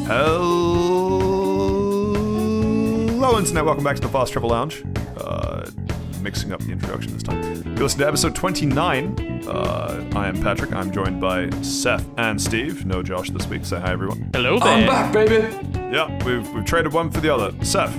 Hello, Internet. Welcome back to the Fast Travel Lounge. Mixing up the introduction this time. You're listening to episode 29. I am Patrick. I'm joined by Seth and Steve. No Josh this week. Say hi, everyone. Hello there. I'm back, baby. Yeah, we've traded one for the other. Seth,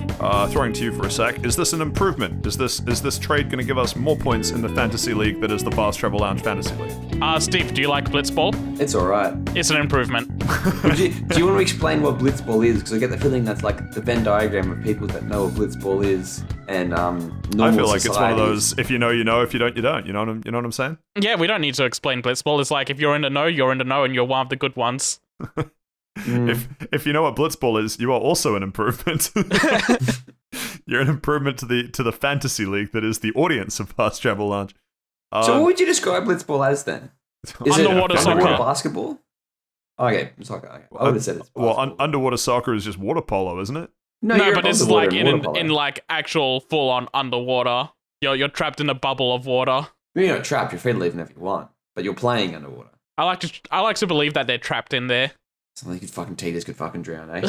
throwing to you for a sec. Is this an improvement? Is this trade going to give us more points in the fantasy league that is the Fast Travel Lounge Fantasy League? Steve, do you like Blitzball? It's alright. It's an improvement. Do you want to explain what Blitzball is? Because I get the feeling that's like the Venn diagram of people that know what Blitzball is and normal I feel like societies. it's one of those, if you know, you know, if you don't, you don't. You know what I'm saying? Yeah, we don't need to explain Blitzball. It's like if you're in the know, you're in the know, and you're one of the good ones. If you know what Blitzball is, you are also an improvement. You're an improvement to the fantasy league that is the audience of Fast Travel Lounge. So what would you describe Blitzball as then? Is Underwater it soccer. underwater basketball? Okay, soccer. Okay. I would have said it's basketball. Underwater soccer is just water polo, isn't it? No, you're but this is underwater like water polo. in like actual full-on underwater. You're trapped in a bubble of water. You're not trapped. You're free to leave whenever you want, but you're playing underwater. I like to believe that they're trapped in there. Something could fucking teeters could fucking drown, eh?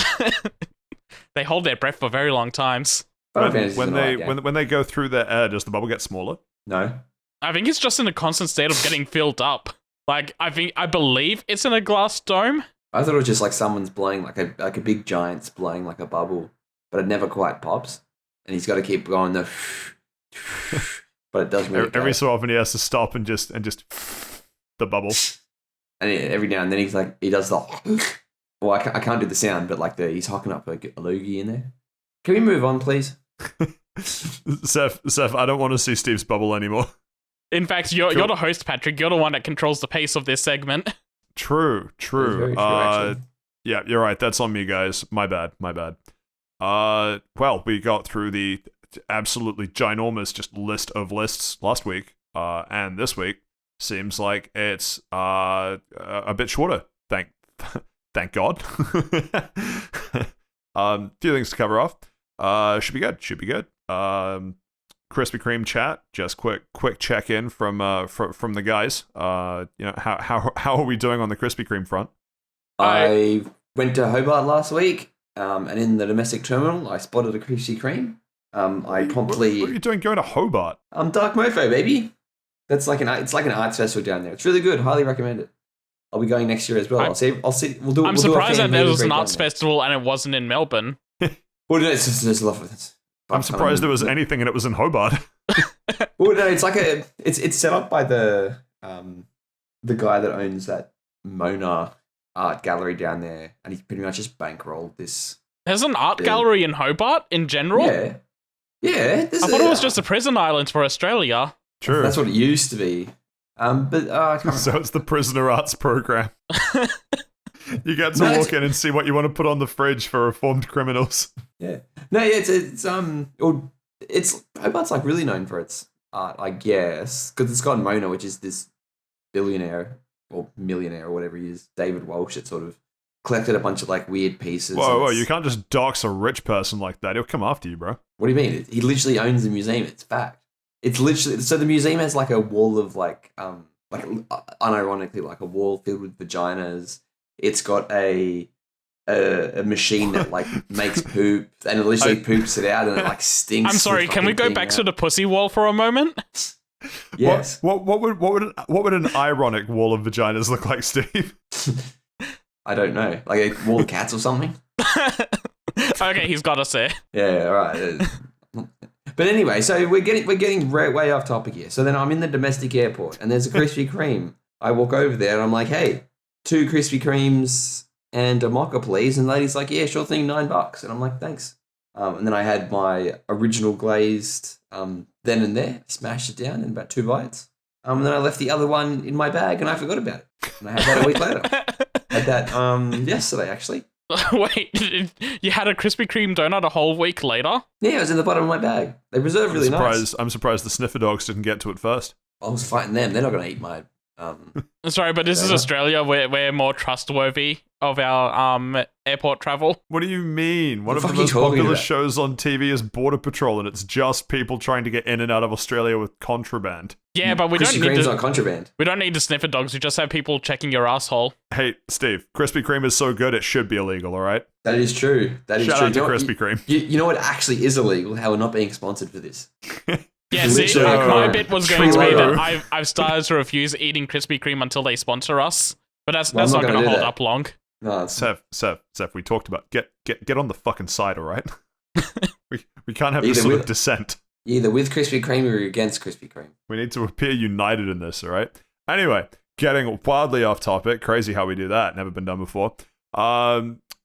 They hold their breath for very long times. Final Fantasy's When an they alright game. when they go through the air, does the bubble get smaller? No. I think it's just in a constant state of getting filled up. Like I believe it's in a glass dome. I thought it was just like someone's blowing like a big giant's blowing like a bubble, but it never quite pops, and he's got to keep going the. But it does really Every so often he has to stop and just the bubble. And every now and then he does the. Well, I can't do the sound, but like he's hocking up a loogie in there. Can we move on, please? Seth, I don't want to see Steve's bubble anymore. In fact, you're the host, Patrick. You're the one that controls the pace of this segment. True. That's very true, actually. Yeah, you're right. That's on me, guys. My bad. Well, we got through the absolutely ginormous just list of lists last week, and this week seems like it's a bit shorter. Thank God. Few things to cover off. Should be good. Krispy Kreme chat. Just quick check in from the guys. How are we doing on the Krispy Kreme front? I went to Hobart last week, and in the domestic terminal, I spotted a Krispy Kreme. I promptly. What are you doing going to Hobart? Dark Mofo, baby. It's like an arts festival down there. It's really good. Highly recommend it. I'll be going next year as well. I'll see. We'll do. I'm we'll do a surprised fan that there meet was and an greet arts down there. festival and it wasn't in Melbourne. Well, no, it's just there's a lot of it. I'm surprised there was anything and it was in Hobart. Well, no, it's like it's set up by the guy that owns that Mona art gallery down there, and he's pretty much just bankrolled this. There's an art Yeah. gallery in Hobart in general? Yeah. I thought it was just a prison island for Australia. True. That's what it used to be. But I can't So it's the prisoner arts program. You get to walk in and see what you want to put on the fridge for reformed criminals. Yeah. No, yeah, it's Hobart's like really known for its art, I guess, because it's got Mona, which is this billionaire or millionaire or whatever he is, David Walsh. That sort of collected a bunch of like weird pieces. Whoa, you can't just dox a rich person like that. He'll come after you, bro. What do you mean? He literally owns the museum. It's fact. It's literally so the museum has like a wall of like unironically like a wall filled with vaginas. It's got a machine that like makes poop and it literally poops it out and it like stinks. I'm sorry, can we go back to the pussy wall for a moment? Yes. What would an ironic wall of vaginas look like, Steve? I don't know. Like a wall of cats or something? Okay, he's got us there. Yeah, all right. But anyway, so we're getting way off topic here. So then I'm in the domestic airport and there's a Krispy Kreme. I walk over there and I'm like, hey, 2 Krispy Kremes and a mocha, please. And the lady's like, yeah, sure thing, $9. And I'm like, thanks. And then I had my original glazed then and there, smashed it down in about 2 bites. And then I left the other one in my bag and I forgot about it. And I had that a week later. Had that yesterday, actually. Wait, you had a Krispy Kreme donut a whole week later? Yeah, it was in the bottom of my bag. They preserve really nice. I'm surprised the sniffer dogs didn't get to it first. I was fighting them. They're not going to eat my Sorry, but this is Australia. We're more trustworthy of our airport travel. What do you mean? One of the fuck are you most talking popular about? shows on TV is Border Patrol, and it's just people trying to get in and out of Australia with contraband. Yeah, but we Krispy don't need Kreme's to. not contraband. We don't need the sniffer dogs. We just have people checking your asshole. Hey, Steve, Krispy Kreme is so good it should be illegal, all right? That is true. That is Shout true. out to You know what- Krispy Kreme. You know what actually is illegal? How we're not being sponsored for this. Yeah, see, Literally, my bit was going to be true. that I've started to refuse eating Krispy Kreme until they sponsor us. But that's Well, I'm not not going gonna to do hold that. up long. No, it's, Seth, we talked about get on the fucking side, all right? we can't have this Either sort of with- dissent. you're either with Krispy Kreme or you're against Krispy Kreme. We need to appear united in this, all right? Anyway, getting wildly off topic. Crazy how we do that. Never been done before. Where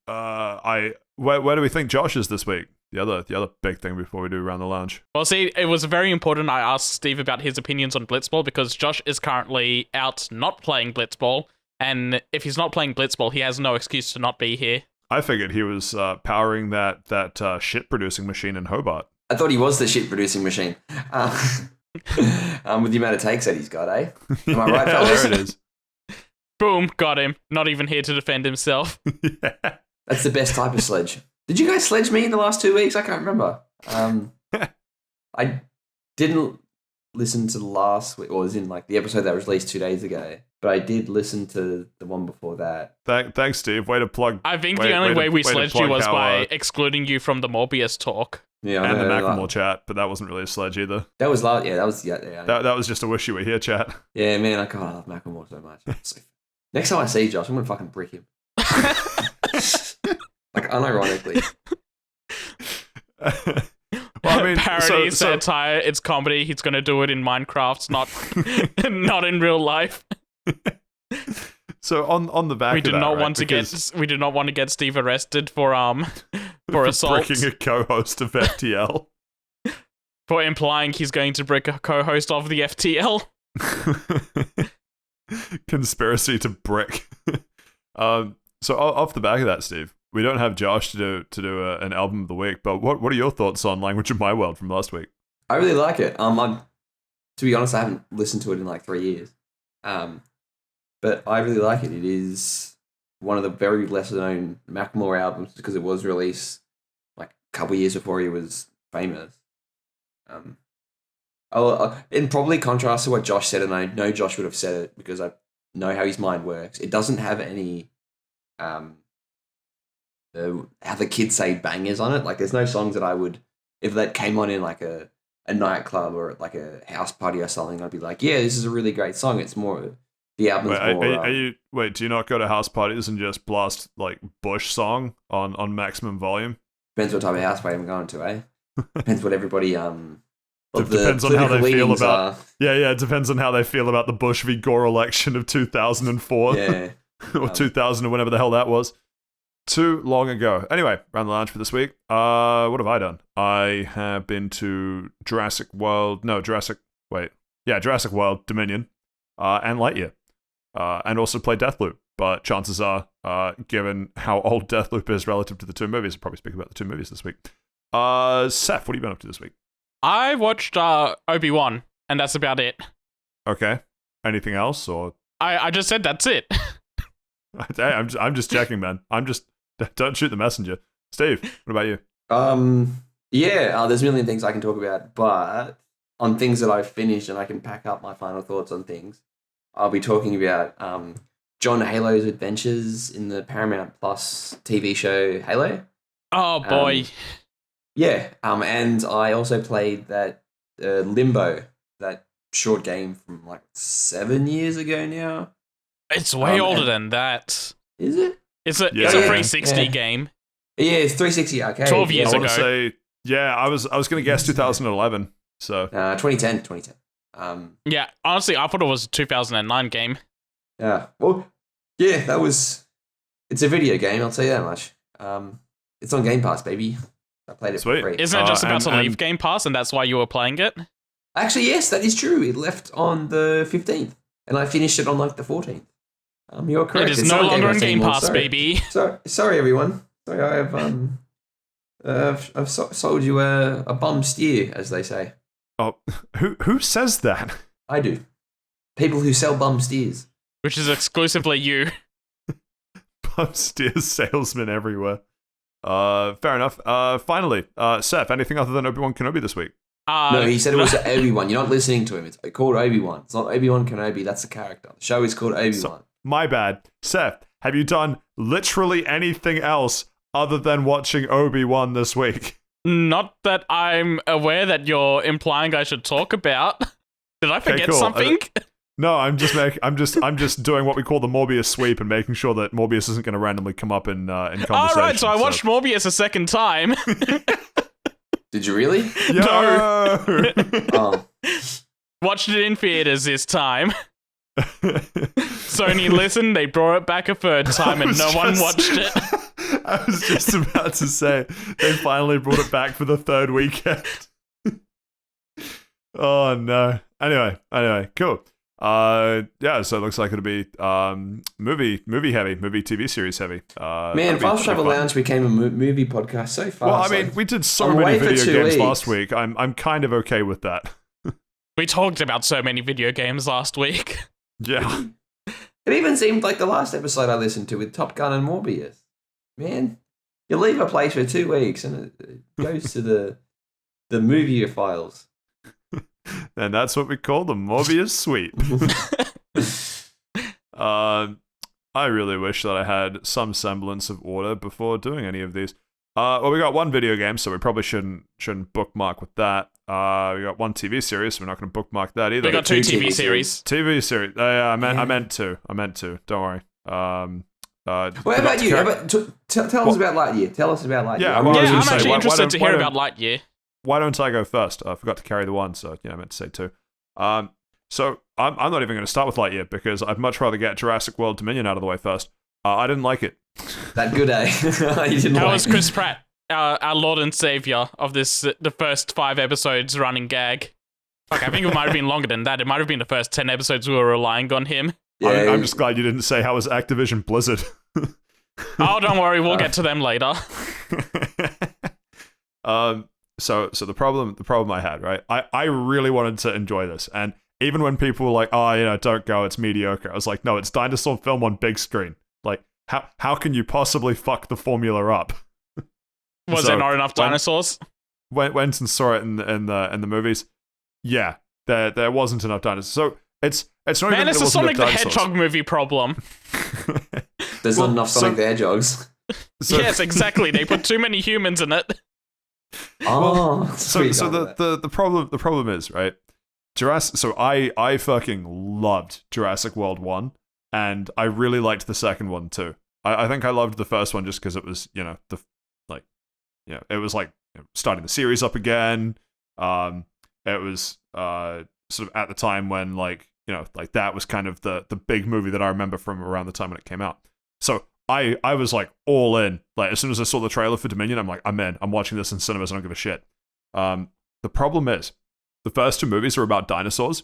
do we think Josh is this week? The other big thing before we do Around the Lounge. Well, see, it was very important I asked Steve about his opinions on Blitzball because Josh is currently out not playing Blitzball, and if he's not playing Blitzball, he has no excuse to not be here. I figured he was powering that shit producing machine in Hobart. I thought he was the shit producing machine. With the amount of takes that he's got, eh? Am I right, fellas? There it is. Boom, got him. Not even here to defend himself. Yeah. That's the best type of sledge. Did you guys sledge me in the last 2 weeks? I can't remember. I didn't listen to the last week, or was in like the episode that was released 2 days ago, but I did listen to the one before that. Thanks, Steve. Way to plug. I think way- the only way we to sledged you plug was how, by excluding you from the Morbius talk. Yeah, and the I know, Macklemore chat, but that wasn't really a sledge either. that was last. Yeah, that was yeah. That was just a wish you were here chat. Yeah, man, I can't love Macklemore so much. So, next time I see Josh, I'm gonna fucking brick him. Like unironically. Well, I mean, Parody, so- satire, it's comedy. He's going to do it in Minecraft, not in real life. So on the back, We of do that, not right, want to because get Steve arrested for assault, breaking a co-host of FTL. for implying he's going to brick a co-host of the FTL. Conspiracy to brick. So off the back of that, Steve, we don't have Josh to do an album of the week, but what are your thoughts on Language of My World from last week? I really like it. To be honest, I haven't listened to it in like 3 years. But I really like it. It is one of the very lesser known Macklemore albums because it was released like a couple years before he was famous. In probably contrast to what Josh said, and I know Josh would have said it because I know how his mind works. It doesn't have any how the kids say bangers on it. Like there's no songs that I would, if that came on in like a nightclub or like a house party or something, I'd be like, yeah, this is a really great song. It's more the album's more. Do you not go to house parties and just blast like Bush song on maximum volume? Depends what type of house party I'm going to, eh? Depends what everybody what the Depends on how they political feel leanings about. are. Yeah, it depends on how they feel about the Bush v Gore election of 2004 Yeah. or 2000 or whenever the hell that was. Too long ago. Anyway, round the lounge for this week. What have I done? I have been to Jurassic World, Dominion, and Lightyear, and also played Deathloop. But chances are, given how old Deathloop is relative to the two movies, I'll probably speak about the two movies this week. Seth, what have you been up to this week? I watched Obi Wan, and that's about it. Okay. Anything else, or I just said that's it. hey, I'm just checking, man. Don't shoot the messenger. Steve, what about you? There's a million things I can talk about, but on things that I've finished and I can pack up my final thoughts on things, I'll be talking about John Halo's adventures in the Paramount Plus TV show Halo. Oh boy. And I also played that Limbo, that short game from like 7 years ago now. It's way older than that. Is it? It's a Yeah, it's a yeah, 360 yeah. game. Yeah, it's 360 arcade. 12 years I ago. want to say, yeah, I was going to guess 2011. So 2010. Yeah, honestly, I thought it was a 2009 game. Yeah. Well, yeah, it's a video game, I'll tell you that much. It's on Game Pass, baby. I played it Sweet. for free. Isn't it just about to and- leave Game Pass, and that's why you were playing it? Actually, yes, that is true. It left on the 15th, and I finished it on like the 14th. You're correct. It is It's no not on longer in Game anymore, Pass, sorry. baby. Sorry, everyone. Sorry, I've sold you a bum steer, as they say. Oh, who says that? I do. People who sell bum steers. Which is exclusively you. Bum steers salesmen everywhere. Fair enough. Finally, Saif, anything other than Obi Wan Kenobi this week? No, he said it was Obi Wan. You're not listening to him. It's called Obi Wan. It's not Obi Wan Kenobi. That's the character. The show is called Obi Wan. My bad. Saif, have you done literally anything else other than watching Obi Wan this week? Not that I'm aware that you're implying I should talk about. Did I forget something? No, I'm just doing what we call the Morbius sweep and making sure that Morbius isn't going to randomly come up in conversation. All right, so I watched Morbius a second time. Did you really? No. Oh. Watched it in theaters this time. Sony listened, they brought it back a third time, and no one watched it. I was just about to say, they finally brought it back for the third weekend. Oh no. Anyway, cool. Yeah, so it looks like it'll be movie heavy, movie TV series heavy. Man, Fast Travel Lounge became a movie podcast so fast. Well, I mean, we did so many video games last week. I'm kind of okay with that. We talked about so many video games last week. Yeah. It even seemed like the last episode I listened to with Top Gun and Morbius. Man, you leave a place for 2 weeks and it goes to the movie files. And that's what we call the Morbius sweep. I really wish that I had some semblance of order before doing any of these. Well, we got one video game, so we probably shouldn't bookmark with that. We got one TV series, so we're not going to bookmark that either. We got two TV series. TV series. I meant to. Don't worry. What about you? Tell us about Lightyear. Tell us about Lightyear. Yeah, I'm actually interested to hear about Lightyear. Why don't I go first? I forgot to carry the one, so I meant to say two. So I'm not even going to start with Lightyear because I'd much rather get Jurassic World Dominion out of the way first. I didn't like it. That good, eh? How was Chris Pratt, our Lord and Savior of this, the first 5 episodes running gag? Fuck, I think it might have been longer than that. It might have been the first 10 episodes we were relying on him. Yeah. I'm just glad you didn't say how was Activision Blizzard. Oh, don't worry, we'll get to them later. So the problem I had, right? I really wanted to enjoy this, and even when people were like, "Oh, don't go, it's mediocre," I was like, "No, it's dinosaur film on big screen. Like, how can you possibly fuck the formula up?" Was there not enough dinosaurs? Went and saw it in the movies. Yeah, there wasn't enough dinosaurs. So it's not Man, even. it's a Sonic the Hedgehog movie problem. There's not enough Sonic the Hedgehogs. Yes, exactly. They put too many humans in it. Oh, so the problem is, right, Jurassic. So I fucking loved Jurassic World 1, and I really liked the second one too. I think I loved the first one just because it was it was like starting the series up again. It was sort of at the time when that was kind of the big movie that I remember from around the time when it came out. So I was like all in. Like as soon as I saw the trailer for Dominion, I'm like, I'm in. I'm watching this in cinemas. I don't give a shit. The problem is, the first 2 movies are about dinosaurs.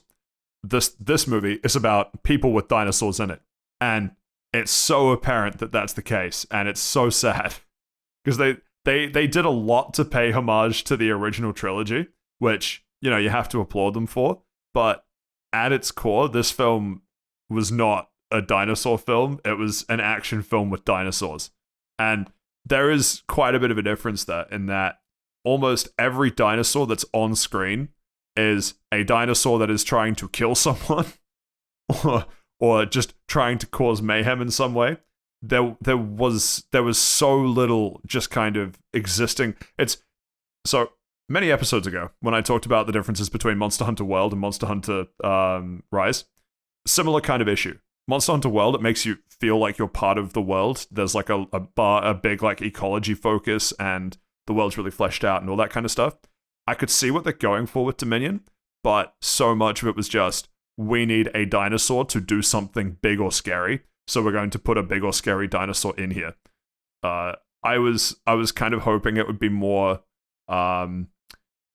This movie is about people with dinosaurs in it, and it's so apparent that that's the case, and it's so sad because they did a lot to pay homage to the original trilogy, which you have to applaud them for. But at its core, this film was not a dinosaur film. It was an action film with dinosaurs. And there is quite a bit of a difference there in that almost every dinosaur that's on screen is a dinosaur that is trying to kill someone or just trying to cause mayhem in some way. There was so little just kind of existing. It's so many episodes ago when I talked about the differences between Monster Hunter World and Monster Hunter Rise. Similar kind of issue. Monster Hunter World, it makes you feel like you're part of the world. There's like a big like ecology focus, and the world's really fleshed out and all that kind of stuff. I could see what they're going for with Dominion, but so much of it was just, we need a dinosaur to do something big or scary, so we're going to put a big or scary dinosaur in here. I was kind of hoping it would be more kind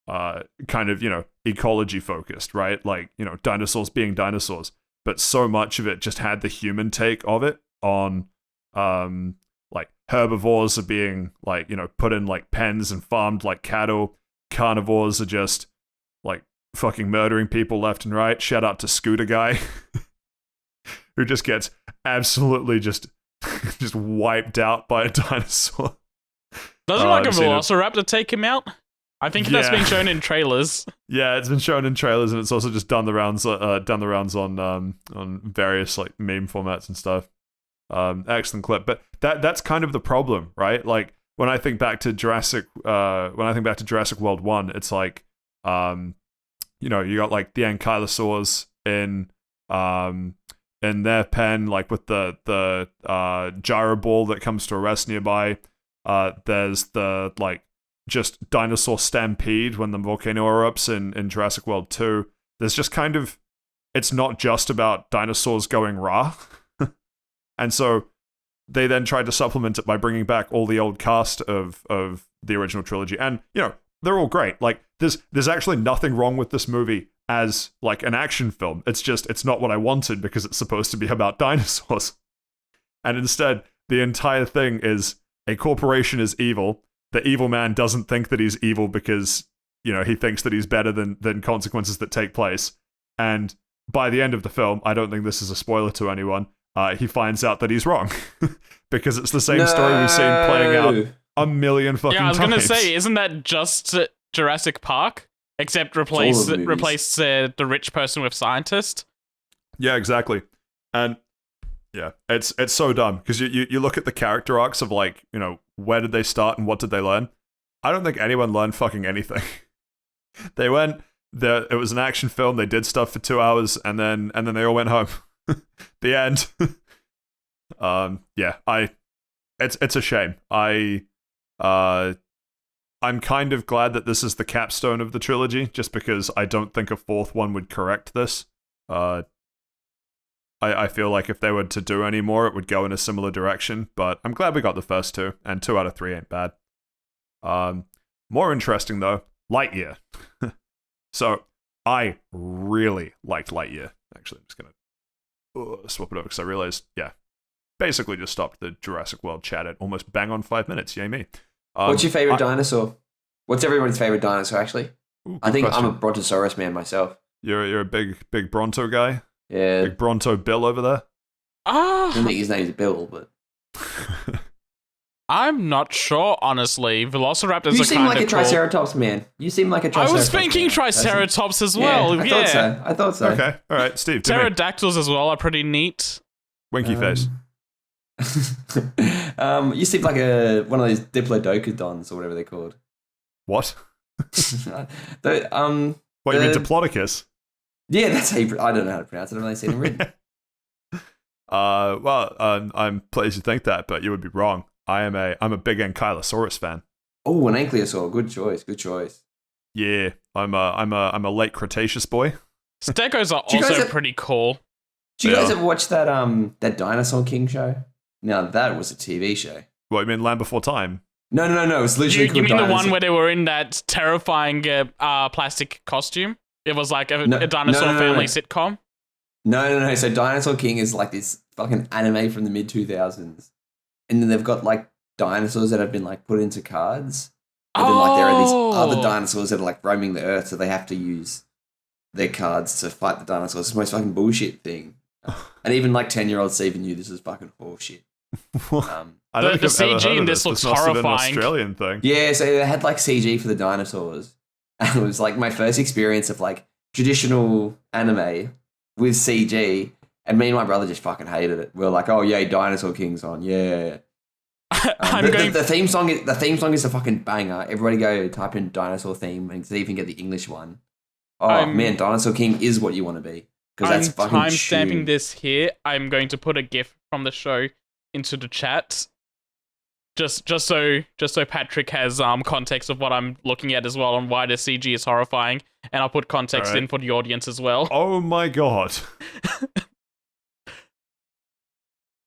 of, ecology focused, right? Like, dinosaurs being dinosaurs. But so much of it just had the human take of it on, like, herbivores are being, like, put in, like, pens and farmed like cattle. Carnivores are just, like, fucking murdering people left and right. Shout out to Scooter Guy, who just gets absolutely just wiped out by a dinosaur. Doesn't like a velociraptor take him out? I think that's been shown in trailers. Yeah, it's been shown in trailers, and it's also just done the rounds on various like meme formats and stuff. Excellent clip, but that's kind of the problem, right? Like when I think back to Jurassic World 1, it's like you got like the ankylosaurs in their pen, like with the gyro ball that comes to a rest nearby. There's the like just dinosaur stampede when the volcano erupts in Jurassic World 2. There's just kind of, it's not just about dinosaurs going rah. And so they then tried to supplement it by bringing back all the old cast of the original trilogy. And, they're all great. Like, there's actually nothing wrong with this movie as, like, an action film. It's just, it's not what I wanted because it's supposed to be about dinosaurs. And instead, the entire thing is a corporation is evil. The evil man doesn't think that he's evil because, he thinks that he's better than consequences that take place. And by the end of the film, I don't think this is a spoiler to anyone, he finds out that he's wrong. Because it's the same story we've seen playing out a million fucking times. Yeah, I was going to say, isn't that just Jurassic Park? Except replace the rich person with scientist? Yeah, exactly. And yeah, it's so dumb because you look at the character arcs of like, where did they start and what did they learn? I don't think anyone learned fucking anything. They went there. It was an action film. They did stuff for 2 hours and then they all went home. The end. It's a shame. I'm kind of glad that this is the capstone of the trilogy, just because I don't think a fourth one would correct this. I feel like if they were to do any more, it would go in a similar direction, but I'm glad we got the first two, and 2 out of 3 ain't bad. More interesting, though, Lightyear. So, I really liked Lightyear. Actually, I'm just going to swap it over, because I realized, basically just stopped the Jurassic World chat at almost bang on 5 minutes. Yay me. What's your favorite dinosaur? What's everybody's favorite dinosaur, actually? I think question. I'm a Brontosaurus man myself. You're a big Bronto guy? Yeah. Big Bronto Bill over there? I don't think his name's Bill, but... I'm not sure, honestly. Velociraptors are kind of cool. You seem like a Triceratops man. You seem like a Triceratops I was thinking Triceratops as well. Yeah, I thought so. Okay, all right, Steve. Pterodactyls as well are pretty neat. Winky face. You seem like one of those diplodocus or whatever they're called. What? You mean Diplodocus? Yeah, that's how I don't know how to pronounce it. I've only seen it written. I'm pleased you think that, but you would be wrong. I'm a big Ankylosaurus fan. Oh, an ankylosaur. Good choice. Yeah, I'm a late Cretaceous boy. Stegos are also pretty cool. Do you guys ever watch that Dinosaur King show? Now that was a TV show. What, you mean Land Before Time? No. It was literally You mean the one where they were in that terrifying plastic costume? It was like a dinosaur family sitcom? No. So Dinosaur King is like this fucking anime from the mid-2000s. And then they've got like dinosaurs that have been like put into cards. And then like there are these other dinosaurs that are like roaming the earth, so they have to use their cards to fight the dinosaurs. It's the most fucking bullshit thing. And even like 10-year-olds even knew this is fucking horseshit. I don't think the CG in this looks horrifying. An Australian thing. Yeah, so they had like CG for the dinosaurs. And it was like my first experience of like traditional anime with CG. And me and my brother just fucking hated it. We were like, oh yeah, Dinosaur King's on, yeah. The theme song is a fucking banger. Everybody go type in dinosaur theme and see if you can get the English one. Oh man, Dinosaur King is what you want to be. Because that's fucking I'm timestamping this here. I'm going to put a GIF from the show into the chat. Just so Patrick has context of what I'm looking at as well and why the CG is horrifying. And I'll put context in for the audience as well. Oh my god.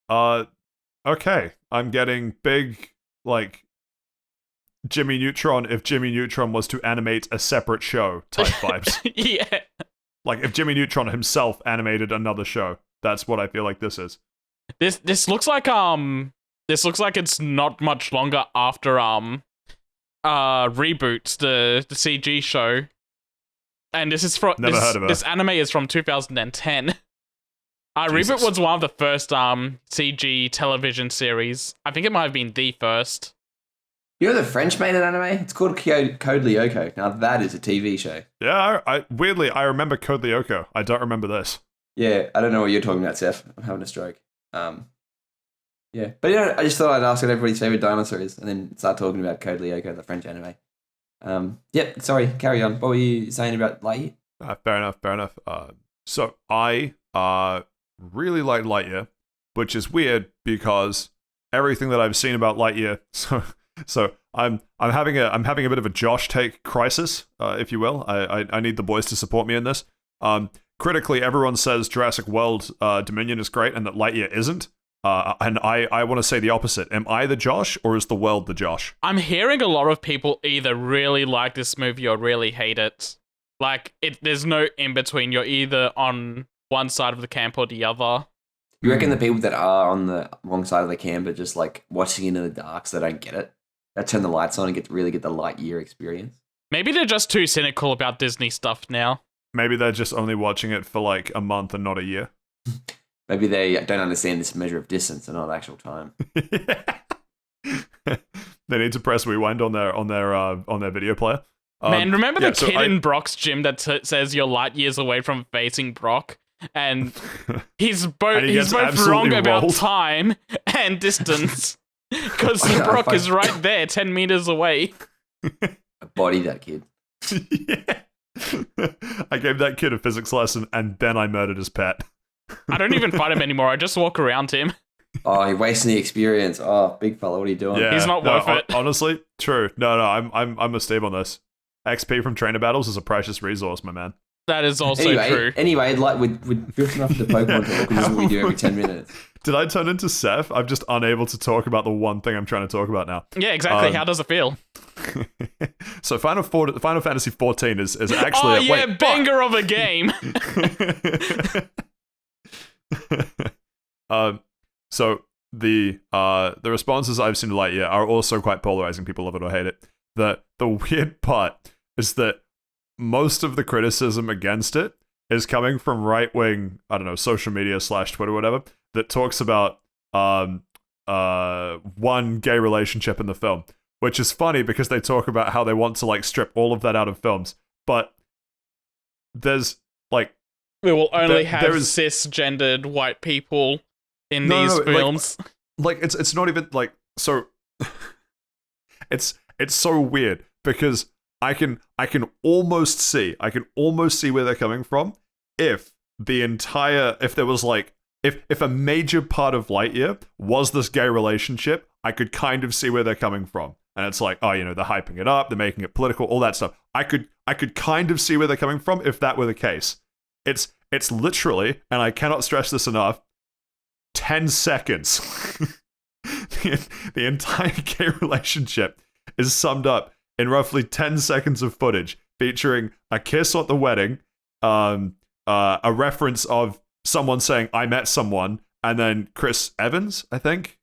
Okay. I'm getting big, like, Jimmy Neutron if Jimmy Neutron was to animate a separate show type vibes. Yeah. Like, if Jimmy Neutron himself animated another show. That's what I feel like this is. This looks like it's not much longer after Reboot, the CG show. and this is from Never heard of her. this anime is from 2010. Jesus. Reboot was one of the first CG television series. I think it might have been the first. You know the French made an anime? It's called Code Lyoko. Now that is a TV show. Yeah, weirdly, I remember Code Lyoko. I don't remember this. Yeah, I don't know what you're talking about, Seth. I'm having a stroke. Yeah, but I just thought I'd ask what everybody's favorite dinosaur is, and then start talking about Code Lyoko, the French anime. Yep. Sorry, carry on. What were you saying about Lightyear? Fair enough. So I really like Lightyear, which is weird because everything that I've seen about Lightyear. So I'm having a bit of a Josh take crisis, if you will. I need the boys to support me in this. Critically, everyone says Jurassic World Dominion is great and that Lightyear isn't. And I want to say the opposite. Am I the Josh or is the world the Josh? I'm hearing a lot of people either really like this movie or really hate it. Like, there's no in between. You're either on one side of the camp or the other. You reckon the people that are on the wrong side of the camp are just like watching into the dark so they don't get it? They turn the lights on and really get the Lightyear experience? Maybe they're just too cynical about Disney stuff now. Maybe they're just only watching it for like a month and not a year. Maybe they don't understand this measure of distance and not actual time. They need to press rewind on their video player. Man, remember the kid in Brock's gym that says you're light years away from facing Brock? And he's both wrong about time and distance. Because Brock is right there, 10 meters away. I bodied that kid. Yeah. I gave that kid a physics lesson and then I murdered his pet. I don't even fight him anymore. I just walk around him. Oh, you're wasting the experience. Oh, big fella, what are you doing? Yeah, he's not worth it. Honestly, true. No, I'm a Steve on this. XP from trainer battles is a precious resource, my man. That is also true. Anyway, like we're drifting off the Pokemon talk, which is what we do every 10 minutes. Did I turn into Saif? I'm just unable to talk about the one thing I'm trying to talk about now. Yeah, exactly. How does it feel? So Final Fantasy 14 is actually banger of a game. So the responses I've seen to Lightyear are also quite polarizing. People love it or hate it. The weird part is that most of the criticism against it is coming from right-wing, I don't know, social media / Twitter, whatever, that talks about one gay relationship in the film, which is funny because they talk about how they want to like strip all of that out of films, but there's like we will only have cisgendered white people in these films. Like it's not even like so. It's so weird because I can almost see where they're coming from if there was like if a major part of Lightyear was this gay relationship, I could kind of see where they're coming from. And it's like, oh, they're hyping it up, they're making it political, all that stuff. I could kind of see where they're coming from if that were the case. It's literally, and I cannot stress this enough, 10 seconds. The entire gay relationship is summed up in roughly 10 seconds of footage featuring a kiss at the wedding, a reference of someone saying, I met someone, and then Chris Evans, I think.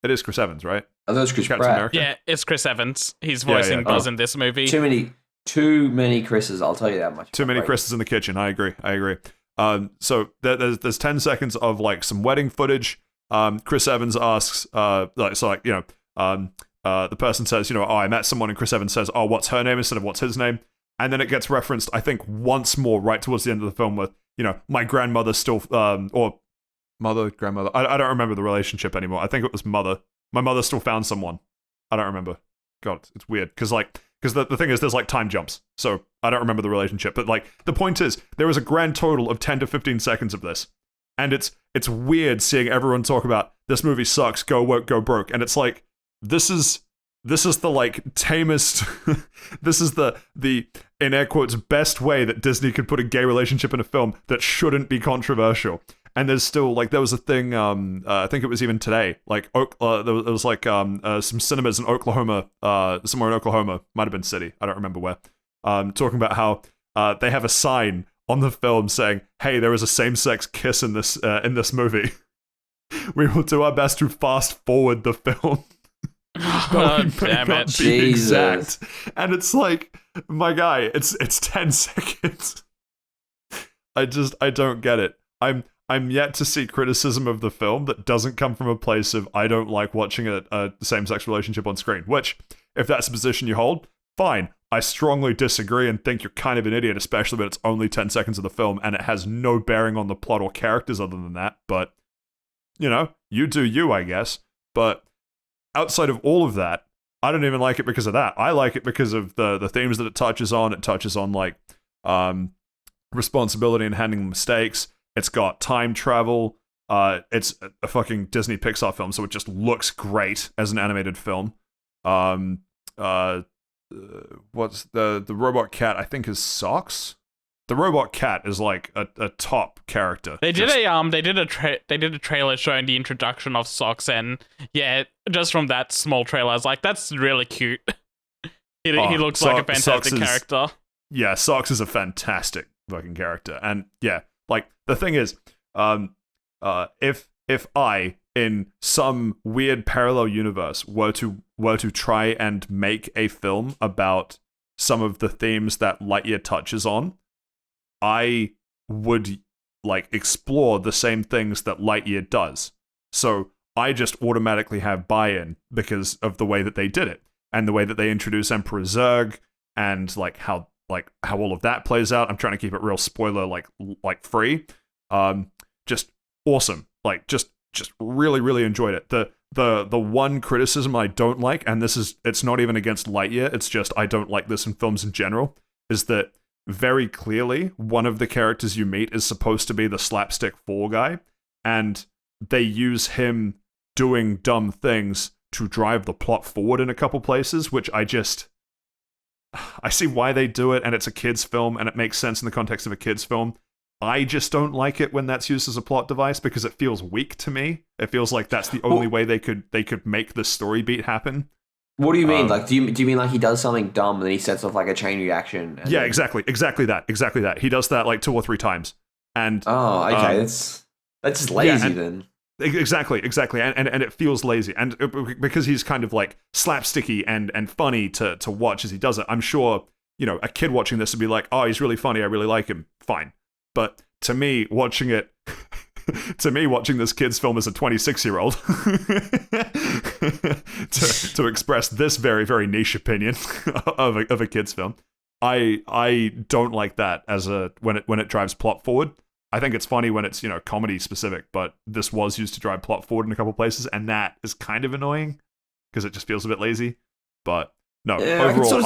It is Chris Evans, right? I thought it was Chris Captain Pratt. America? Yeah, it's Chris Evans. He's voicing Buzz in this movie. Too many Chris's, I'll tell you that much. Too many Chris's in the kitchen, I agree. So there's 10 seconds of like some wedding footage. Chris Evans asks, the person says, oh, I met someone, and Chris Evans says, oh, what's her name instead of what's his name? And then it gets referenced, I think, once more right towards the end of the film with, my grandmother still, or mother, grandmother. I don't remember the relationship anymore. I think it was mother. My mother still found someone. I don't remember. God, it's weird. Because the thing is, there's like time jumps. So I don't remember the relationship. But like, the point is, there is a grand total of 10 to 15 seconds of this. And it's weird seeing everyone talk about, this movie sucks, go woke, go broke. And it's like, this is the like tamest, this is the in air quotes best way that Disney could put a gay relationship in a film that shouldn't be controversial. And there's still like, there was a thing, I think it was even today, like there was like some cinemas in Oklahoma, somewhere in Oklahoma, might have been city, I don't remember where, talking about how they have a sign on the film saying, hey, there is a same-sex kiss in this movie. We will do our best to fast forward the film. spelling may damn not it. be Jesus. exact. And it's like, my guy, it's 10 seconds. I don't get it. I'm yet to see criticism of the film that doesn't come from a place of I don't like watching a same-sex relationship on screen, which, if that's a position you hold, fine. I strongly disagree and think you're kind of an idiot, especially when it's only 10 seconds of the film and it has no bearing on the plot or characters other than that. But, you know, you do you, I guess. But outside of all of that, I don't even like it because of that. I like it because of the themes that it touches on. It touches on, like, responsibility and handling mistakes. It's got time travel. It's a fucking Disney Pixar film, so it just looks great as an animated film. What's the robot cat? I think is Socks. The robot cat is like a top character. They did a trailer showing the introduction of Socks, and yeah, just from that small trailer, I was like, that's really cute. He looks like a fantastic character. Yeah, Socks is a fantastic fucking character, and yeah, like the thing is, if I in some weird parallel universe were to try and make a film about some of the themes that Lightyear touches on, I would like explore the same things that Lightyear does. So I just automatically have buy-in because of the way that they did it and the way that they introduce Emperor Zurg and how all of that plays out. I'm trying to keep it real spoiler like free. Just awesome. Like just really, really enjoyed it. The one criticism I don't like, and it's not even against Lightyear, it's just I don't like this in films in general, is that very clearly one of the characters you meet is supposed to be the slapstick fall guy, and they use him doing dumb things to drive the plot forward in a couple places, which I see why they do it, and it's a kid's film, and it makes sense in the context of a kid's film. I just don't like it when that's used as a plot device because it feels weak to me. It feels like that's the only way they could make the story beat happen. What do you mean? Like, do you mean like he does something dumb and then he sets off like a chain reaction? Yeah, exactly that. He does that like 2 or 3 times. And okay, that's just lazy then. Exactly, and it feels lazy, and because he's kind of like slapsticky and funny to watch as he does it. I'm sure a kid watching this would be like, oh, he's really funny, I really like him. Fine. But to me, watching this kid's film as a 26-year-old, to express this very, very niche opinion of a kid's film, I don't like that as when it drives plot forward. I think it's funny when it's comedy specific, but this was used to drive plot forward in a couple places, and that is kind of annoying because it just feels a bit lazy. But no, overall, I can sort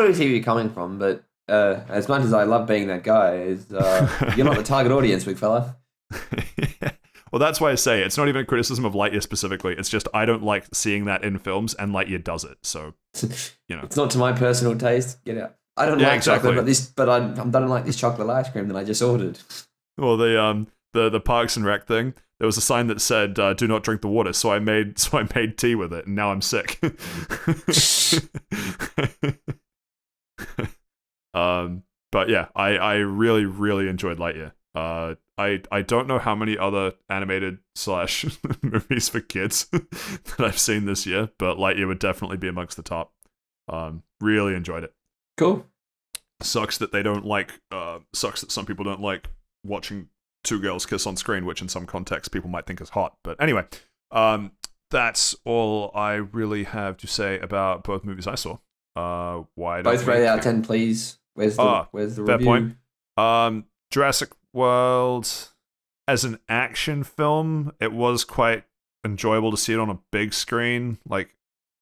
of see where you're coming from, but. As much as I love being that guy, you're not the target audience, big fella. Well, that's why I say it's not even a criticism of Lightyear specifically. It's just I don't like seeing that in films, and Lightyear does it. So, it's not to my personal taste. Get out. I don't like chocolate, but I don't like this chocolate ice cream that I just ordered. Well, the Parks and Rec thing. There was a sign that said "Do not drink the water," so I made tea with it, and now I'm sick. But yeah, I really, really enjoyed Lightyear. I don't know how many other animated / movies for kids that I've seen this year, but Lightyear would definitely be amongst the top. Really enjoyed it. Cool. Sucks that some people don't like watching 2 girls kiss on screen, which in some contexts people might think is hot. But anyway, that's all I really have to say about both movies I saw. Both rated out of 10, please. Where's the fair review? Point. Jurassic World, as an action film, it was quite enjoyable to see it on a big screen, like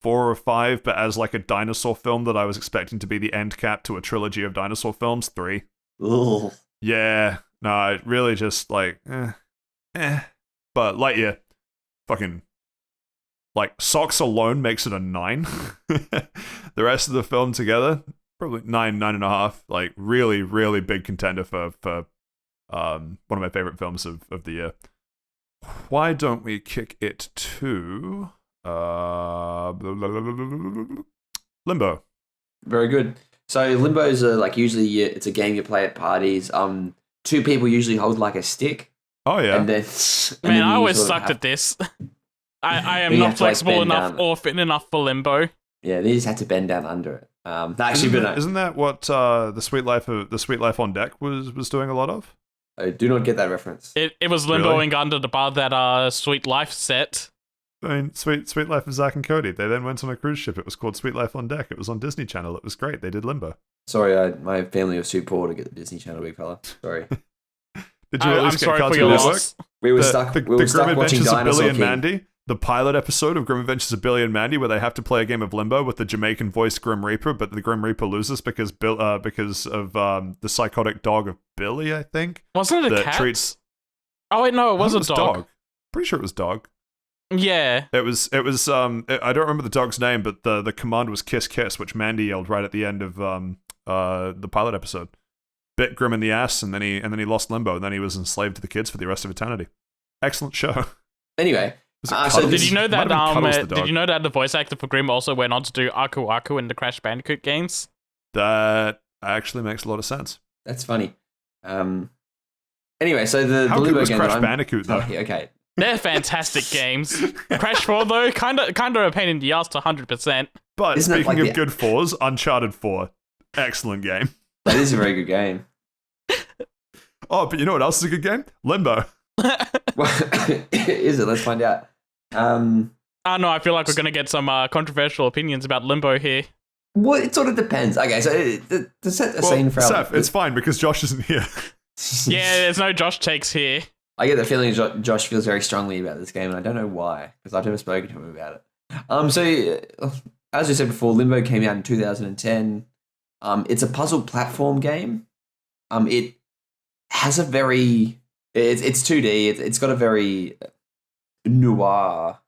4 or 5, but as like a dinosaur film that I was expecting to be the end cap to a trilogy of dinosaur films, 3. Ugh. Yeah, no, it really just like, But Lightyear, fucking, like, Socks alone makes it a 9. The rest of the film together, probably 9.5. Like, really, really big contender for one of my favorite films of the year. Why don't we kick it to Limbo? Very good. So Limbo's usually it's a game you play at parties. 2 people usually hold like a stick. Oh yeah. And then Man, I always sucked at this. I am You not have to, like, flexible bend enough down. or fit enough for Limbo. Yeah, they just had to bend down under it. Actually, Isn't but that, isn't that what the Sweet Life on Deck was doing a lot of? I do not get that reference. It was limboing under the bar that Sweet Life set. I mean, Sweet Life of Zack and Cody. They then went on a cruise ship. It was called Sweet Life on Deck. It was on Disney Channel. It was great. They did Limbo. Sorry, my family was too poor to get the Disney Channel, big fella. Sorry. Did you at I'm least get sorry for Cartoon your Network? loss. We were The stuck. We Grim were stuck watching Adventures of Dinosaur Billy and King. Mandy. The pilot episode of Grim Adventures of Billy and Mandy, where they have to play a game of Limbo with the Jamaican voiced Grim Reaper, but the Grim Reaper loses because of the psychotic dog of Billy, I think. Wasn't it a that cat? treats- Oh wait, no, it was I a thought dog. Pretty sure it was dog. Yeah. It was I don't remember the dog's name, but the command was kiss kiss, which Mandy yelled right at the end of the pilot episode. Bit Grim in the ass, and then he lost Limbo, and then he was enslaved to the kids for the rest of eternity. Excellent show. Anyway, Was it so Cuddles? Did you know It might that have been Cuddles the did dog. you know that the voice actor for Grim also went on to do Aku Aku in the Crash Bandicoot games? That actually makes a lot of sense. that's funny. Anyway, so the How good Limbo was game Crash that I'm- Bandicoot, though? Okay. They're fantastic games. Crash 4 though, kind of a pain in the ass to 100%. But Isn't it speaking like of good fours, Uncharted 4, excellent game. That is a very good game. Oh, but you know what else is a good game? Limbo. Is it? Let's find out. I don't know, I feel like we're going to get some controversial opinions about Limbo here. Well, it sort of depends. Okay, so to set the Well, scene for Saif, it's fine because Josh isn't here. Yeah, there's no Josh takes here. I get the feeling Josh feels very strongly about this game, and I don't know why, because I've never spoken to him about it. So, as we said before, Limbo came out in 2010. It's a puzzle platform game. It has a very... It's 2D. It's got a very noir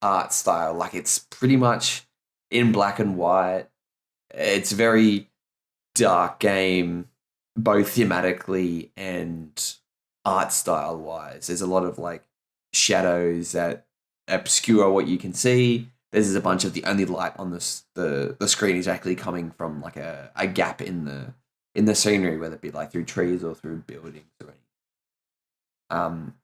art style. Like, it's pretty much in black and white. It's a very dark game, both thematically and art style wise. There's a lot of like shadows that obscure what you can see. There's a bunch of the only light on the screen is actually coming from like a gap in the scenery, whether it be like through trees or through buildings or anything.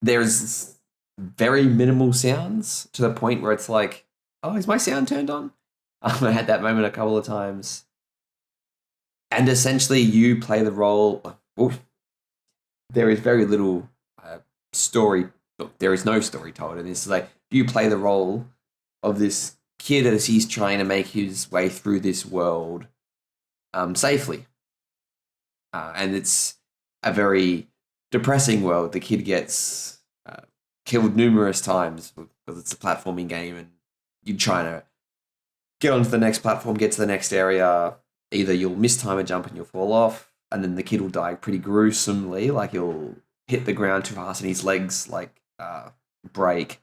There's very minimal sounds to the point where it's like, oh, is my sound turned on? I had that moment a couple of times. And essentially you play the role... there is very little story. Look, there is no story told in this. It's like you play the role of this kid as he's trying to make his way through this world safely. And it's a very depressing world. The kid gets killed numerous times because it's a platforming game and you're trying to get onto the next platform, get to the next area. Either you'll mistime a jump and you'll fall off, and then the kid will die pretty gruesomely, like he'll hit the ground too fast and his legs like break,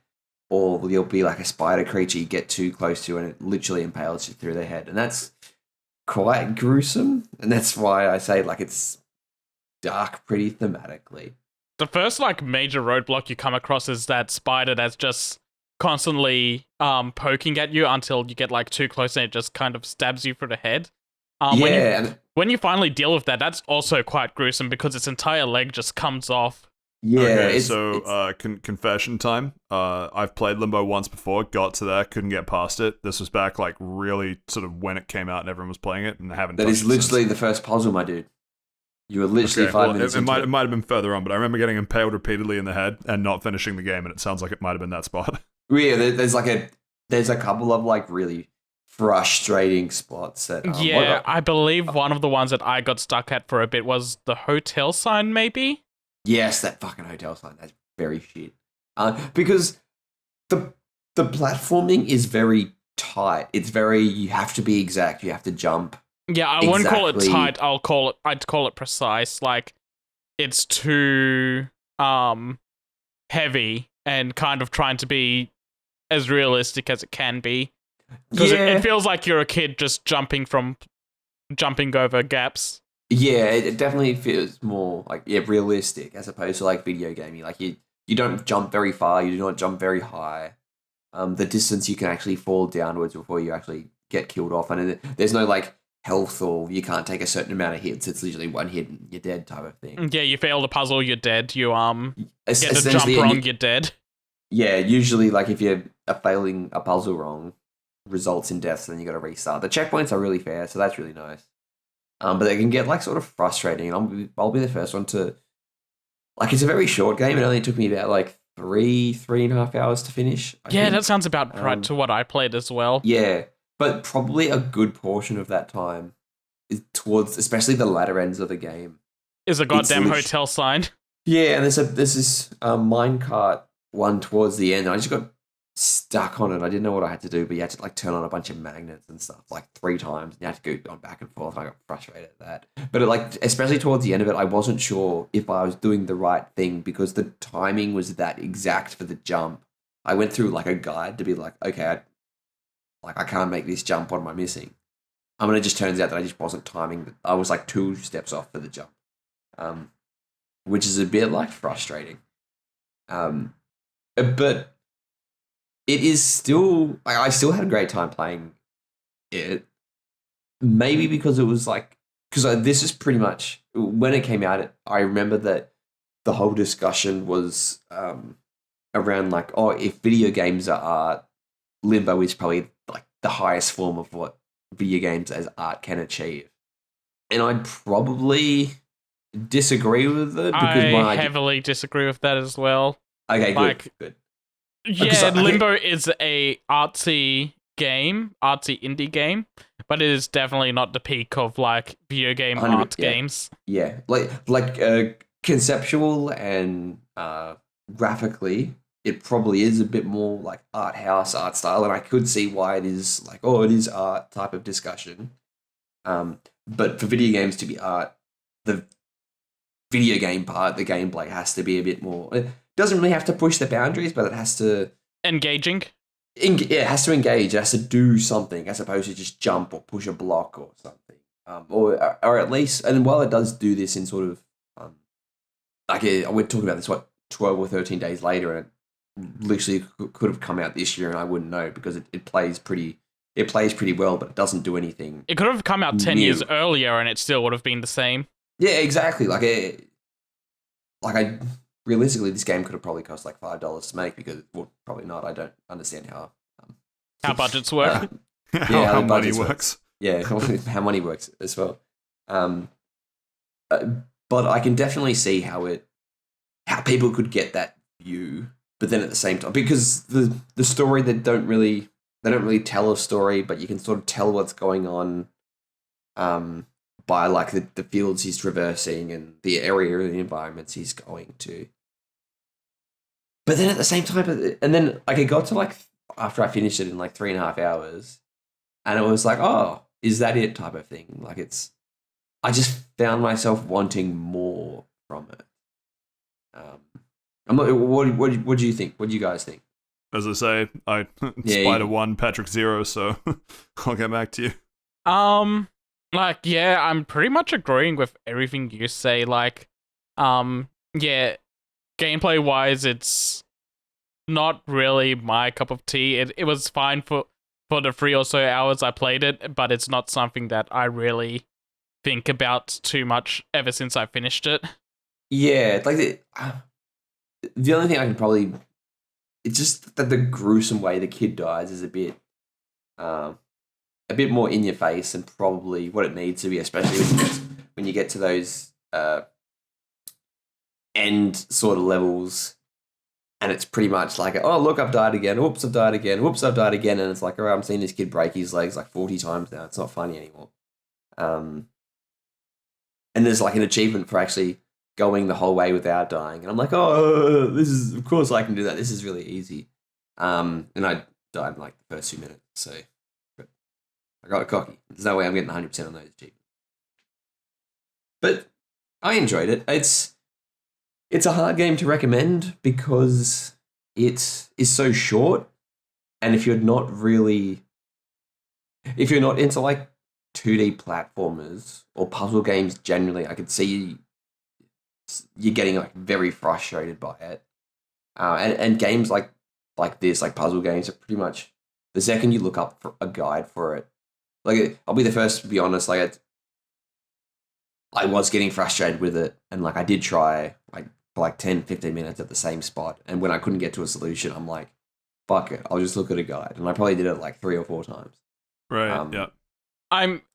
or you'll be like a spider creature you get too close to and it literally impales you through the head. And that's quite gruesome, and that's why I say like it's dark pretty thematically. The first like major roadblock you come across is that spider that's just constantly poking at you until you get like too close and it just kind of stabs you through the head. When you finally deal with that, that's also quite gruesome because its entire leg just comes off. Yeah. Okay, confession time. I've played Limbo once before, got to there, couldn't get past it. This was back like really sort of when it came out and everyone was playing it, and I haven't. That touched is it literally since. the first puzzle, my dude. You were literally 5 minutes it into might have been further on, but I remember getting impaled repeatedly in the head and not finishing the game, and it sounds like it might have been that spot. Yeah, there's a couple of like really frustrating spots that. I believe one of the ones that I got stuck at for a bit was the hotel sign, maybe. Yes, that fucking hotel sign. That's very shit. Because the platforming is very tight. It's very, you have to be exact. You have to jump. Yeah, I wouldn't call it exactly. tight. I'd call it precise. Like it's too heavy and kind of trying to be as realistic as it can be. Because it feels like you're a kid just jumping over gaps. Yeah, it definitely feels more like realistic as opposed to like video gaming. Like you don't jump very far, you do not jump very high. The distance you can actually fall downwards before you actually get killed off, and there's no like health or you can't take a certain amount of hits. It's literally one hit and you're dead type of thing. Yeah, you fail the puzzle, you're dead. You get the jump Essentially, wrong, you're dead. Yeah, usually like if you're failing a puzzle wrong, results in deaths, then you got to restart. The checkpoints are really fair, so that's really nice. But they can get like sort of frustrating, and I'll be the first one to like. It's a very short game. It only took me about like three and a half hours to finish. I think. that sounds about right to what I played as well. Yeah, but probably a good portion of that time is towards, especially the latter ends of the game. Is a goddamn hotel sign. Yeah, and there's this minecart one towards the end. I just got stuck on it. I didn't know what I had to do, but you had to like turn on a bunch of magnets and stuff like 3 times. And you had to go on back and forth. And I got frustrated at that. But especially towards the end of it, I wasn't sure if I was doing the right thing because the timing was that exact for the jump. I went through like a guide to be like, okay, I can't make this jump. What am I missing? And it just turns out that I just wasn't timing. I was like 2 steps off for the jump, which is a bit like frustrating. But it is still, I still had a great time playing it. Maybe because it was like, because this is pretty much, when it came out, I remember that the whole discussion was around like, oh, if video games are art, Limbo is probably like the highest form of what video games as art can achieve. And I'd probably disagree with it. Because I heavily disagree with that as well. Okay, good. Yeah, Limbo is a artsy indie game, but it is definitely not the peak of like video game art games. Yeah, like conceptual and graphically, it probably is a bit more like art house, art style, and I could see why it is like, oh, it is art type of discussion. But for video games to be art, the video game part, the gameplay has to be a bit more. It doesn't really have to push the boundaries, but it has to engaging. It has to engage. It has to do something as opposed to just jump or push a block or something. Or at least, and while it does do this in sort of we're talking about this 12 or 13 days later, and it literally could have come out this year, and I wouldn't know because it plays pretty well, but it doesn't do anything. It could have come out 10 years earlier, and it still would have been the same. Yeah, exactly. Realistically, this game could have probably cost like $5 to make because, well, probably not. I don't understand how budgets work. How money works. Yeah, how money works as well. But I can definitely see how people could get that view, but then at the same time, because the story they don't really tell a story, but you can sort of tell what's going on. By like the fields he's traversing and the area and the environments he's going to. But then at the same time, and then like it got to like after I finished it in like 3.5 hours, and it was like, oh, is that it type of thing? Like I just found myself wanting more from it. What do you think? What do you guys think? As I say, Spider 1, Patrick 0, so I'll get back to you. I'm pretty much agreeing with everything you say. Gameplay wise, it's not really my cup of tea. It was fine for the 3 or so hours I played it, but it's not something that I really think about too much ever since I finished it. Yeah, like the only thing I can probably, it's just that the gruesome way the kid dies is a bit more in your face and probably what it needs to be, especially when you get to those end sort of levels, and it's pretty much like, oh look, I've died again. Oops, I've died again. Whoops, I've died again. And it's like, all right, I'm seeing this kid break his legs like 40 times now. It's not funny anymore. And there's like an achievement for actually going the whole way without dying, and I'm like, oh, this is, of course I can do that. This is really easy. And I died in like the first 2 minutes, so. I got cocky. There's no way I'm getting 100% on those achievements. But I enjoyed it. It's a hard game to recommend because it is so short, and if you're not into like 2D platformers or puzzle games generally, I could see you're getting like very frustrated by it. And games like this, like puzzle games, are pretty much the second you look up for a guide for it. Like, I'll be the first to be honest, like, I was getting frustrated with it, and, like, I did try, like, for like 10, 15 minutes at the same spot. And when I couldn't get to a solution, I'm like, fuck it, I'll just look at a guide. And I probably did it like 3 or 4 times. Right. Yeah.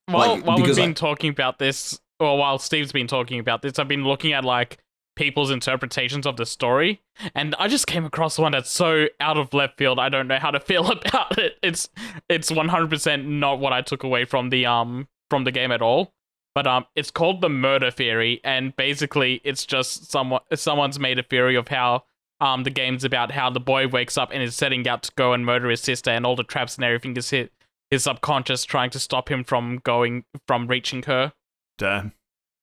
While we've been talking about this, or while Steve's been talking about this, I've been looking at like people's interpretations of the story, and I just came across one that's so out of left field. I don't know how to feel about it. It's 100% not what I took away from the game at all. But it's called the murder theory, and basically it's just someone's made a theory of how the game's about how the boy wakes up and is setting out to go and murder his sister, and all the traps and everything is his subconscious trying to stop him from reaching her. Damn.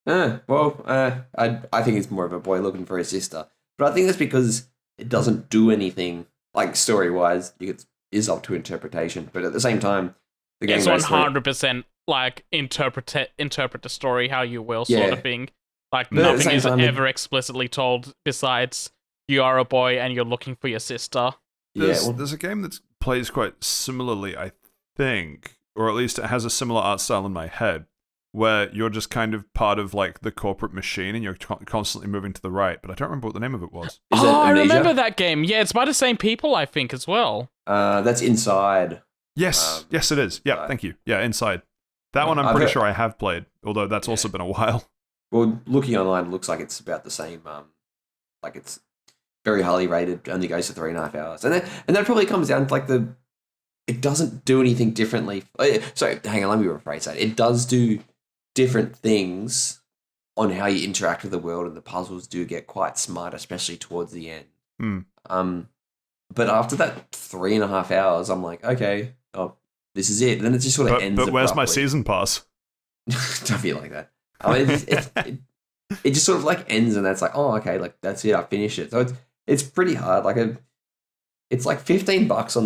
I think it's more of a boy looking for his sister, but I think that's because it doesn't do anything like story wise. It is up to interpretation, but at the same time, the game it's 100% like interpret the story how you will, sort of thing. Like nothing is ever explicitly told besides you are a boy and you're looking for your sister. There's a game that plays quite similarly, I think, or at least it has a similar art style in my head, where you're just kind of part of like the corporate machine and you're constantly moving to the right, but I don't remember what the name of it was. I remember that game. Yeah, it's by the same people, I think, as well. That's Inside. Yes, yes it is. Yeah, thank you. Yeah, Inside. That one I'm pretty sure I have played, although that's also been a while. Well, looking online, it looks like it's about the same. Like it's very highly rated, only goes for 3.5 hours. And that probably comes down to like it doesn't do anything differently. So hang on, let me rephrase that. It does do different things on how you interact with the world, and the puzzles do get quite smart, especially towards the end. But after that 3.5 hours, I'm like, okay, this is it. And then it just sort of ends. But where's my season pass? Don't feel like that. I mean, it just sort of like ends, and that's like, oh, okay, like that's it. I finished it. So it's pretty hard. Like it's like $15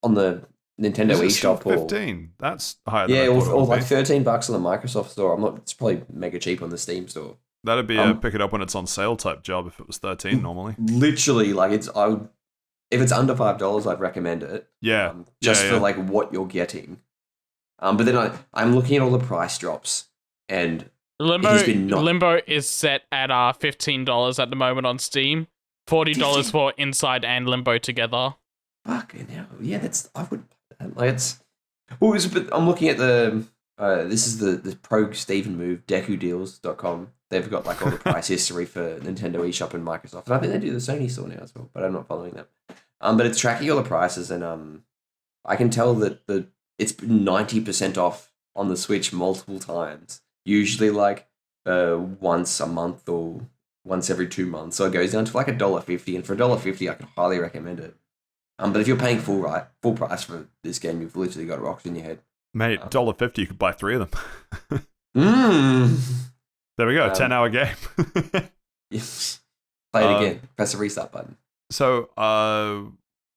on the Nintendo eShop. 15. That's higher. Than or like $13 on the Microsoft Store. It's probably mega cheap on the Steam Store. That'd be a pick it up when it's on sale type job if it was 13 normally. Literally, like if it's under $5, I'd recommend it. Yeah. For like what you're getting. But then I'm looking at all the price drops, and Limbo is set at $15 at the moment on Steam. $40 for Inside and Limbo together. Fucking hell. Yeah, I would. Like but I'm looking at this is the Pro Steven Move, DekuDeals.com. They've got like all the price history for Nintendo eShop and Microsoft. And I think they do the Sony store now as well, but I'm not following that. But it's tracking all the prices, and I can tell that it's been 90% off on the Switch multiple times. Usually like once a month or once every 2 months. So it goes down to like $1.50, and for $1.50 I can highly recommend it. But if you're paying full price for this game, you've literally got rocks in your head. Mate, $1.50 you could buy 3 of them. There we go, 10-hour game. Yes. Play it again. Press the restart button. So,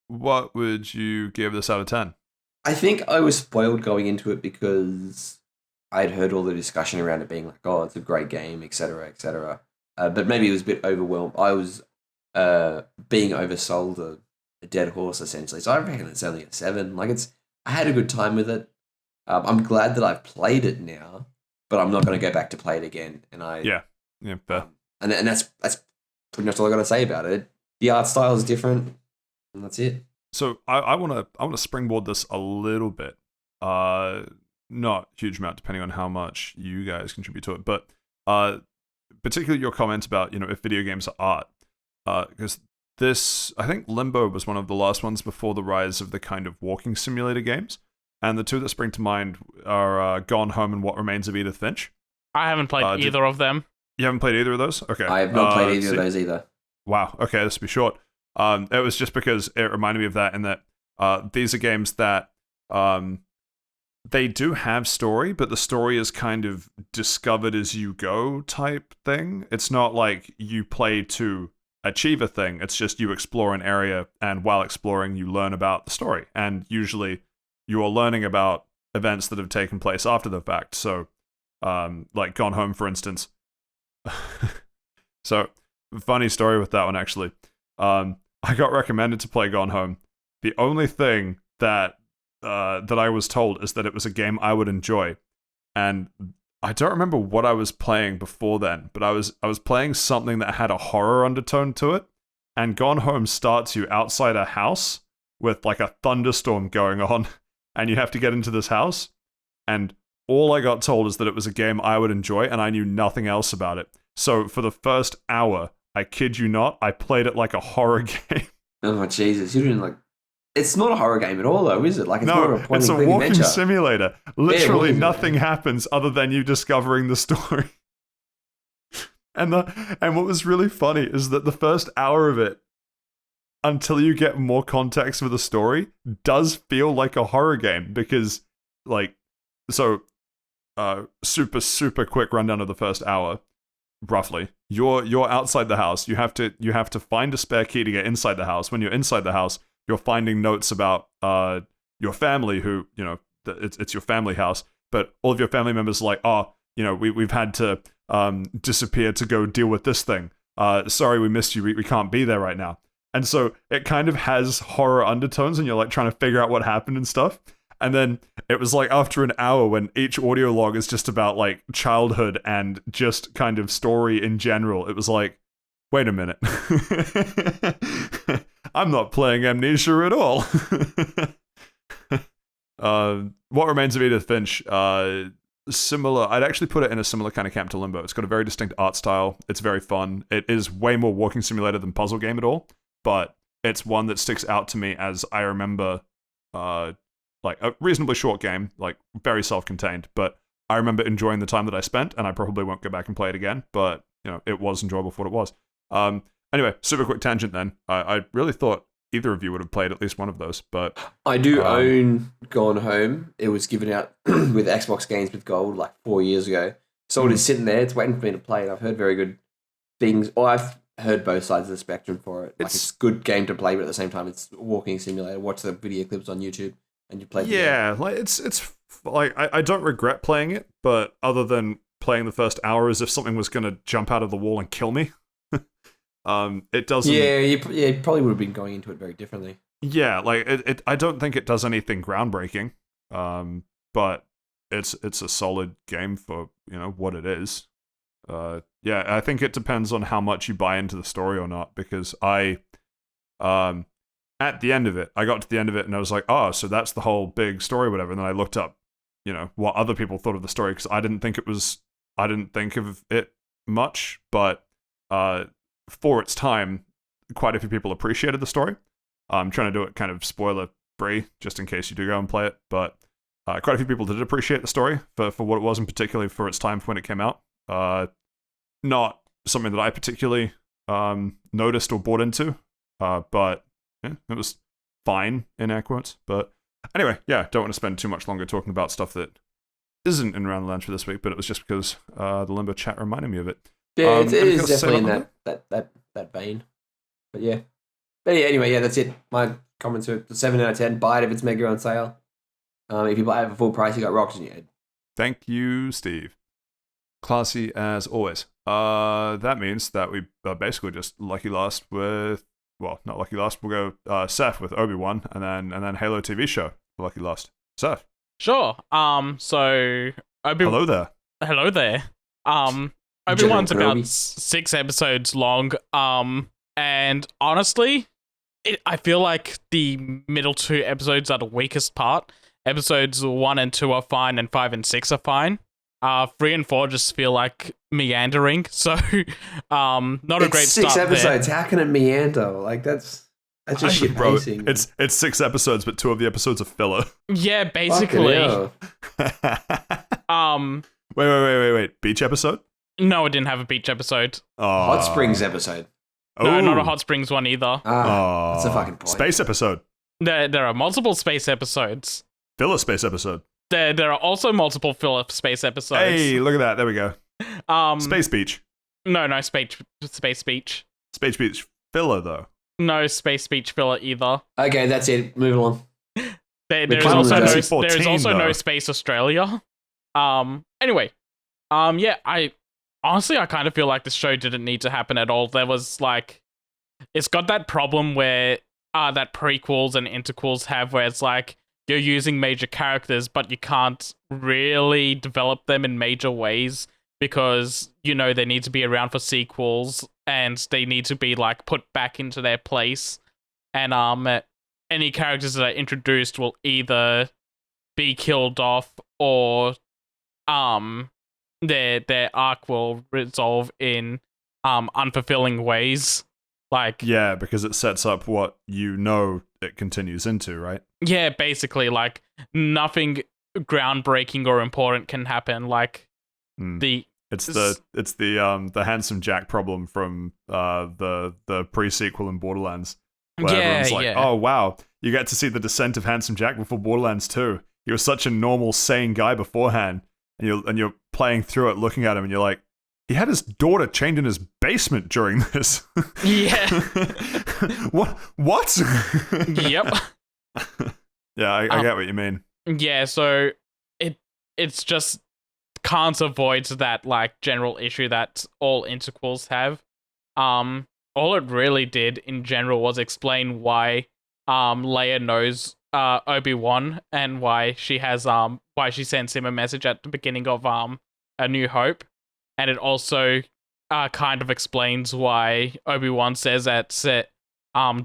what would you give this out of 10? I think I was spoiled going into it because I'd heard all the discussion around it being like, oh, it's a great game, etc., etc. But maybe it was a bit overwhelmed. I was being oversold a dead horse, essentially. So I reckon it's only a 7. Like I had a good time with it. I'm glad that I've played it now, but I'm not going to go back to play it again. And fair. And that's pretty much all I got to say about it. The art style is different, and that's it. So I want to springboard this a little bit. Not huge amount, depending on how much you guys contribute to it, but particularly your comment about if video games are art, because I think Limbo was one of the last ones before the rise of the kind of walking simulator games. And the two that spring to mind are Gone Home and What Remains of Edith Finch. I haven't played either of them. You haven't played either of those? Okay. I have not played either of those either. Wow. Okay, this will be short. It was just because it reminded me of that, in that these are games that they do have story, but the story is kind of discovered as you go type thing. It's not like you play to achieve a thing. It's just you explore an area, and while exploring, you learn about the story. And usually you are learning about events that have taken place after the fact. So, like Gone Home, for instance. So, funny story with that one, actually. I got recommended to play Gone Home. The only thing that I was told is that it was a game I would enjoy. And I don't remember what I was playing before then, but I was playing something that had a horror undertone to it, and Gone Home starts you outside a house with like a thunderstorm going on, and you have to get into this house, and all I got told is that it was a game I would enjoy, and I knew nothing else about it. So for the first hour, I kid you not, I played it like a horror game. Oh Jesus, you're doing like. It's not a horror game at all, though, is it? Like it's more of a point it's a and click walking adventure. simulator. Literally walking nothing happens other than you discovering the story. And what was really funny is that the first hour of it, until you get more context for the story, does feel like a horror game because, like, so, super quick rundown of the first hour. Roughly, you're outside the house. You have to find a spare key to get inside the house. When you're inside the house, you're finding notes about your family, who, you know, it's your family house, but all of your family members are like, oh, you know, we've had to disappear to go deal with this thing. Sorry, we missed you. We can't be there right now. And so it kind of has horror undertones, and you're like trying to figure out what happened and stuff. And then it was like after an hour when each audio log is just about like childhood and just kind of story in general, it was like, wait a minute. I'm not playing Amnesia at all. What Remains of Edith Finch, similar. I'd actually put it in a similar kind of camp to Limbo. It's got a very distinct art style. It's very fun. It is way more walking simulator than puzzle game at all, but it's one that sticks out to me as I remember, like a reasonably short game, like very self-contained, but I remember enjoying the time that I spent, and I probably won't go back and play it again, but you know, it was enjoyable for what it was. Anyway, super quick tangent then. I really thought either of you would have played at least one of those, but I do own Gone Home. It was given out with Xbox Games with Gold like 4 years ago. So it is sitting there. It's waiting for me to play it. I've heard very good things. Well, I've heard both sides of the spectrum for it. Like it's a good game to play, but at the same time, it's a walking simulator. Watch the video clips on YouTube, and you play. Yeah, like it's like I don't regret playing it, but other than playing the first hour as if something was going to jump out of the wall and kill me. It doesn't. Yeah, you probably would have been going into it very differently. Yeah, like it. I don't think it does anything groundbreaking. But it's a solid game for, you know, what it is. Yeah, I think it depends on how much you buy into the story or not. Because at the end of it, I got to the end of it and I was like, oh, so that's the whole big story, whatever. And then I looked up, you know, what other people thought of the story, because I didn't think of it much, but for its time, quite a few people appreciated the story. I'm trying to do it kind of spoiler free, just in case you do go and play it, but quite a few people did appreciate the story for what it was, and particularly for its time for when it came out. Not something that I particularly noticed or bought into, but yeah, it was fine in air quotes. But anyway, yeah, don't want to spend too much longer talking about stuff that isn't in Round the Lounge for this week, but it was just because the Limbo chat reminded me of it. Yeah, it is definitely in that vein. But yeah. Anyway, yeah, that's it. My comments are 7 out of 10. Buy it if it's mega on sale. If you buy it for full price, you got rocks in your head. Thank you, Steve. Classy as always. That means that we are basically just lucky last with, well, not lucky last. We'll go Saif with Obi Wan, and then Halo TV show for lucky last. Saif. Sure. So Hello there. Hello there. Obi-Wan's about 6 episodes long. And honestly, I feel like the middle 2 episodes are the weakest part. Episodes 1 and 2 are fine, and 5 and 6 are fine. 3 and 4 just feel like meandering. So, not a great start. 6 episodes. There. How can it meander? Like that's just shit pacing. It's 6 episodes, but 2 of the episodes are filler. Yeah, basically. Wait. Beach episode? No, it didn't have a beach episode. Hot Springs episode. No, not a Hot Springs one either. That's a fucking point. Space episode. There are multiple space episodes. Filler space episode. There are also multiple filler space episodes. Hey, look at that. There we go. Space beach. No, space beach. Space beach filler, though. No space beach filler either. Okay, that's it. Move along. There's also no Space Australia. Anyway. Yeah, I kind of feel like this show didn't need to happen at all. There was like, it's got that problem where that prequels and interquels have, where it's like, you're using major characters, but you can't really develop them in major ways because, they need to be around for sequels and they need to be, like, put back into their place. And any characters that are introduced will either be killed off or their arc will resolve in unfulfilling ways. Like, yeah, because it sets up what it continues into, right? Yeah, basically, like, nothing groundbreaking or important can happen. Like, it's the Handsome Jack problem from the pre-sequel in Borderlands, where everyone's like, oh wow, you get to see the descent of Handsome Jack before Borderlands 2. He was such a normal, sane guy beforehand, and you're playing through it, looking at him, and you're like, he had his daughter chained in his basement during this. Yeah. What? Yep. Yeah, I get what you mean. Yeah, so it's just can't avoid that, like, general issue that all interquels have. All it really did in general was explain why Leia knows Obi Wan and why she sends him a message at the beginning of A New Hope. And it also kind of explains why Obi-Wan says that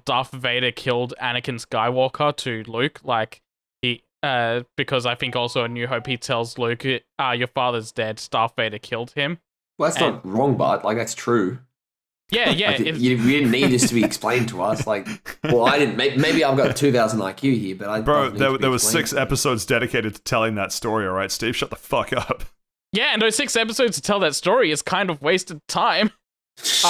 Darth Vader killed Anakin Skywalker to Luke. Like, because I think also in New Hope he tells Luke, your father's dead, Darth Vader killed him. Well, that's not wrong, but, like, that's true. Yeah. Like, we didn't need this to be explained to us. Like, well, I didn't. Maybe I've got 2,000 IQ here, but there was 6 episodes dedicated to telling that story, all right, Steve? Shut the fuck up. Yeah, and those 6 episodes to tell that story is kind of wasted time. Is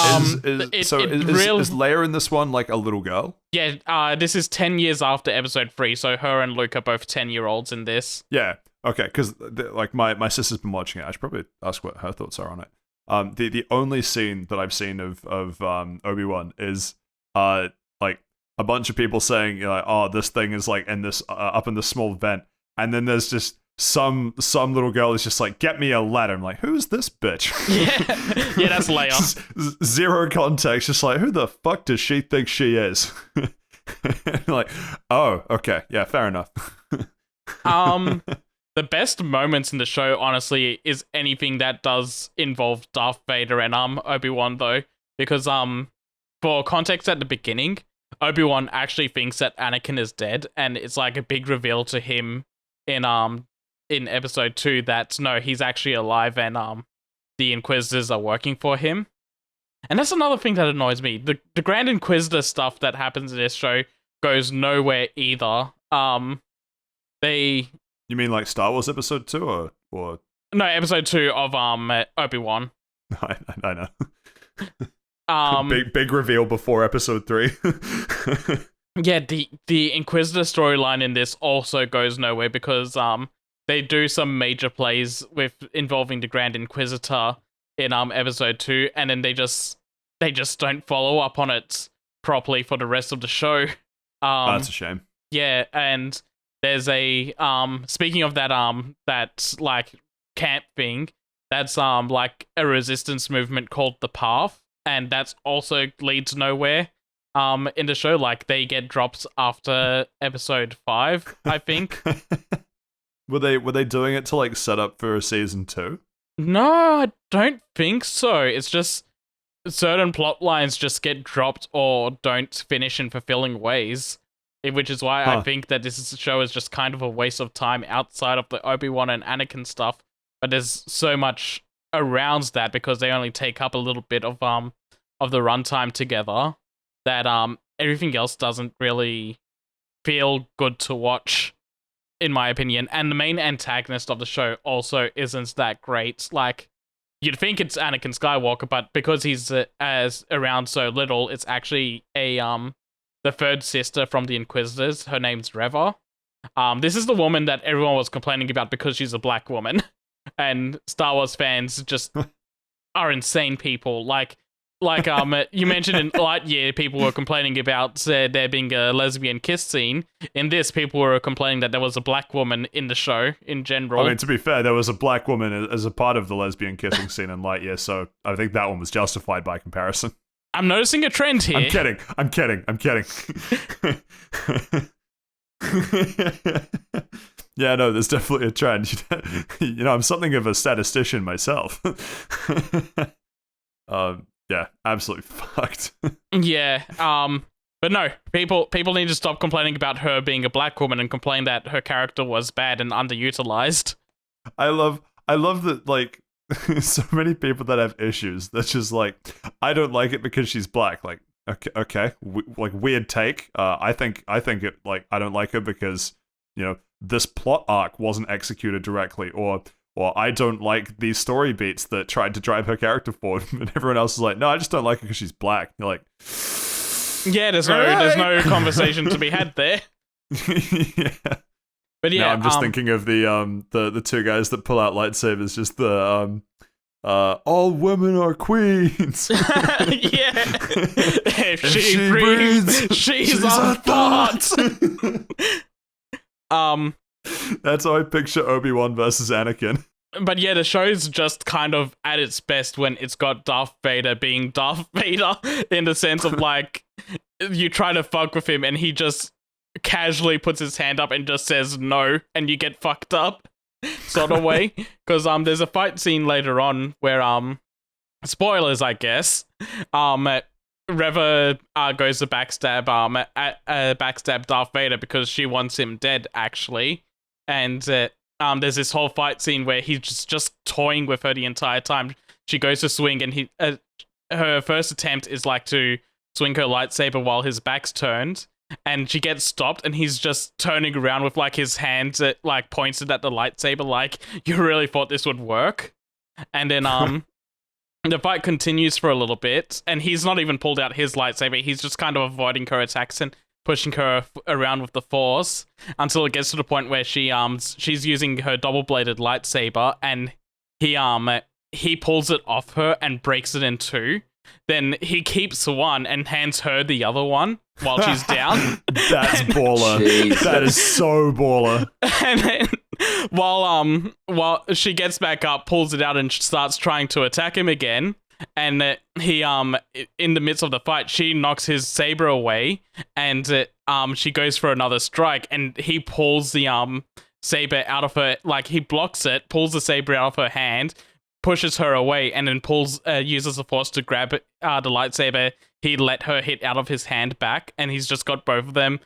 Leia in this one like a little girl? Yeah, this is 10 years after episode 3, so her and Luke are both 10-year-olds in this. Yeah, okay, because like my sister's been watching it. I should probably ask what her thoughts are on it. The only scene that I've seen of Obi-Wan is like a bunch of people saying, oh, this thing is like in this up in this small vent, and then there's just some little girl is just like, get me a ladder. I'm like, who's this bitch? Yeah, that's Leia. Zero context, just like, who the fuck does she think she is? Like, oh, okay, yeah, fair enough. The best moments in the show, honestly, is anything that does involve Darth Vader and Obi-Wan, though, because for context at the beginning, Obi-Wan actually thinks that Anakin is dead, and it's like a big reveal to him in episode 2 that no, he's actually alive, and the Inquisitors are working for him. And that's another thing that annoys me. The Grand Inquisitor stuff that happens in this show goes nowhere either. You mean like Star Wars episode 2 or no, episode 2 of Obi-Wan. I know. Big reveal before episode 3. Yeah, the Inquisitor storyline in this also goes nowhere because they do some major plays involving the Grand Inquisitor in episode 2, and then they just don't follow up on it properly for the rest of the show. That's a shame. Yeah, and there's a speaking of that that like camp thing, that's like a resistance movement called the Path, and that's also leads nowhere. In the show, like, they get dropped after episode 5, I think. Were they doing it to like set up for a season 2? No, I don't think so. It's just certain plot lines just get dropped or don't finish in fulfilling ways, which is why I think that this show is just kind of a waste of time outside of the Obi-Wan and Anakin stuff. But there's so much around that because they only take up a little bit of the runtime together that everything else doesn't really feel good to watch, in my opinion. And the main antagonist of the show also isn't that great. Like, you'd think it's Anakin Skywalker, but because he's as around so little, it's actually the third sister from the Inquisitors. Her name's Reva. This is the woman that everyone was complaining about because she's a black woman, and Star Wars fans just are insane people. Like you mentioned in Lightyear, people were complaining about there being a lesbian kiss scene. In this, people were complaining that there was a black woman in the show in general. I mean, to be fair, there was a black woman as a part of the lesbian kissing scene in Lightyear, so I think that one was justified by comparison. I'm noticing a trend here. I'm kidding. Yeah, no, there's definitely a trend. I'm something of a statistician myself. Yeah, absolutely fucked. Yeah. But no, people need to stop complaining about her being a black woman and complain that her character was bad and underutilized. I love that, like, so many people that have issues that's just like, I don't like it because she's black. Like, okay, like, weird take. I think it, like, I don't like her because, this plot arc wasn't executed directly, or I don't like these story beats that tried to drive her character forward. And everyone else is like, no, I just don't like her because she's black. You're like, yeah, there's no conversation to be had there. Yeah. But yeah, now I'm just thinking of the two guys that pull out lightsabers, just the all women are queens. Yeah. If she breathes, she's a thought. That's how I picture Obi Wan versus Anakin. But yeah, the show's just kind of at its best when it's got Darth Vader being Darth Vader, in the sense of, like, you try to fuck with him and he just casually puts his hand up and just says no, and you get fucked up, sort of way. Because there's a fight scene later on where spoilers, I guess, Reva goes to backstab Darth Vader because she wants him dead, actually. And there's this whole fight scene where he's just toying with her the entire time. She goes to swing, and her first attempt is like to swing her lightsaber while his back's turned, and she gets stopped, and he's just turning around with, like, his hands like pointed at the lightsaber, like, you really thought this would work? And then the fight continues for a little bit, and he's not even pulled out his lightsaber. He's just kind of avoiding her attacks and pushing her around with the Force until it gets to the point where she's using her double-bladed lightsaber, and he pulls it off her and breaks it in two. Then he keeps one and hands her the other one while she's down. That's baller. Jesus. That is so baller. And then while she gets back up, pulls it out and starts trying to attack him again. And he in the midst of the fight, she knocks his saber away, and she goes for another strike, and he pulls the saber out of her, like, he blocks it, pulls the saber out of her hand, pushes her away, and then uses the Force to grab the lightsaber he let her hit out of his hand back, and he's just got both of them.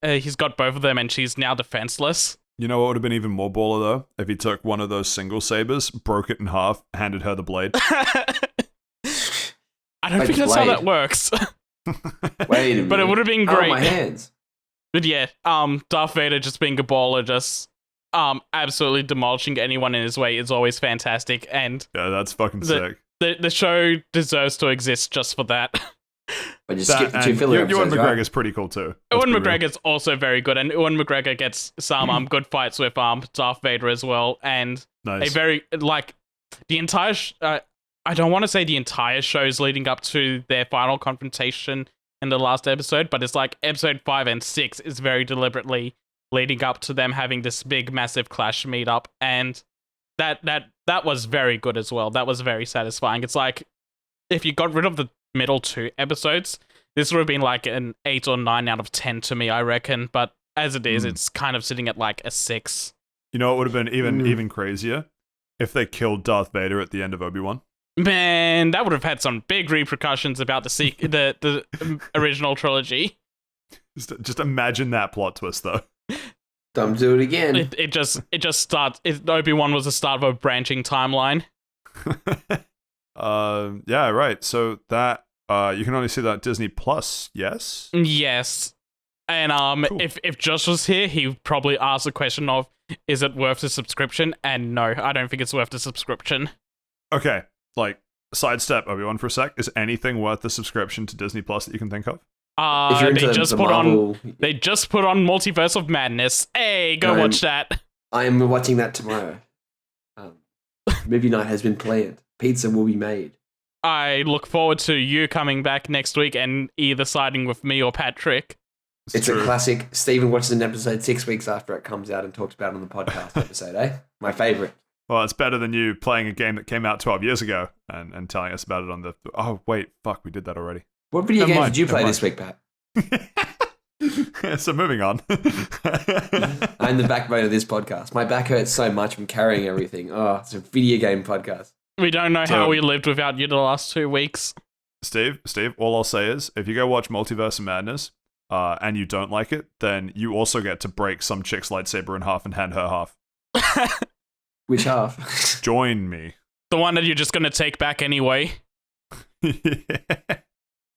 He's got both of them, and she's now defenseless. You know what would have been even more baller, though? If he took one of those single sabers, broke it in half, handed her the blade. I don't think that's how that works. Wait a minute. But it would have been great. Oh, my hands. But yeah, Darth Vader just being a baller, just absolutely demolishing anyone in his way is always fantastic, and yeah, that's fucking sick. The show deserves to exist just for that. But just skip the two filler episodes, Ewan McGregor's right? pretty cool too. Ewan McGregor's also very good, and Ewan McGregor gets some good fights with Darth Vader as well, and Nice. a very, like, the entire I don't want to say the entire show's leading up to their final confrontation in the last episode, but it's like episode 5 and 6 is very deliberately leading up to them having this big massive clash meetup, and that was very good as well. That was very satisfying. It's like, if you got rid of the middle 2 episodes, this would have been like an 8 or 9 out of 10 to me, I reckon, but as it is, it's kind of sitting at like a 6. You know, it would have been even crazier if they killed Darth Vader at the end of Obi-Wan. Man, that would have had some big repercussions about the original trilogy. Just imagine that plot twist, though. Don't do it again. It just starts. Obi-Wan was the start of a branching timeline. Yeah, right. So that you can only see that Disney Plus. Yes. Yes, and Cool. if Josh was here, he'd probably ask the question of, is it worth the subscription? And no, I don't think it's worth the subscription. Okay, like, sidestep Obi-Wan for a sec. Is anything worth the subscription to Disney Plus that you can think of? If you're into They just the put Marvel, on Multiverse of Madness. Hey, go watch that. I am watching that tomorrow. Movie night has been planned. Pizza will be made. I look forward to you coming back next week and either siding with me or Patrick. It's true. a classic. Steven watches an episode 6 weeks after it comes out and talks about it on the podcast episode, eh? My favourite. Well, it's better than you playing a game that came out 12 years ago and telling us about it on the... Oh, wait, fuck, we did that already. What video Never games mind, did you never play mind. this week, Pat? So moving on. I'm the backbone of this podcast. My back hurts so much from carrying everything. Oh, it's a video game podcast. We don't know how we lived without you the last 2 weeks. Steve, all I'll say is, if you go watch Multiverse of Madness, and you don't like it, then you also get to break some chick's lightsaber in half and hand her half. Which half? Join me. The one that you're just going to take back anyway.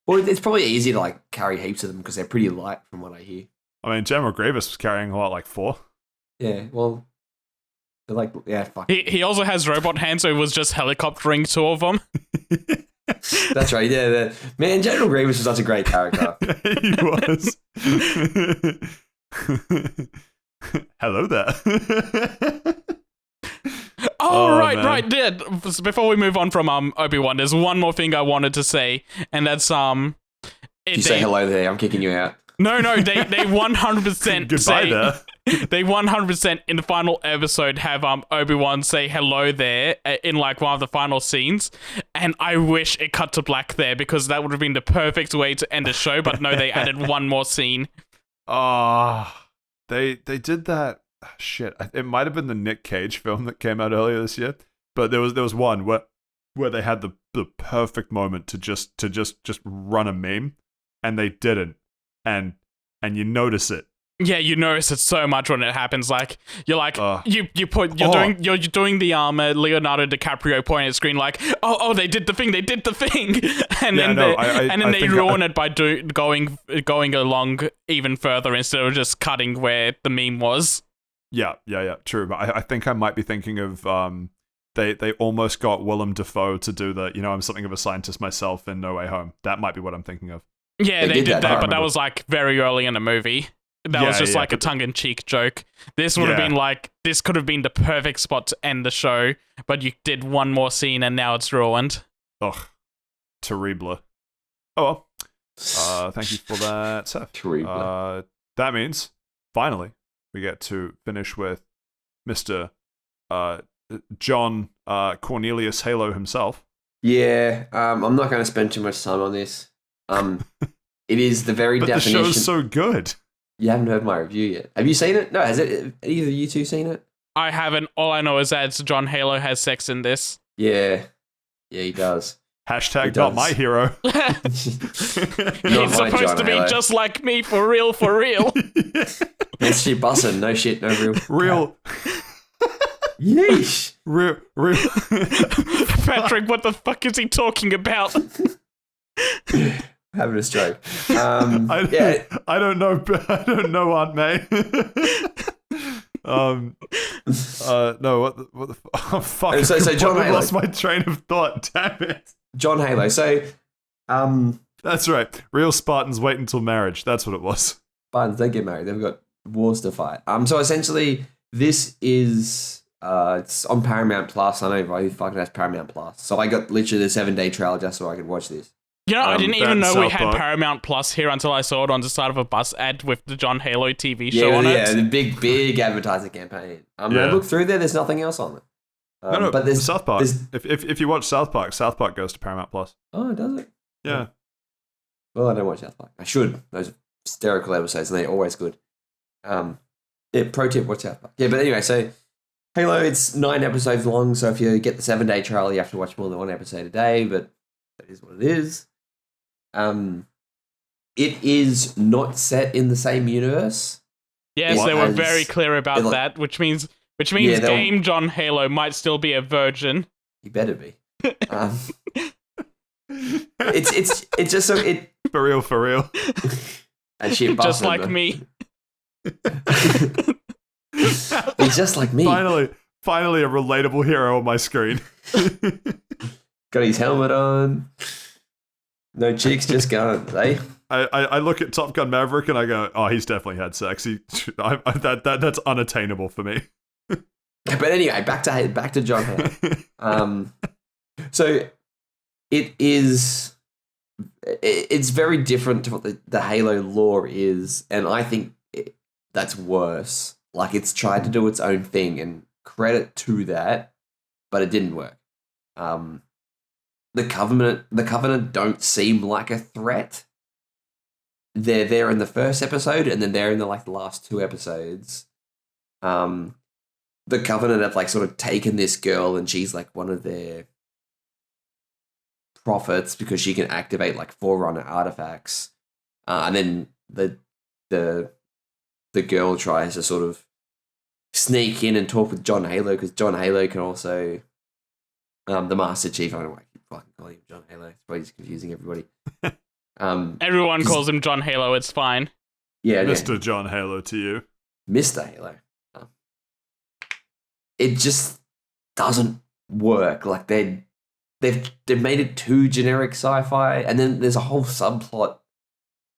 Well, it's probably easy to like carry heaps of them because they're pretty light from what I hear. I mean, General Grievous was carrying a lot, like 4. Yeah, well, they're like, yeah, fuck. He also has robot hands, so he was just helicoptering 2 of them. That's right, yeah. Man, General Grievous was such a great character. He was. Hello there. Right. Yeah. Before we move on from Obi Wan, there's one more thing I wanted to say, and that's You say hello there, I'm kicking you out. No, they 100% Goodbye say there. they 100% in the final episode have Obi Wan say hello there in like one of the final scenes, and I wish it cut to black there because that would have been the perfect way to end the show. But no, they added one more scene. They did that. Shit, it might have been the Nick Cage film that came out earlier this year, but there was one where they had the perfect moment to just run a meme, and they didn't, and you notice it. Yeah, you notice it so much when it happens. Like you're like you're doing the Leonardo DiCaprio point at screen like oh they did the thing and then they ruin it by going along even further instead of just cutting where the meme was. Yeah, true. But I think I might be thinking of they almost got Willem Dafoe to do the I'm something of a scientist myself in No Way Home. That might be what I'm thinking of. Yeah, they did that, but that was like very early in the movie. That was just like a tongue-in-cheek joke. This would have been like, this could have been the perfect spot to end the show, but you did one more scene and now it's ruined. Ugh. Terrible. Oh well. Thank you for that, Seth. Terrible. That means, finally, we get to finish with Mr. John Cornelius Halo himself. Yeah, I'm not going to spend too much time on this. It is the very but definition. The show's so good. You haven't heard my review yet. Have you seen it? No, has it? Either of you two seen it? I haven't. All I know is that John Halo has sex in this. Yeah, he does. Hashtag not my hero. He's supposed to be just like me, for real. That's shit bussin', no shit, no real. Real. Yeesh. Real. Patrick, what the fuck is he talking about? Having a stroke. I don't know. I don't know, Aunt May. No. What the? Oh fuck! So John Halo. Lost my train of thought. Damn it. John Halo. So, that's right. Real Spartans wait until marriage. That's what it was. Spartans don't get married. They've got wars to fight. So essentially, this is it's on Paramount Plus. I don't know who fucking has Paramount Plus. So I got literally the 7-day trial just so I could watch this. You know, I didn't even know we had Paramount Plus here until I saw it on the side of a bus ad with the John Halo TV show on it. Yeah, the big advertising campaign. I look through there. There's nothing else on it. No, but there's South Park. If you watch South Park goes to Paramount Plus. Oh, does it? Yeah. Well, I don't watch South Park. I should. Those hysterical episodes, and they're always good. Pro tip: watch South Park. Yeah, but anyway, so Halo, it's 9 episodes long. So if you get the 7-day trial, you have to watch more than 1 episode a day. But that is what it is. It is not set in the same universe. Yes, they were very clear about that, which means Game John Halo might still be a virgin. He better be. It's just so it for real. And shit, just like me. He's just like me. Finally, a relatable hero on my screen. Got his helmet on. No cheeks, just guns, eh? I look at Top Gun Maverick and I go, oh, he's definitely had sex. That's unattainable for me. But anyway, back to John Halo. So it's very different to what the Halo lore is, and I think that's worse. Like, it's tried to do its own thing, and credit to that, but it didn't work. The Covenant don't seem like a threat. they're there in the first episode, and then they're in the last two episodes. The Covenant have like sort of taken this girl, and she's like one of their prophets because she can activate like Forerunner artifacts. And then the girl tries to sort of sneak in and talk with John Halo because John Halo can also the Master Chief. I don't know why I keep fucking calling him John Halo. It's probably just confusing everybody. Everyone calls him John Halo. It's fine. Yeah, Mr. John Halo to you. Mr. Halo. It just doesn't work. Like they've made it too generic sci-fi, and then there's a whole subplot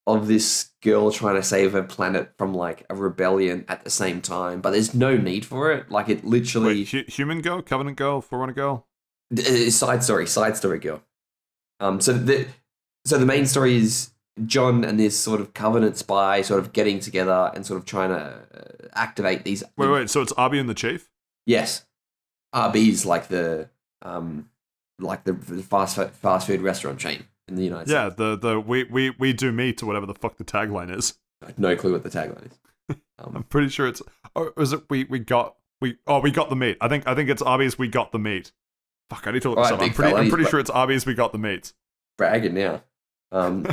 of this girl trying to save her planet from like a rebellion at the same time, but there's no need for it. Like it literally Human girl, Covenant girl, Forerunner girl. Side story girl. So the main story is John and this sort of Covenant spy sort of getting together and sort of trying to activate these. Wait. So it's Obi and the Chief? Yes, RB's like the fast food restaurant chain in the United States. Yeah, the we do meat or whatever the fuck the tagline is. I have no clue what the tagline is. I'm pretty sure it's. Or is it we got the meat? I think it's Arby's. We got the meat. Fuck, I need to look this up. I'm pretty sure it's Arby's. We got the meat. Bragging now. I mean,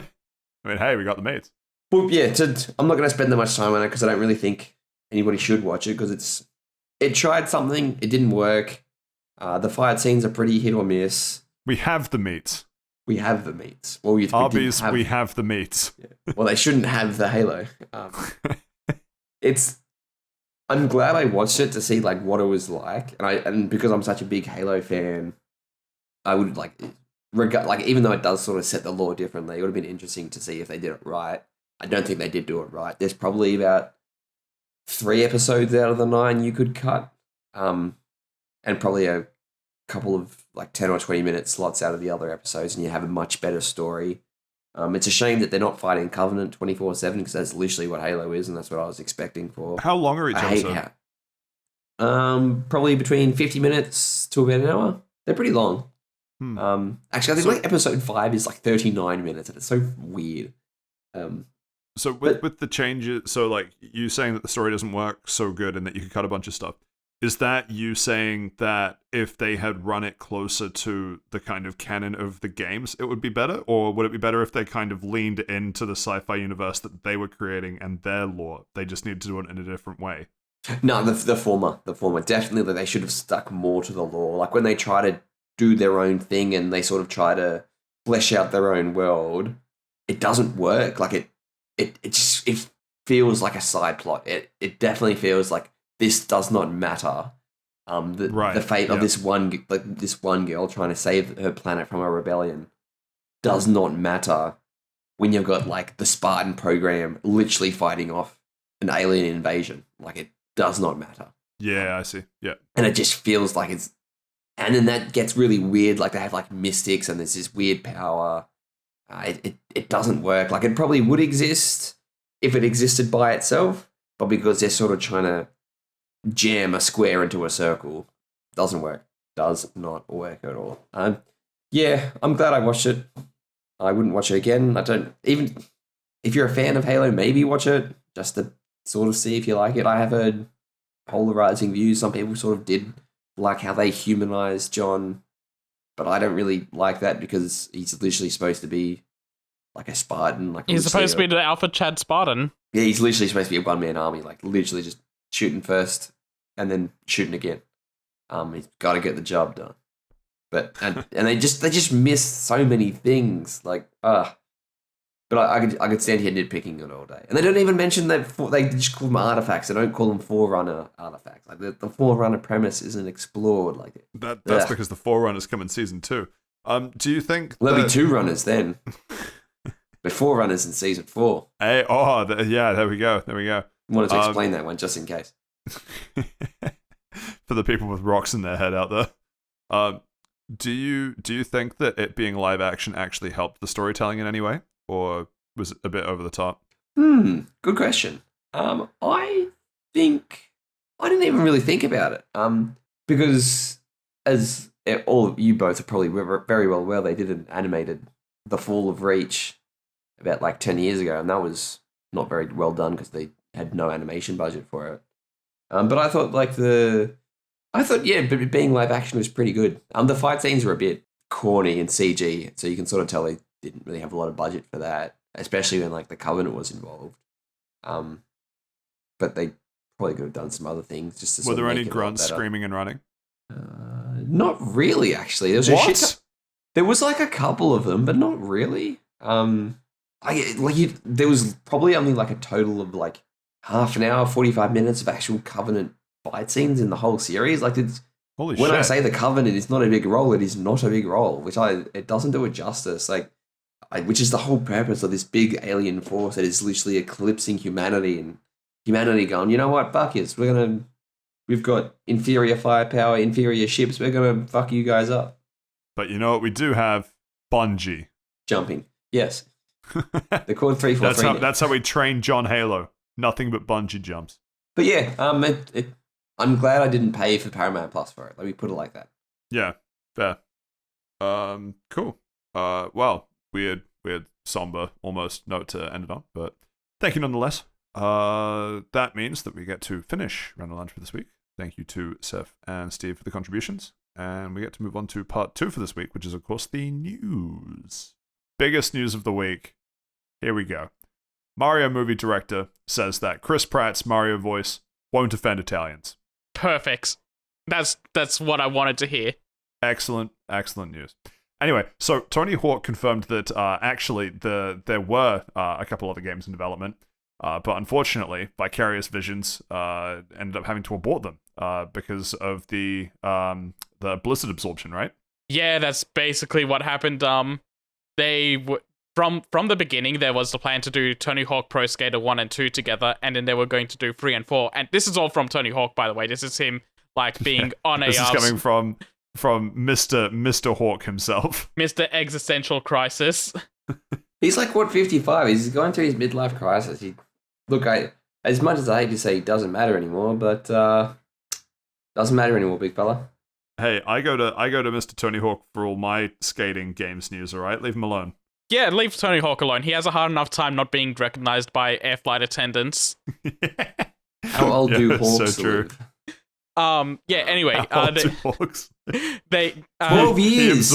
hey, we got the meat. Well, yeah. I'm not going to spend that much time on it because I don't really think anybody should watch it because it tried something, it didn't work. The fight scenes are pretty hit or miss. We have the meat. We have the meats. Well, Arby's, we have the meat. Yeah. Well, they shouldn't have the Halo. I'm glad I watched it to see like what it was like, and because I'm such a big Halo fan, I would like even though it does sort of set the lore differently, it would have been interesting to see if they did it right. I don't think they did do it right. There's probably about 3 episodes out of the 9 you could cut, and probably a couple of like 10 or 20 minute slots out of the other episodes, and you have a much better story. It's a shame that they're not fighting Covenant 24/7 because that's literally what Halo is, and that's what I was expecting for. How long are each episode? Probably between 50 minutes to about an hour. They're pretty long. Actually, I think like episode 5 is like 39 minutes, and it's so weird. So with the changes, so like you saying that the story doesn't work so good and that you could cut a bunch of stuff, is that you saying that if they had run it closer to the kind of canon of the games, it would be better? Or would it be better if they kind of leaned into the sci-fi universe that they were creating and their lore? They just need to do it in a different way. No, the former. Definitely that they should have stuck more to the lore. Like when they try to do their own thing and they sort of try to flesh out their own world, it doesn't work. Like it feels like a side plot. It definitely feels like this does not matter. The fate of this one girl trying to save her planet from a rebellion does not matter when you've got like the Spartan program literally fighting off an alien invasion. Like it does not matter. Yeah, I see. Yeah, and it just feels like it's. And then that gets really weird. Like they have like mystics, and there's this weird power. It doesn't work. Like it probably would exist if it existed by itself, but because they're sort of trying to jam a square into a circle, doesn't work. Does not work at all. Yeah, I'm glad I watched it. I wouldn't watch it again. I don't even. If you're a fan of Halo, maybe watch it just to sort of see if you like it. I have heard polarizing views. Some people sort of did like how they humanized John, but I don't really like that because he's literally supposed to be like a Spartan. Like he's supposed to be the Alpha Chad Spartan. Yeah, he's literally supposed to be a one-man army, like literally just shooting first and then shooting again. He's got to get the job done. But and they just miss so many things. Like but I could stand here nitpicking it all day. And they don't even mention that they just call them artifacts. They don't call them Forerunner artifacts. Like the Forerunner premise isn't explored. Like that's because the Forerunners come in season 2. Do you think there'll be 2 runners then? The Forerunners in season 4. Hey, yeah, there we go. I wanted to explain that one just in case. For the people with rocks in their head out there. Do you think that it being live action actually helped the storytelling in any way? Or was it a bit over the top? Good question. I think I didn't even really think about it. Because as all of you both are probably very well aware, they did an animated The Fall of Reach about like 10 years ago, and that was not very well done because they had no animation budget for it. But I thought but being live action was pretty good. The fight scenes were a bit corny and CG, so you can sort of tell they didn't really have a lot of budget for that, especially when like the Covenant was involved. But they probably could have done some other things just to. Were there any grunts screaming and running? Not really, actually. There was there was like a couple of them, but not really. There was probably only like a total of like half an hour, 45 minutes of actual Covenant fight scenes in the whole series. Like Holy when shit. I say the Covenant is not a big role, it is not a big role, it doesn't do it justice. Which is the whole purpose of this big alien force that is literally eclipsing humanity, and humanity going, you know what, fuck yes, we've got inferior firepower, inferior ships, we're gonna fuck you guys up. But you know what we do have? Bungee. Jumping. Yes. They're called 343. That's how we train John Halo. Nothing but bungee jumps. But yeah, I'm glad I didn't pay for Paramount Plus for it. Let me put it like that. Yeah, fair. Cool. Well, weird, somber, almost note to end it on, but thank you nonetheless. That means that we get to finish Random Lunch for this week. Thank you to Saif and Steve for the contributions, and we get to move on to part 2 for this week, which is of course the news. Biggest news of the week. Here we go. Mario movie director says that Chris Pratt's Mario voice won't offend Italians. Perfect. That's what I wanted to hear. Excellent news. Anyway, so Tony Hawk confirmed that actually there were a couple other games in development, but unfortunately, Vicarious Visions ended up having to abort them because of the Blizzard absorption, right? Yeah, that's basically what happened. From the beginning, there was the plan to do Tony Hawk Pro Skater 1 and 2 together, and then they were going to do 3 and 4. And this is all from Tony Hawk, by the way. This is him like being on This is coming from Mr. Hawk himself. Mr. Existential Crisis. He's like, what, 55? He's going through his midlife crisis. As much as I hate to say it doesn't matter anymore, but doesn't matter anymore, big fella. Hey, I go to Mr. Tony Hawk for all my skating games news, alright? Leave him alone. Yeah, leave Tony Hawk alone. He has a hard enough time not being recognized by air flight attendants. How old do Hawks so true. live? Anyway. Hawks? 12 years!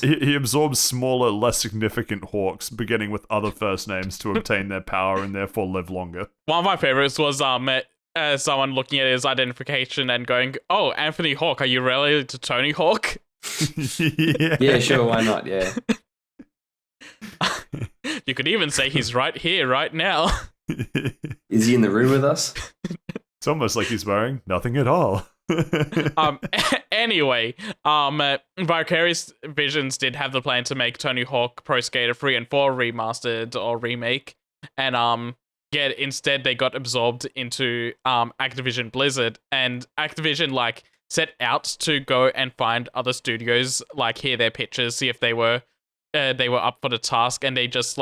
He absorbs smaller, less significant hawks, beginning with other first names to obtain their power and therefore live longer. One of my favorites was someone looking at his identification and going, "Oh, Anthony Hawk, are you related to Tony Hawk?" Yeah, sure, why not? Yeah. You could even say he's right here, right now. Is he in the room with us? It's almost like he's wearing nothing at all. Anyway, Vicarious Visions did have the plan to make Tony Hawk Pro Skater 3 and 4 remastered or remake, and instead they got absorbed into Activision Blizzard, and Activision set out to go and find other studios, hear their pitches, see if they were up for the task, and they just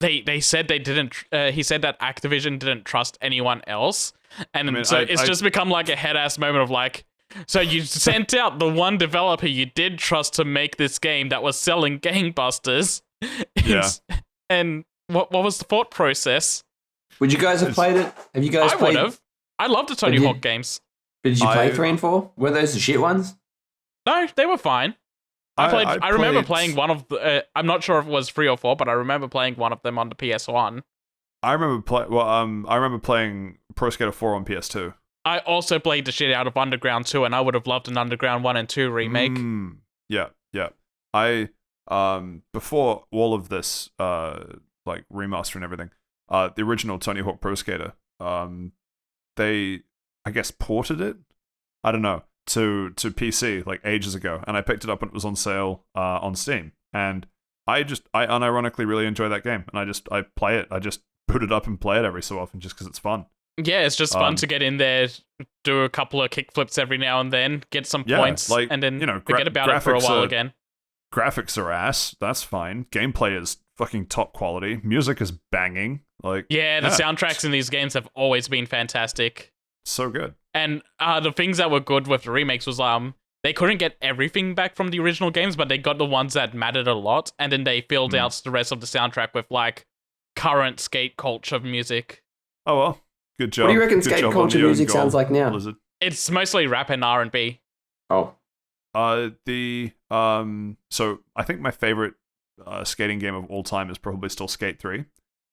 they said they didn't. He said that Activision didn't trust anyone else, and it's just become a head ass moment of so you sent out the one developer you did trust to make this game that was selling gangbusters. Yeah. And what was the thought process? Would you guys have played it? Have you guys played? I would have. I love the Tony Hawk games. But did you play 3 and 4? Were those the shit ones? No, they were fine. I remember playing one of the. I'm not sure if it was 3 or 4, but I remember playing one of them on the PS1. I remember playing Pro Skater 4 on PS2. I also played the shit out of Underground 2, and I would have loved an Underground 1 and 2 remake. Yeah. I before all of this remaster and everything, the original Tony Hawk Pro Skater, they I guess ported it. I don't know. To PC ages ago, and I picked it up when it was on sale on Steam, and I unironically really enjoy that game, and I play it. I just boot it up and play it every so often just because it's fun. Yeah, it's just fun to get in there, do a couple of kickflips every now and then, get some points, and then forget about it for a while again. Graphics are ass. That's fine. Gameplay is fucking top quality. Music is banging. The soundtracks in these games have always been fantastic. So good. And the things that were good with the remakes was they couldn't get everything back from the original games, but they got the ones that mattered a lot, and then they filled out the rest of the soundtrack with like current skate culture music. Oh well, good job. What do you reckon Good skate job on culture the own music goal, sounds like now? Blizzard. It's mostly rap and R&B. Oh, So I think my favorite skating game of all time is probably still Skate 3,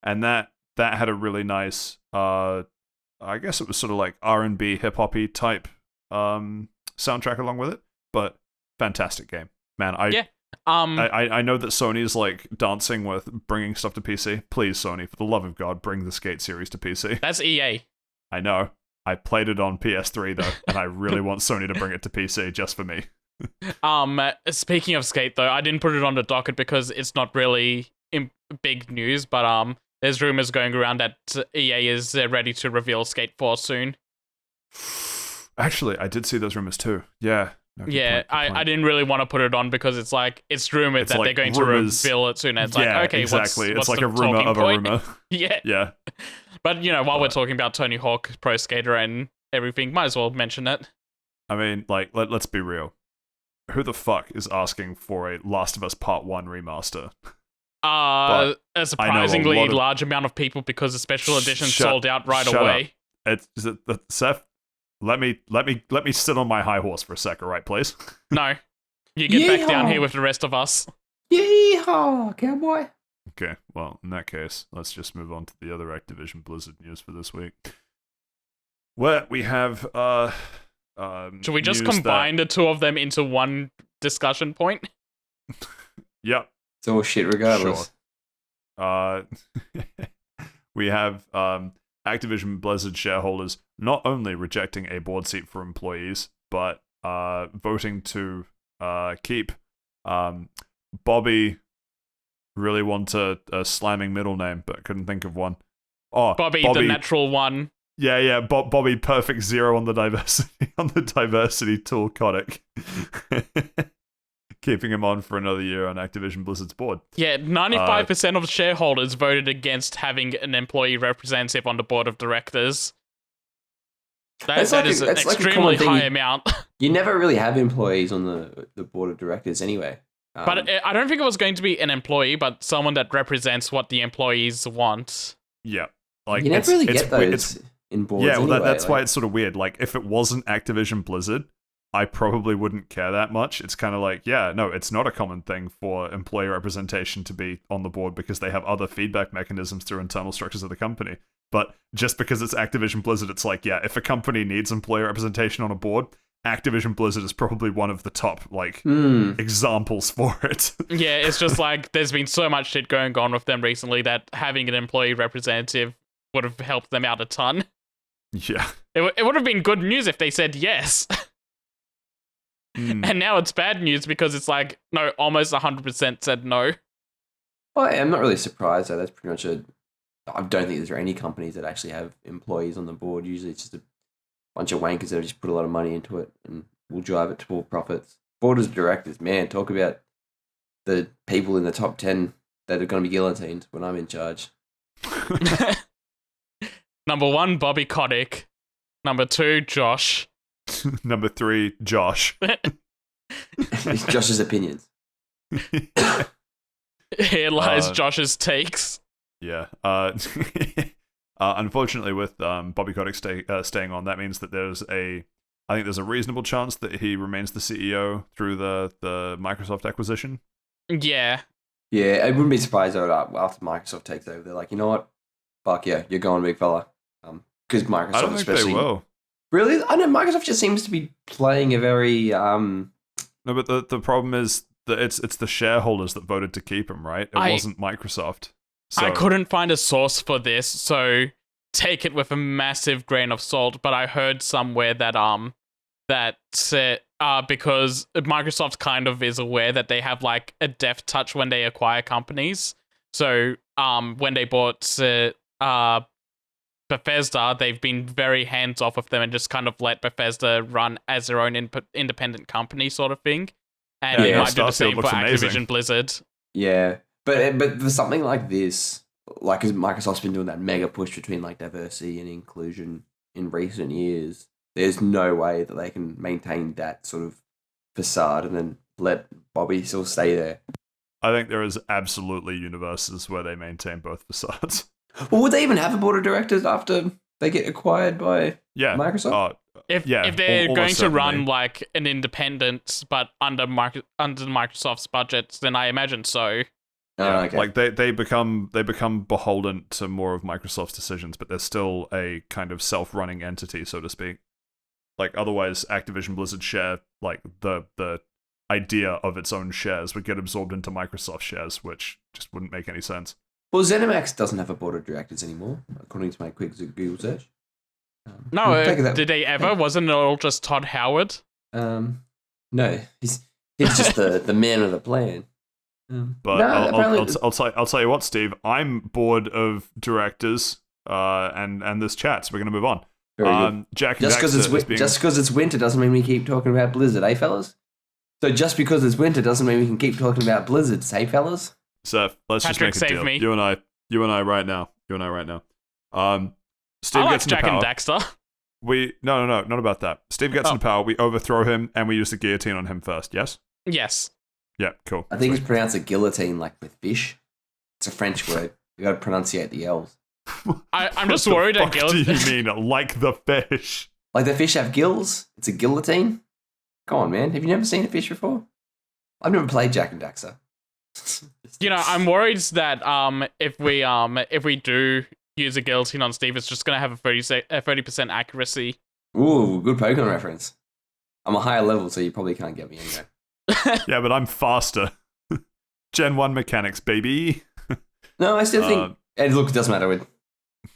and that had a really nice I guess it was sort of like R&B hip hoppy type soundtrack along with it, but fantastic game, man. I know that Sony's like dancing with bringing stuff to PC. Please, Sony, for the love of God, bring the Skate series to PC. That's EA. I know. I played it on PS3 though, and I really want Sony to bring it to PC just for me. Speaking of Skate though, I didn't put it on the docket because it's not really big news, but there's rumors going around that EA is ready to reveal Skate 4 soon. Actually, I did see those rumors too. Yeah. No, good point. I didn't really want to put it on because it's like it's rumored that like they're going rumors. to reveal it soon. And it's Yeah, like, okay, exactly. what's It's like the a rumor talking of point? a rumor. Yeah. Yeah. But, while we're talking about Tony Hawk, Pro Skater, and everything, might as well mention it. I mean, like, let's be real. Who the fuck is asking for a Last of Us Part 1 remaster? A surprisingly lot of- large amount of people because the special edition Shut- sold out right shut away. Seth, let me sit on my high horse for a sec, all right, please? No. You get back down Yeehaw. here with the rest of us. yeehaw, cowboy! Okay, well, in that case, let's just move on to the other Activision Blizzard news for this week. Where we have Should we just news combine the two of them into one discussion point? Yep. It's all shit regardless. We have Activision Blizzard shareholders not only rejecting a board seat for employees, but voting to keep Bobby. Really want a slamming middle name, but couldn't think of one. Oh, Bobby, the natural one. Yeah. Bobby Perfect Zero on the diversity tool Kotick. Keeping him on for another year on Activision Blizzard's board. Yeah, 95% of shareholders voted against having an employee representative on the board of directors. That is an that's like a extremely common thing. high amount. You never really have employees on the board of directors anyway. But I don't think it was going to be an employee, but someone that represents what the employees want. Yeah, like you never really get it's- those in boards. Yeah, well, anyway. that's why it's sort of weird. Like, if it wasn't Activision Blizzard, I probably wouldn't care that much. It's kind of like, yeah, no, it's not a common thing for employee representation to be on the board because they have other feedback mechanisms through internal structures of the company. But just because it's Activision Blizzard, it's like, yeah, if a company needs employee representation on a board, Activision Blizzard is probably one of the top, examples for it. Yeah, it's just like there's been so much shit going on with them recently that having an employee representative would have helped them out a ton. Yeah. It would have been good news if they said yes. And now it's bad news because it's like, no, almost 100% said no. Well, I'm not really surprised though. That's pretty much I don't think there's any companies that actually have employees on the board. Usually it's just a bunch of wankers that just put a lot of money into it and will drive it to full profits. Board of directors, man, talk about the people in the top 10 that are going to be guillotined when I'm in charge. Number 1, Bobby Kotick. Number 2, Josh. Number 3, Josh. It's Josh's opinions. Here lies Josh's takes. Yeah. Unfortunately, with Bobby Kotick staying on, that means that I think there's a reasonable chance that he remains the CEO through the Microsoft acquisition. Yeah. Yeah, I wouldn't be surprised though after Microsoft takes over. They're like, you know what? Fuck yeah, you're going, big fella. Because Microsoft, I don't think especially, they will. Really, I know Microsoft just seems to be playing a very No, but the problem is that it's the shareholders that voted to keep him, right? It wasn't Microsoft. So. I couldn't find a source for this, so take it with a massive grain of salt. But I heard somewhere that because Microsoft kind of is aware that they have like a deft touch when they acquire companies. So when they bought Bethesda, they've been very hands off with them and just kind of let Bethesda run as their own independent company, sort of thing. And Yeah, you might do the Starfield same for looks amazing. Activision Blizzard. yeah. But for something like this, like, because Microsoft's been doing that mega push between like diversity and inclusion in recent years, there's no way that they can maintain that sort of facade and then let Bobby still stay there. I think there is absolutely universes where they maintain both facades. Well, would they even have a board of directors after they get acquired by Yeah. Microsoft? If they're going almost to run certainly. like an independent but under Microsoft's budgets, then I imagine so. Yeah, Okay. like they become beholden to more of Microsoft's decisions, but they're still a kind of self-running entity, so to speak. Like otherwise, Activision Blizzard share like the idea of its own shares would get absorbed into Microsoft shares, which just wouldn't make any sense. Well, ZeniMax doesn't have a board of directors anymore, according to my quick Google search. No, take that- did they ever? Wasn't it all just Todd Howard? No, he's just the man of the plan. But No, I'll apparently- I'll tell you what, Steve. I'm bored of directors, and this chat, so we're gonna move on. Very good. Jack and Just because Daxter it's winter doesn't mean we keep talking about Blizzard, eh, fellas? So just because it's winter doesn't mean we can keep talking about Blizzard, eh, fellas? Seth, let's Patrick, just make a save deal. me. You and I right now. Steve I like gets into Jack power. and Daxter. No, not about that. Steve gets into power. We overthrow him, and we use the guillotine on him first. Yes. Yes. Yeah. Cool. I think Sweet. it's pronounced a guillotine, like with fish. It's a French word. You got to pronunciate the L's. I'm just What worried the that fuck do you mean, like the fish? Like the fish have gills. It's a guillotine. Come on, man. Have you never seen a fish before? I've never played Jack and Daxter. You know, I'm worried that if we do use a guillotine on Steve, it's just gonna have a 30% accuracy. Ooh, good Pokemon reference. I'm a higher level, so you probably can't get me anyway. Yeah, but I'm faster. Gen 1 mechanics, baby. No, I still think. And look, it doesn't matter with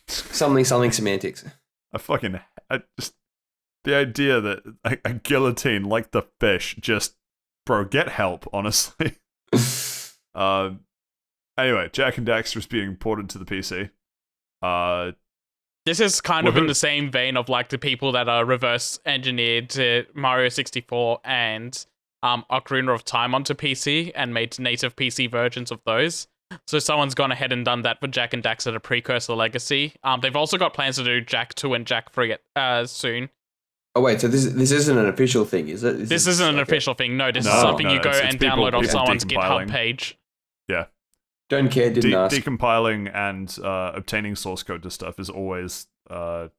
something semantics. Just the idea that a guillotine like the fish, just bro, get help, honestly. Anyway, Jack and Daxter is being ported to the PC. This is kind of in Woohoo. the same vein of like the people that are reverse engineered to Mario 64 and Ocarina of Time onto PC and made native PC versions of those. So someone's gone ahead and done that for Jack and Daxter, the precursor legacy. They've also got plans to do Jack 2 and Jack 3 soon. Oh wait, so this isn't an official thing, is it? This isn't an official thing. No, this is No, something no, you go it's and people- download off people someone's decompiling. GitHub page. Yeah. Don't care, didn't ask. Decompiling and obtaining source code to stuff is always I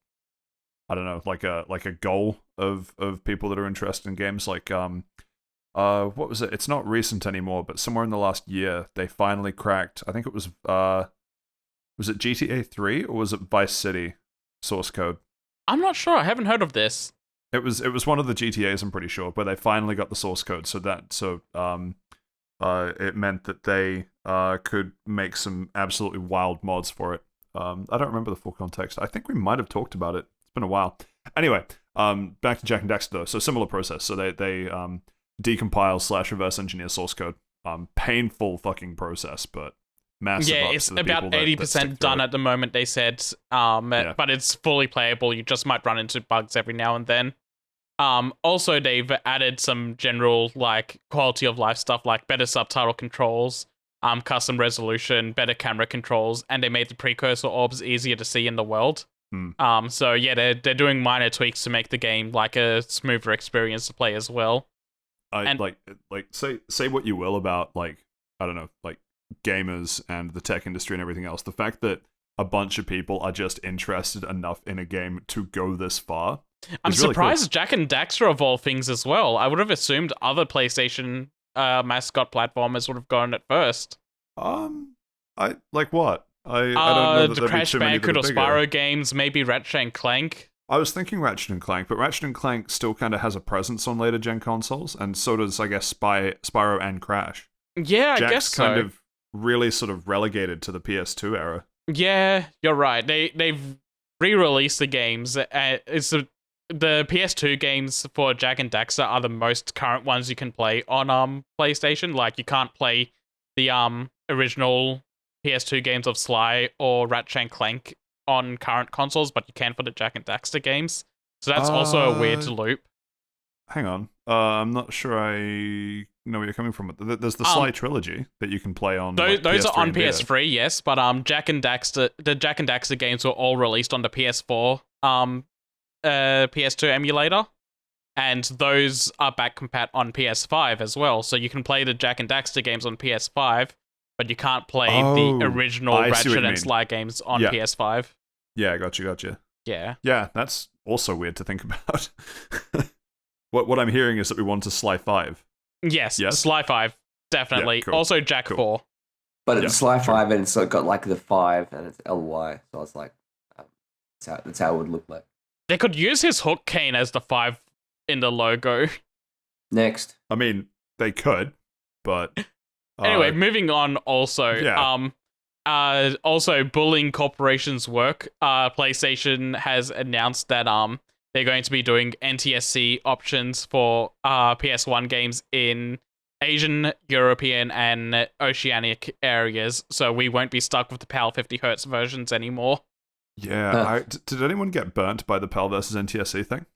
don't know, like a goal of people that are interested in games. Like what was it? It's not recent anymore, but somewhere in the last year they finally cracked. I think it was it GTA 3 or was it Vice City source code? I'm not sure. I haven't heard of this. It was one of the GTAs, I'm pretty sure, where they finally got the source code. So it meant that they could make some absolutely wild mods for it. I don't remember the full context. I think we might have talked about it. It's been a while. Anyway, back to Jack and Daxter though. So similar process. So they decompile / reverse engineer source code. Painful fucking process, but massive. Yeah, ups it's to the about people that 80% stick done through it. at the moment, they said. But it's fully playable. You just might run into bugs every now and then. Also, they've added some general like quality of life stuff like better subtitle controls, custom resolution, better camera controls, and they made the precursor orbs easier to see in the world. So yeah, they're doing minor tweaks to make the game like a smoother experience to play as well. Say what you will about like I don't know, like gamers and the tech industry and everything else. The fact that a bunch of people are just interested enough in a game to go this far. I'm is really surprised Jack and Daxter of all things as well. I would have assumed other PlayStation mascot platformers would have gone at first. I like what? I don't know that The there'd be Crash too many that Bandicoot or are bigger. Spyro games, maybe Ratchet and Clank. I was thinking Ratchet and Clank, but Ratchet and Clank still kind of has a presence on later gen consoles, and so does I guess Spyro and Crash. Yeah, I Jack's guess so. kind of really sort of relegated to the PS2 era. Yeah, you're right. They've re-released the games. It's the PS2 games for Jack and Daxter are the most current ones you can play on PlayStation. Like you can't play the original PS2 games of Sly or Ratchet and Clank on current consoles, but you can for the Jack and Daxter games. So that's also a weird loop. Hang on, I'm not sure I know where you're coming from. There's the Sly trilogy that you can play on. Those PS3 are on and Vita. PS3, yes, but Jack and Daxter games were all released on the PS4 PS2 emulator, and those are back compat on PS5 as well. So you can play the Jack and Daxter games on PS5, but you can't play the original I see what Ratchet you and mean. Sly games on Yeah. PS5. Yeah, gotcha. Yeah. Yeah, that's also weird to think about. What I'm hearing is that we want to Sly 5. Yes, Yes? Sly 5, definitely. Yeah, cool. Also Jack Cool. 4. But Yeah, it's Sly 5 and it's got like the 5 and it's LY. So it's like, that's how it would look like. They could use his hook cane as the 5 in the logo. Next. I mean, they could, but Anyway, moving on also. Yeah. Also bullying corporations work. PlayStation has announced that they're going to be doing NTSC options for PS1 games in Asian, European, and Oceanic areas, so we won't be stuck with the PAL 50Hz versions anymore. yeah. Did anyone get burnt by the PAL versus NTSC thing?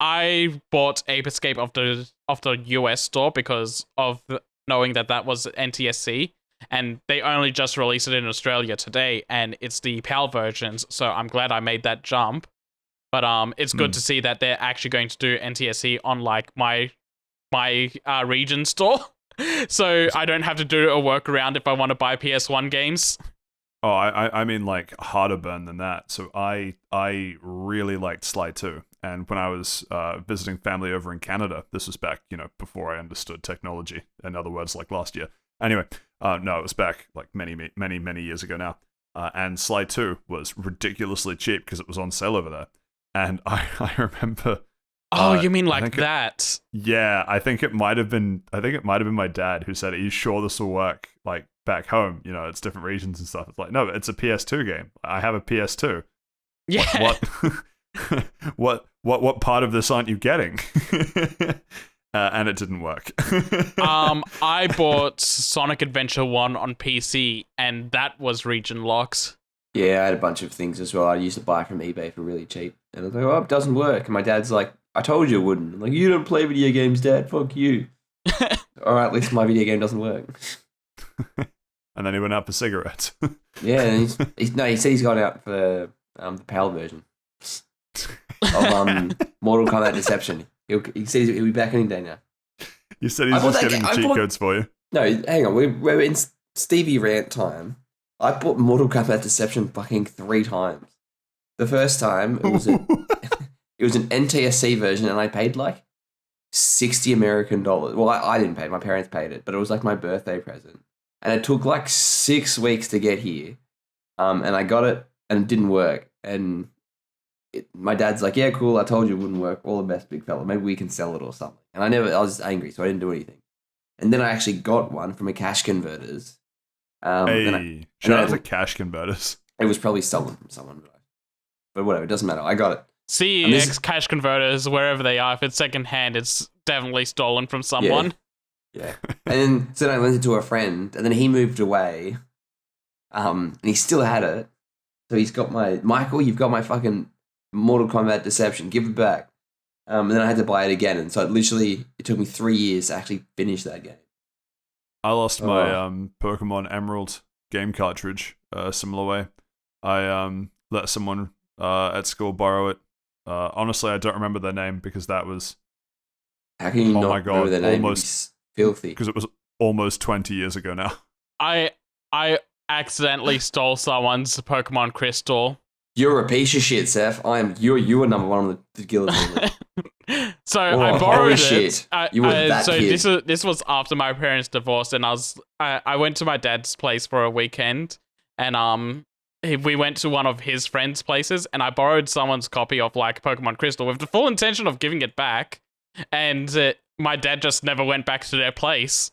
I bought Ape Escape off the US store because of knowing that was NTSC, and they only just released it in Australia today, and it's the PAL versions, so I'm glad I made that jump. But it's good to see that they're actually going to do NTSC on like my region store, so I don't have to do a workaround if I want to buy PS1 games. Oh, I mean like harder burn than that. So I really liked Sly 2, and when I was visiting family over in Canada, this was back before I understood technology. In other words, like last year. Anyway, no, it was back like many years ago now. And Sly 2 was ridiculously cheap because it was on sale over there, and I remember. Oh, you mean I like think that? Yeah, I think it might have been my dad who said, "Are you sure this will work?" Like back home, it's different regions and stuff. It's like, no, it's a PS2 game. I have a PS2. Yeah. What part of this aren't you getting? And it didn't work. I bought Sonic Adventure 1 on PC, and that was region locked. Yeah, I had a bunch of things as well. I used to buy from eBay for really cheap. And I was like, oh, it doesn't work. And my dad's like, I told you it wouldn't. I'm like, you don't play video games, Dad. Fuck you. All right, at least my video game doesn't work. And then he went out for cigarettes. Yeah, and he said he's gone out for the PAL version of Mortal Kombat Deception. He says he'll be back any day now. You said he's just getting the cheat codes for you. No, hang on. We're in Stevie rant time. I bought Mortal Kombat Deception fucking 3 times. The first time it was it was an NTSC version, and I paid like $60 American. Well, I didn't pay it. My parents paid it, but it was like my birthday present. And it took like 6 weeks to get here. And I got it, and it didn't work. And my dad's like, yeah, cool, I told you it wouldn't work. All the best, big fella. Maybe we can sell it or something. And I was angry, so I didn't do anything. And then I actually got one from a cash converters. Hey, shout out to cash converters. It was probably stolen from someone. But whatever, it doesn't matter. I got it. CEX cash converters, wherever they are, if it's secondhand, it's definitely stolen from someone. Yeah. And then I lent it to a friend, and then he moved away. And he still had it. So he's got Michael, you've got my fucking Mortal Kombat Deception. Give it back. And then I had to buy it again. And so it took me 3 years to actually finish that game. I lost my Pokemon Emerald game cartridge a similar way. I let someone at school borrow it. Honestly, I don't remember their name because that was... How can you Oh not my God, remember their name? almost- Filthy. Because it was almost 20 years ago now. I accidentally stole someone's Pokemon Crystal. You're a piece of shit, Seth. You are number one on the guillotine. So Oh, I holy borrowed shit. it. You were that so kid. this was after my parents divorced, and I went to my dad's place for a weekend, and we went to one of his friends' places, and I borrowed someone's copy of like Pokemon Crystal with the full intention of giving it back, and my dad just never went back to their place.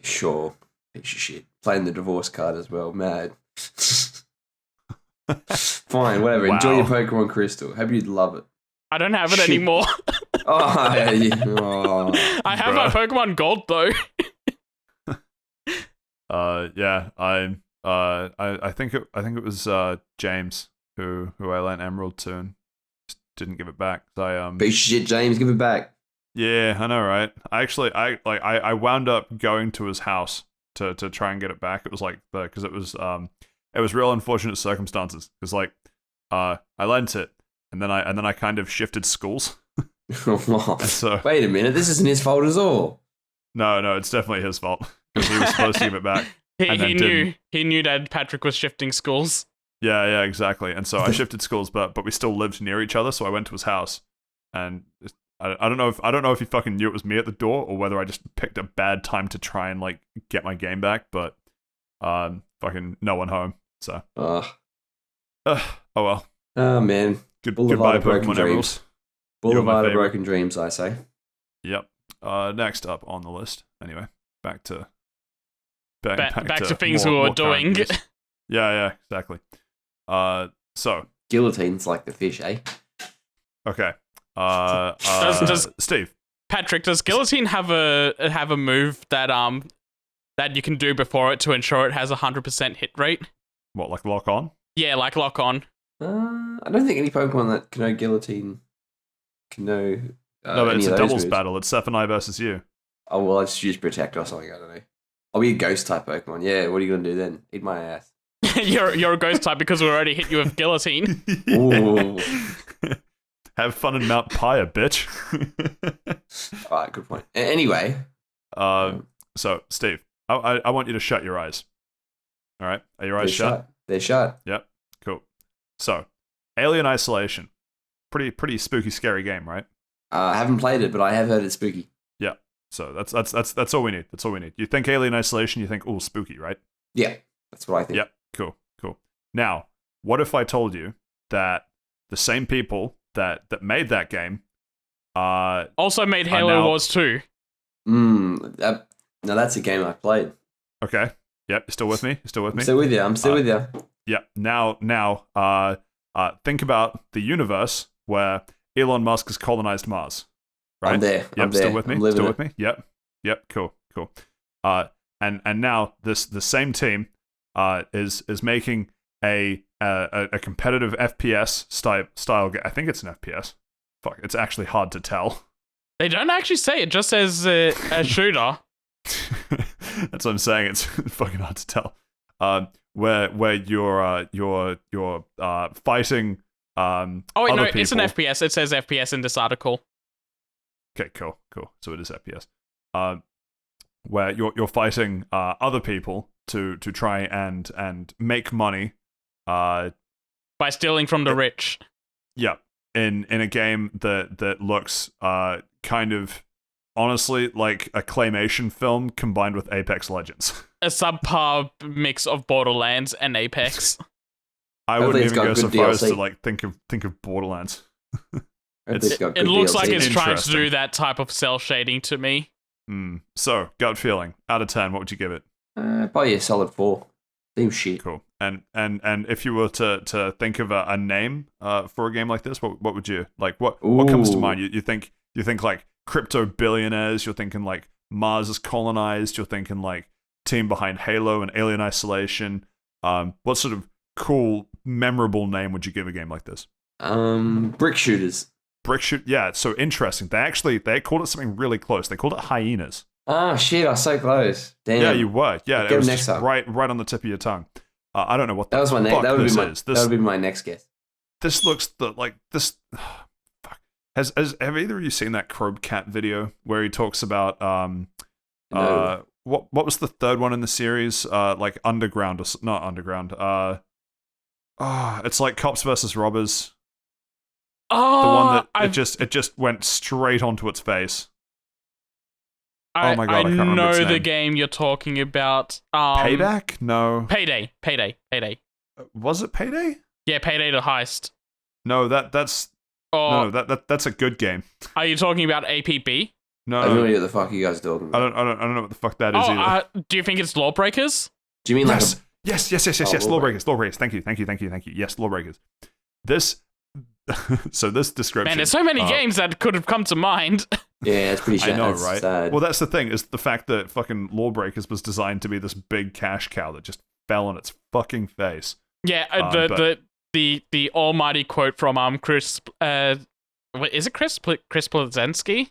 Sure. Piece of shit. Playing the divorce card as well. Mad. Fine, whatever. Wow. Enjoy your Pokemon Crystal. Hope you'd love it. I don't have it Shit. anymore. Oh, yeah. Oh. I have my Pokemon Gold though. Yeah, I think it was James who I lent Emerald to and just didn't give it back. So Piece of shit, James. Give it back. yeah, I know, right? I wound up going to his house to try and get it back. It was like because it was real unfortunate circumstances because I lent it and then I kind of shifted schools. So Wait a minute, this isn't his fault at all. no, it's definitely his fault because he was supposed to give it back. And then He knew that Patrick was shifting schools. Yeah, exactly. And so I shifted schools, but we still lived near each other. So I went to his house, and I don't know if he fucking knew it was me at the door or whether I just picked a bad time to try and like get my game back. But fucking no one home. So oh well. Oh man. Goodbye, Pokemon Emeralds. Boulevard of Broken Dreams, I say. Yep. Next up on the list. Anyway, back to things we were doing. Yeah, exactly. So Guillotine's like the fish, eh? okay. Does Steve? Patrick, does Guillotine have a move that you can do before it to ensure it has 100% hit rate? What, like lock on? Yeah, like lock on. I don't think any Pokemon that can know Guillotine can know. No, but it's any a of those doubles moves. battle. It's Seth and I versus you. Oh well, I just use Protect or something. I don't know. I'll be a Ghost type Pokemon. Yeah, what are you gonna do then? Eat my ass. You're a ghost type because we already hit you with Guillotine. Ooh. Have fun in Mount Pyre, bitch. All right, good point. Anyway, so Steve, I want you to shut your eyes. All right, are your eyes shut? They're shut. Yep, cool. So, Alien Isolation, pretty spooky, scary game, right? I haven't played it, but I have heard it's spooky. Yeah. So that's all we need. That's all we need. You think Alien Isolation, you think, oh, spooky, right? Yeah, that's what I think. Yep. Cool. Now, what if I told you that the same people that made that game also made Halo Wars 2. Now that's a game I played. Okay. Yep. You still with me? I'm still with you. Yeah. Now, think about the universe where Elon Musk has colonized Mars. Right? I'm there. Yep. Still with me? Still with me? Yep. Cool. And now the same team is making a competitive FPS style game. I think it's an FPS. Fuck, it's actually hard to tell. They don't actually say it. Just says a shooter. That's what I'm saying. It's fucking hard to tell. Where you're fighting. Oh wait, other no, people. it's an FPS. It says FPS in this article. Okay, cool. So it is FPS. Where you're fighting other people to try and make money. By stealing from the rich. Yeah, in a game that looks kind of honestly like a claymation film combined with Apex Legends. A subpar mix of Borderlands and Apex. I wouldn't even go so far as to like think of Borderlands. It looks like it's trying to do that type of cell shading to me. So, gut feeling. Out of 10, what would you give it? Probably a solid 4. Seems shit. Cool. And if you were to think of a name for a game like this, what would you like? What comes to mind? You think like crypto billionaires? You're thinking like Mars is colonized? You're thinking like team behind Halo and Alien Isolation? What sort of cool, memorable name would you give a game like this? Brick shooters. Yeah, it's so interesting. They called it something really close. They called it hyenas. Oh shit, I was so close. Damn. Yeah, you were. Yeah, Get it was next just time. right on the tip of your tongue. I don't know what That was my next. That would be my next guess. This looks like this. Fuck. Have either of you seen that Crobe Cat video where he talks about No. what was the third one in the series? Like Underground or not Underground. It's like Cops versus Robbers. Oh, The one that it just went straight onto its face. Oh my god, I can't remember its know the name. game you're talking about. Payback? No. Payday. Was it Payday? Yeah, Payday the heist. No, that's Or that's a good game. are you talking about APB? No, I don't know what the fuck you guys are talking about. I don't know what the fuck that is either. Do you think it's Lawbreakers? Do you mean Yes. like Yes. Lawbreakers. Thank you. Yes, Lawbreakers. This description. Man, there's so many games that could have come to mind. Yeah, it's pretty sad. I know, That's right? sad. Well, that's the thing, is the fact that fucking Lawbreakers was designed to be this big cash cow that just fell on its fucking face. Yeah, but- the almighty quote from Chris is it Chris Plazensky?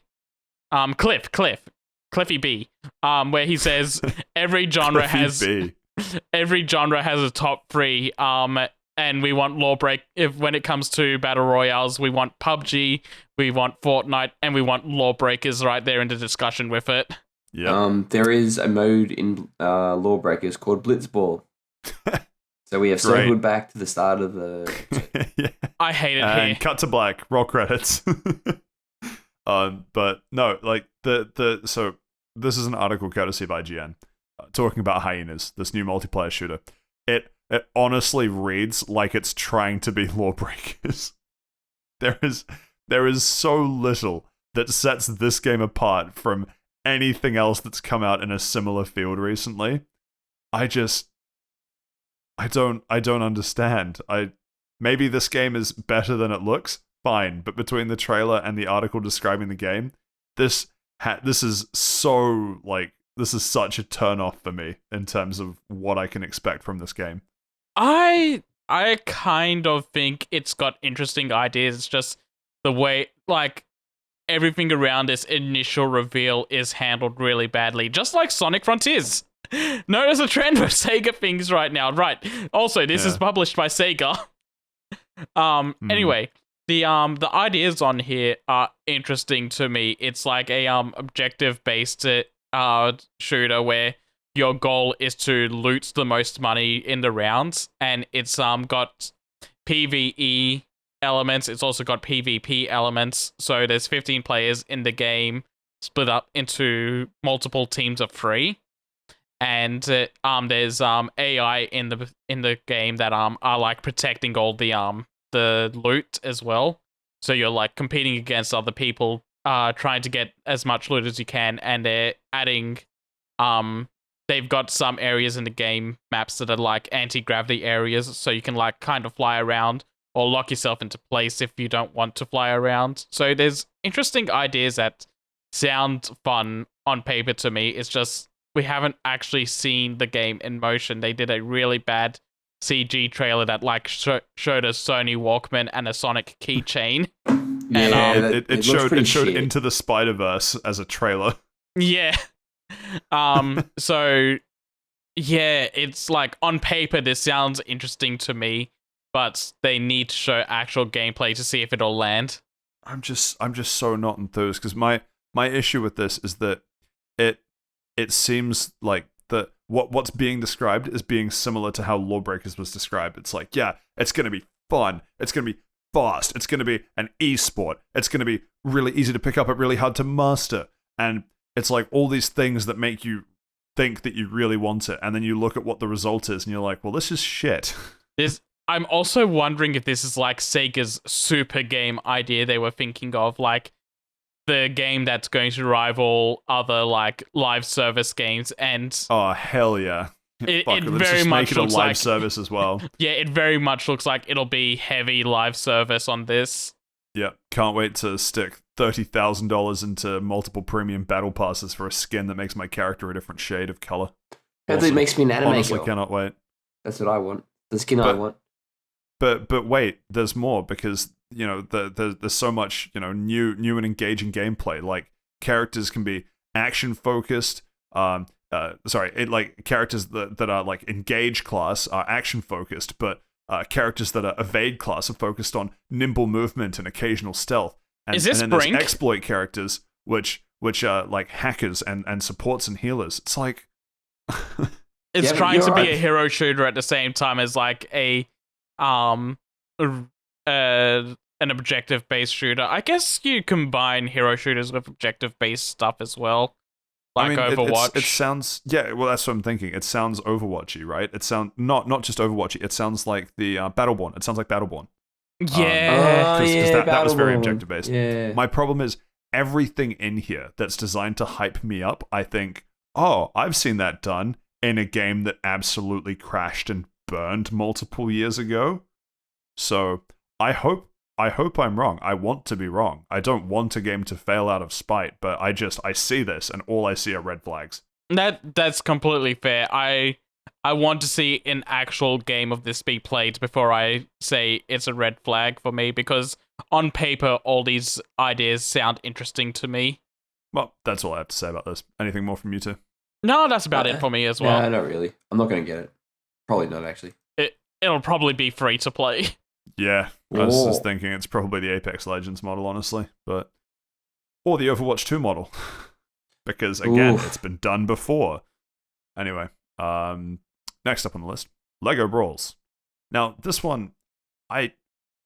Cliffy B. Where he says every genre has a top 3. And we want when it comes to battle royales, we want PUBG, we want Fortnite, and we want Lawbreakers right there in the discussion with it. Yeah. There is a mode in Lawbreakers called Blitzball. So we have circled back to the start of the episode. Yeah. I hate it And here. cut to black. Roll credits. But no, like so this is an article courtesy of IGN talking about Hyenas, this new multiplayer shooter. It honestly reads like it's trying to be Lawbreakers. There is so little that sets this game apart from anything else that's come out in a similar field recently. I don't understand. Maybe this game is better than it looks. Fine, but between the trailer and the article describing the game, this is so this is such a turn off for me in terms of what I can expect from this game. I kind of think it's got interesting ideas. It's just the way everything around this initial reveal is handled really badly, just like Sonic Frontiers. Notice a trend with Sega things right now. Right. Also, this is published by Sega. Anyway, the ideas on here are interesting to me. It's like a objective based shooter where your goal is to loot the most money in the rounds, and it's got PvE elements. It's also got PvP elements. So there's 15 players in the game, split up into multiple teams of 3. And there's AI in the game that are like protecting all the loot as well. So you're like competing against other people, trying to get as much loot as you can, and they're adding they've got some areas in the game maps that are like anti-gravity areas, so you can like kind of fly around or lock yourself into place if you don't want to fly around. So there's interesting ideas that sound fun on paper to me. It's just we haven't actually seen the game in motion. They did a really bad CG trailer that like showed a Sony Walkman and a Sonic keychain. Yeah, And it showed Into the Spider-Verse as a trailer. yeah. So yeah, it's like on paper this sounds interesting to me, but they need to show actual gameplay to see if it'll land. I'm just so not enthused because my issue with this is that it seems like what's being described is being similar to how Lawbreakers was described. It's like, yeah, it's going to be fun. It's going to be fast. It's going to be an esport. It's going to be really easy to pick up but really hard to master. And it's like all these things that make you think that you really want it. And then you look at what the result is and you're like, well, this is shit. I'm also wondering if this is like Sega's super game idea they were thinking of, like the game that's going to rival other like live service games, and Oh hell yeah! it Let's very just much make it a looks live like service as well. Yeah, it very much looks like it'll be heavy live service on this. Yeah, can't wait to stick $30,000 into multiple premium battle passes for a skin that makes my character a different shade of color. Hopefully it makes me an anime Honestly, girl. cannot wait. That's what I want. The skin I want. But wait, there's more because there's so much new and engaging gameplay. Like characters can be action focused. Characters that are like engage class are action focused, but characters that are evade class are focused on nimble movement and occasional stealth. And, Is this and then Brink? there's exploit characters which are like hackers and supports and healers. It's like It's Yeah, trying you're to be right. a hero shooter at the same time as like an objective based shooter. I guess you combine hero shooters with objective based stuff as well, like Overwatch. It sounds well. That's what I'm thinking. It sounds Overwatchy, right? It sounds not just Overwatchy. It sounds like the Battleborn. It sounds like Battleborn. Yeah, Because that was very Battleborn. objective based. Yeah. My problem is everything in here that's designed to hype me up. I think, oh, I've seen that done in a game that absolutely crashed and burned multiple years ago. So I hope I'm wrong. I want to be wrong. I don't want a game to fail out of spite, but I see this and all I see are red flags. that's completely fair. I want to see an actual game of this be played before I say it's a red flag for me, because on paper all these ideas sound interesting to me. Well, that's all I have to say about this. Anything more from you two? No, that's about it for me as well. No, not really. I'm not going to get it. Probably not, actually. It'll probably be free to play. Yeah, I was just thinking it's probably the Apex Legends model, honestly, or the Overwatch 2 model, because again, it's been done before. Anyway, next up on the list, Lego Brawls. Now, this one, I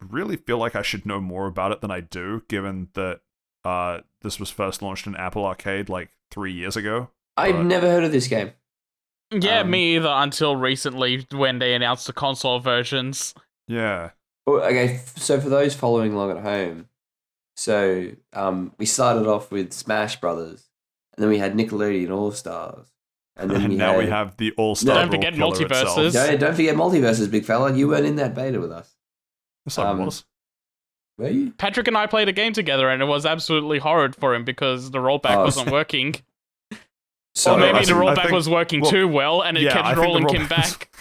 really feel like I should know more about it than I do, given that this was first launched in Apple Arcade like 3 years ago. I've never heard of this game. Yeah, me either, until recently when they announced the console versions. Yeah. Okay, so for those following along at home, so we started off with Smash Brothers, and then we had Nickelodeon All Stars, and then we have the All Star. Don't forget Multiverses. Don't forget Multiverses, big fella. You weren't in that beta with us. Yes, I was. Were you? Patrick and I played a game together, and it was absolutely horrid for him because the rollback wasn't working. So or maybe the rollback was working too well, and it kept rolling him back.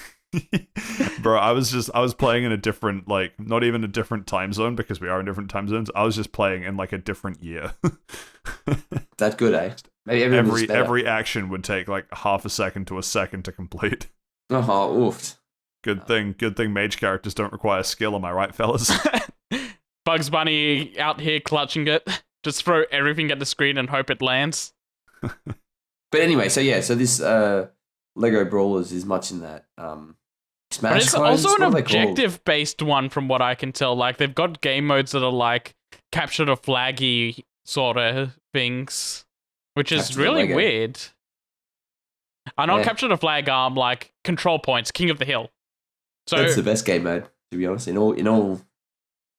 Bro, I was playing in a different, like, not even a different time zone, because we are in different time zones. I was just playing in like a different year. That's good, eh? Maybe every action would take like half a second to a second to complete. Oh, oofed. Good thing mage characters don't require skill, am I right, fellas? Bugs Bunny out here clutching it. Just throw everything at the screen and hope it lands. But anyway, so this Lego Brawlers is much in that Smash. But it's also an objective-based one, from what I can tell. Like, they've got game modes that are like capture the flaggy sort of things, which is really weird. I know capture the flag, like control points, King of the Hill. So that's the best game mode, to be honest. In all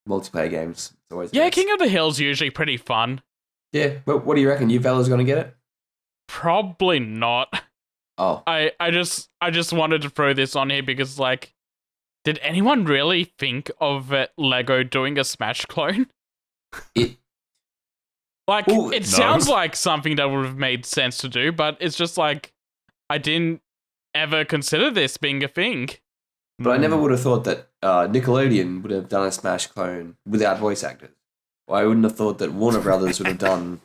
multiplayer games, it's always the best. King of the Hill's usually pretty fun. Yeah, but what do you reckon? You fellas gonna get it? Probably not. Oh, I just wanted to throw this on here because, like, did anyone really think of Lego doing a Smash clone? It sounds like something that would have made sense to do, but it's just like I didn't ever consider this being a thing. But I never would have thought that Nickelodeon would have done a Smash clone without voice actors. Well, I wouldn't have thought that Warner Brothers would have done.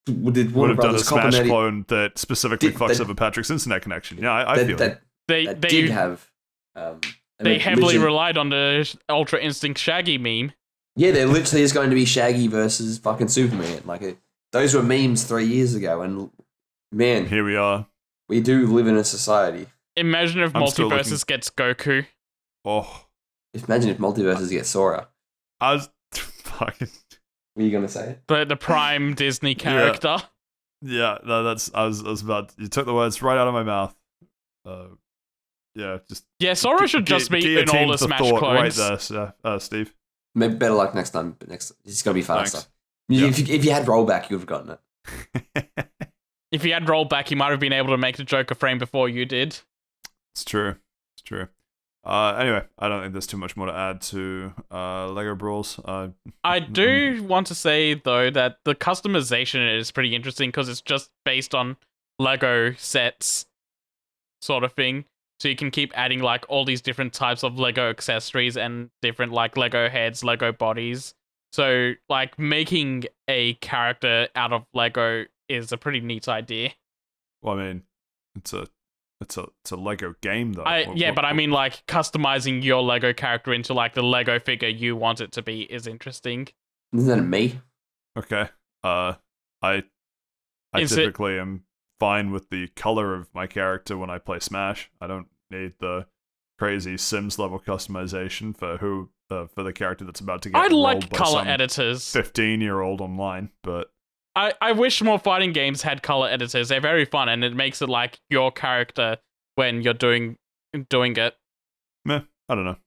Would have done a Smash clone that specifically fucks up a Patrick's internet connection. Yeah, I feel it. They did have. They heavily relied on the Ultra Instinct Shaggy meme. Yeah, there literally is going to be Shaggy versus fucking Superman. Like those were memes 3 years ago, and man, here we are. We do live in a society. Imagine if Multiverses gets Goku. Oh, imagine if Multiverses gets Sora. I was fucking. Were you gonna say it? The prime Disney character. Yeah, no, I was about. You took the words right out of my mouth. Sora should just be in all the Smash clones. Right there, Steve. Maybe better luck next time. But it's gonna be faster. Thanks. If you had rollback, you would have gotten it. If you had rollback, you might have been able to make the joke a frame before you did. It's true. Anyway, I don't think there's too much more to add to Lego Brawls. I do want to say, though, that the customization is pretty interesting because it's just based on Lego sets sort of thing. So you can keep adding, like, all these different types of Lego accessories and different, like, Lego heads, Lego bodies. So, like, making a character out of Lego is a pretty neat idea. Well, I mean, it's a Lego game, though. But I mean, like, customizing your Lego character into, like, the Lego figure you want it to be is interesting. Isn't that me? Okay. I typically am fine with the color of my character when I play Smash. I don't need the crazy Sims level customization for the character that's about to get rolled like by color some editors. 15-year-old online, but I wish more fighting games had color editors. They're very fun, and it makes it like your character when you're doing it. Meh, I don't know.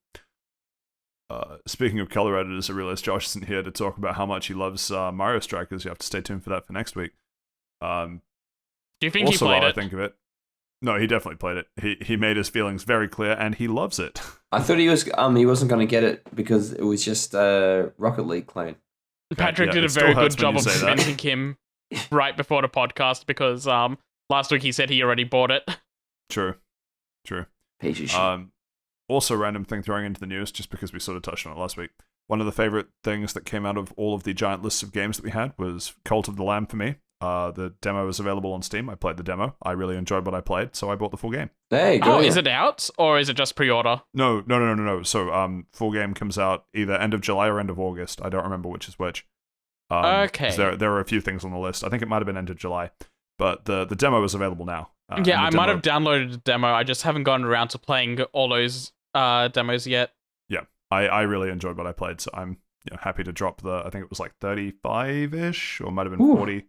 Speaking of color editors, I realized Josh isn't here to talk about how much he loves Mario Strikers. You have to stay tuned for that for next week. Do you think also, he played while it? I think of it, no, he definitely played it. He made his feelings very clear, and he loves it. I thought he wasn't going to get it because it was just a Rocket League clone. Patrick did a very good job of convincing him right before the podcast because last week he said he already bought it. True. Piece of shit. Also, random thing throwing into the news, just because we sort of touched on it last week. One of the favorite things that came out of all of the giant lists of games that we had was Cult of the Lamb for me. The demo is available on Steam. I played the demo. I really enjoyed what I played, so I bought the full game. Hey, Oh, is it out or is it just pre-order? No. So, full game comes out either end of July or end of August. I don't remember which is which. Okay. 'Cause there are a few things on the list. I think it might have been end of July, but the demo is available now. Yeah, I might have downloaded the demo. I just haven't gotten around to playing all those demos yet. Yeah, I really enjoyed what I played, so I'm happy to drop I think it was like 35-ish, or might have been 40.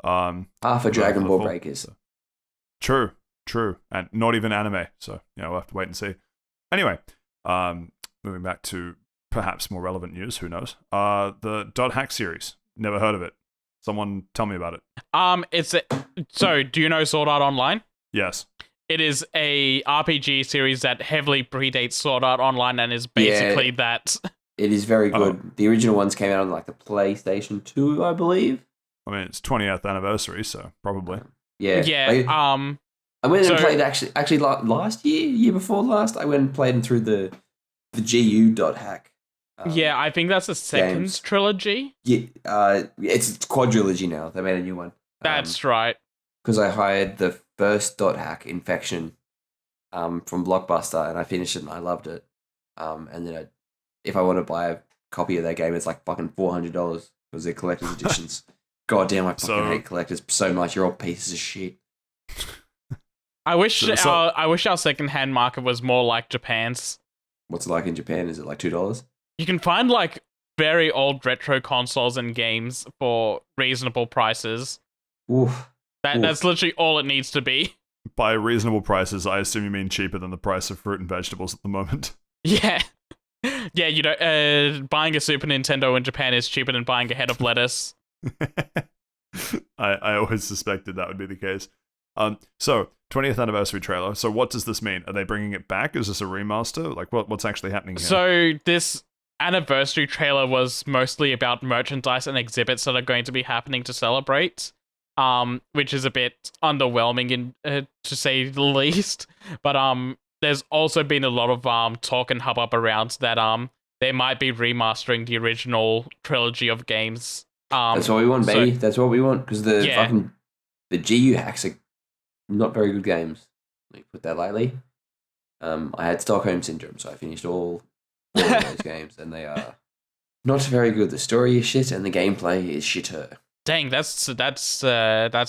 Half a Dragon Ball Breakers. So. True, and not even anime, so we'll have to wait and see. Anyway, moving back to perhaps more relevant news, who knows? The .hack series. Never heard of it. Someone tell me about it. So do you know Sword Art Online? Yes. It is a RPG series that heavily predates Sword Art Online and is basically that. It is very good. The original ones came out on like the PlayStation 2, I believe. I mean, it's 20th anniversary, so probably. Yeah. I went and played actually last year before last. I went and played them through the GU.hack. I think that's the second games. trilogy. Yeah, it's quadrilogy now. They made a new one. That's right. Because I hired the first .hack Infection from Blockbuster, and I finished it and I loved it. And then if I want to buy a copy of that game, it's like fucking $400 because they're collector's editions. God damn, I fucking hate collectors so much. You're all pieces of shit. I wish our secondhand market was more like Japan's. What's it like in Japan? Is it like $2? You can find like very old retro consoles and games for reasonable prices. Oof. That's literally all it needs to be. By reasonable prices, I assume you mean cheaper than the price of fruit and vegetables at the moment. Yeah. Yeah, buying a Super Nintendo in Japan is cheaper than buying a head of lettuce. I always suspected that would be the case. So 20th anniversary trailer. So what does this mean? Are they bringing it back? Is this a remaster? Like what's actually happening here? So this anniversary trailer was mostly about merchandise and exhibits that are going to be happening to celebrate, which is a bit underwhelming to say the least. But there's also been a lot of talk and hubbub around that they might be remastering the original trilogy of games. That's what we want, baby. That's what we want, because the GU hacks are not very good games. Let me put that lightly. I had Stockholm Syndrome, so I finished all of those games, and they are not very good. The story is shit, and the gameplay is shitter. Dang, that's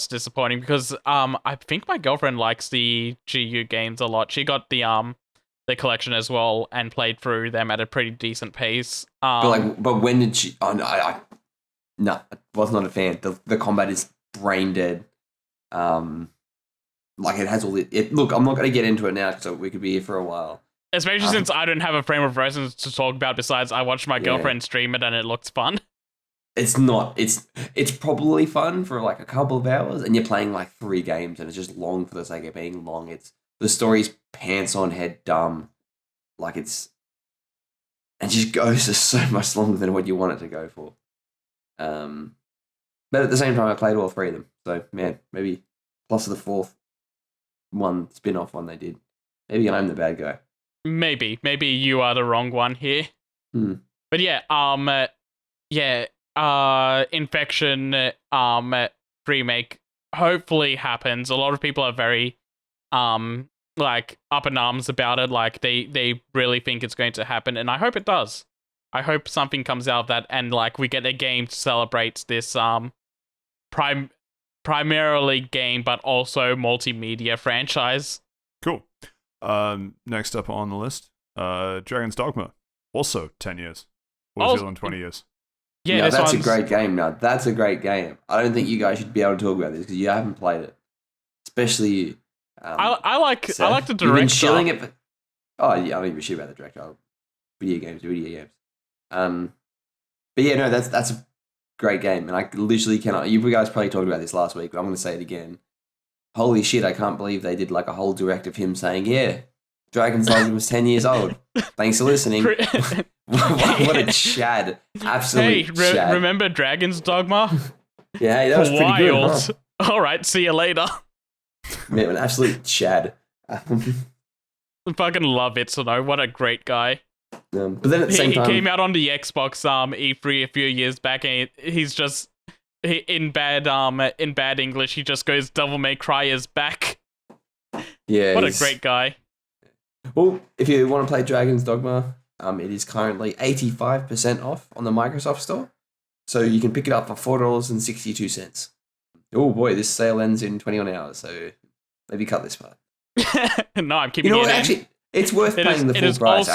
disappointing, because I think my girlfriend likes the GU games a lot. She got the collection as well and played through them at a pretty decent pace. But when did she? Oh, no, I was not a fan. The combat is brain dead. Like it has all it. Look, I'm not going to get into it now, so we could be here for a while. Especially since I don't have a frame of reference to talk about. Besides, I watched my girlfriend stream it, and it looks fun. It's not. It's probably fun for like a couple of hours, and you're playing like 3 games, and it's just long for the sake of being long. The story's pants on head dumb, like and just goes for so much longer than what you want it to go for. But at the same time, I played all 3 of them, so man, maybe plus the 4th one spin-off one they did. Maybe I'm the bad guy. Maybe you are the wrong one here. But Infection remake hopefully happens. A lot of people are very like up in arms about it. Like they really think it's going to happen, and I hope it does. I hope something comes out of that, and like we get a game to celebrate this primarily game but also multimedia franchise. Cool. Next up on the list, Dragon's Dogma. Also 10 years. What was it on 20 years? Yeah, that's a great game. Now that's a great game. I don't think you guys should be able to talk about this because you haven't played it, especially you. I like the director. You've been shilling it. I don't even shit about the director. Video games. But yeah, no, that's a great game, and I literally cannot. You guys probably talked about this last week, but I'm going to say it again. Holy shit! I can't believe they did like a whole direct of him saying, "Yeah, Dragon's Dogma was 10 years old." Thanks for listening. What a chad! Absolute chad. Remember Dragon's Dogma? Yeah, hey, that was pretty good. Huh? All right, see you later. Man, an absolute chad. I fucking love Itsuno. What a great guy. But then at the same time, he came out on the Xbox E3 a few years back, and he's just in bad English, he just goes, "Devil May Cry is back." Yeah. What a great guy. Well, if you want to play Dragon's Dogma, it is currently 85% off on the Microsoft Store. So you can pick it up for $4.62. Oh boy, this sale ends in 21 hours, so maybe cut this part. No, I'm keeping You know it what? in. Actually, it's worth paying the full price.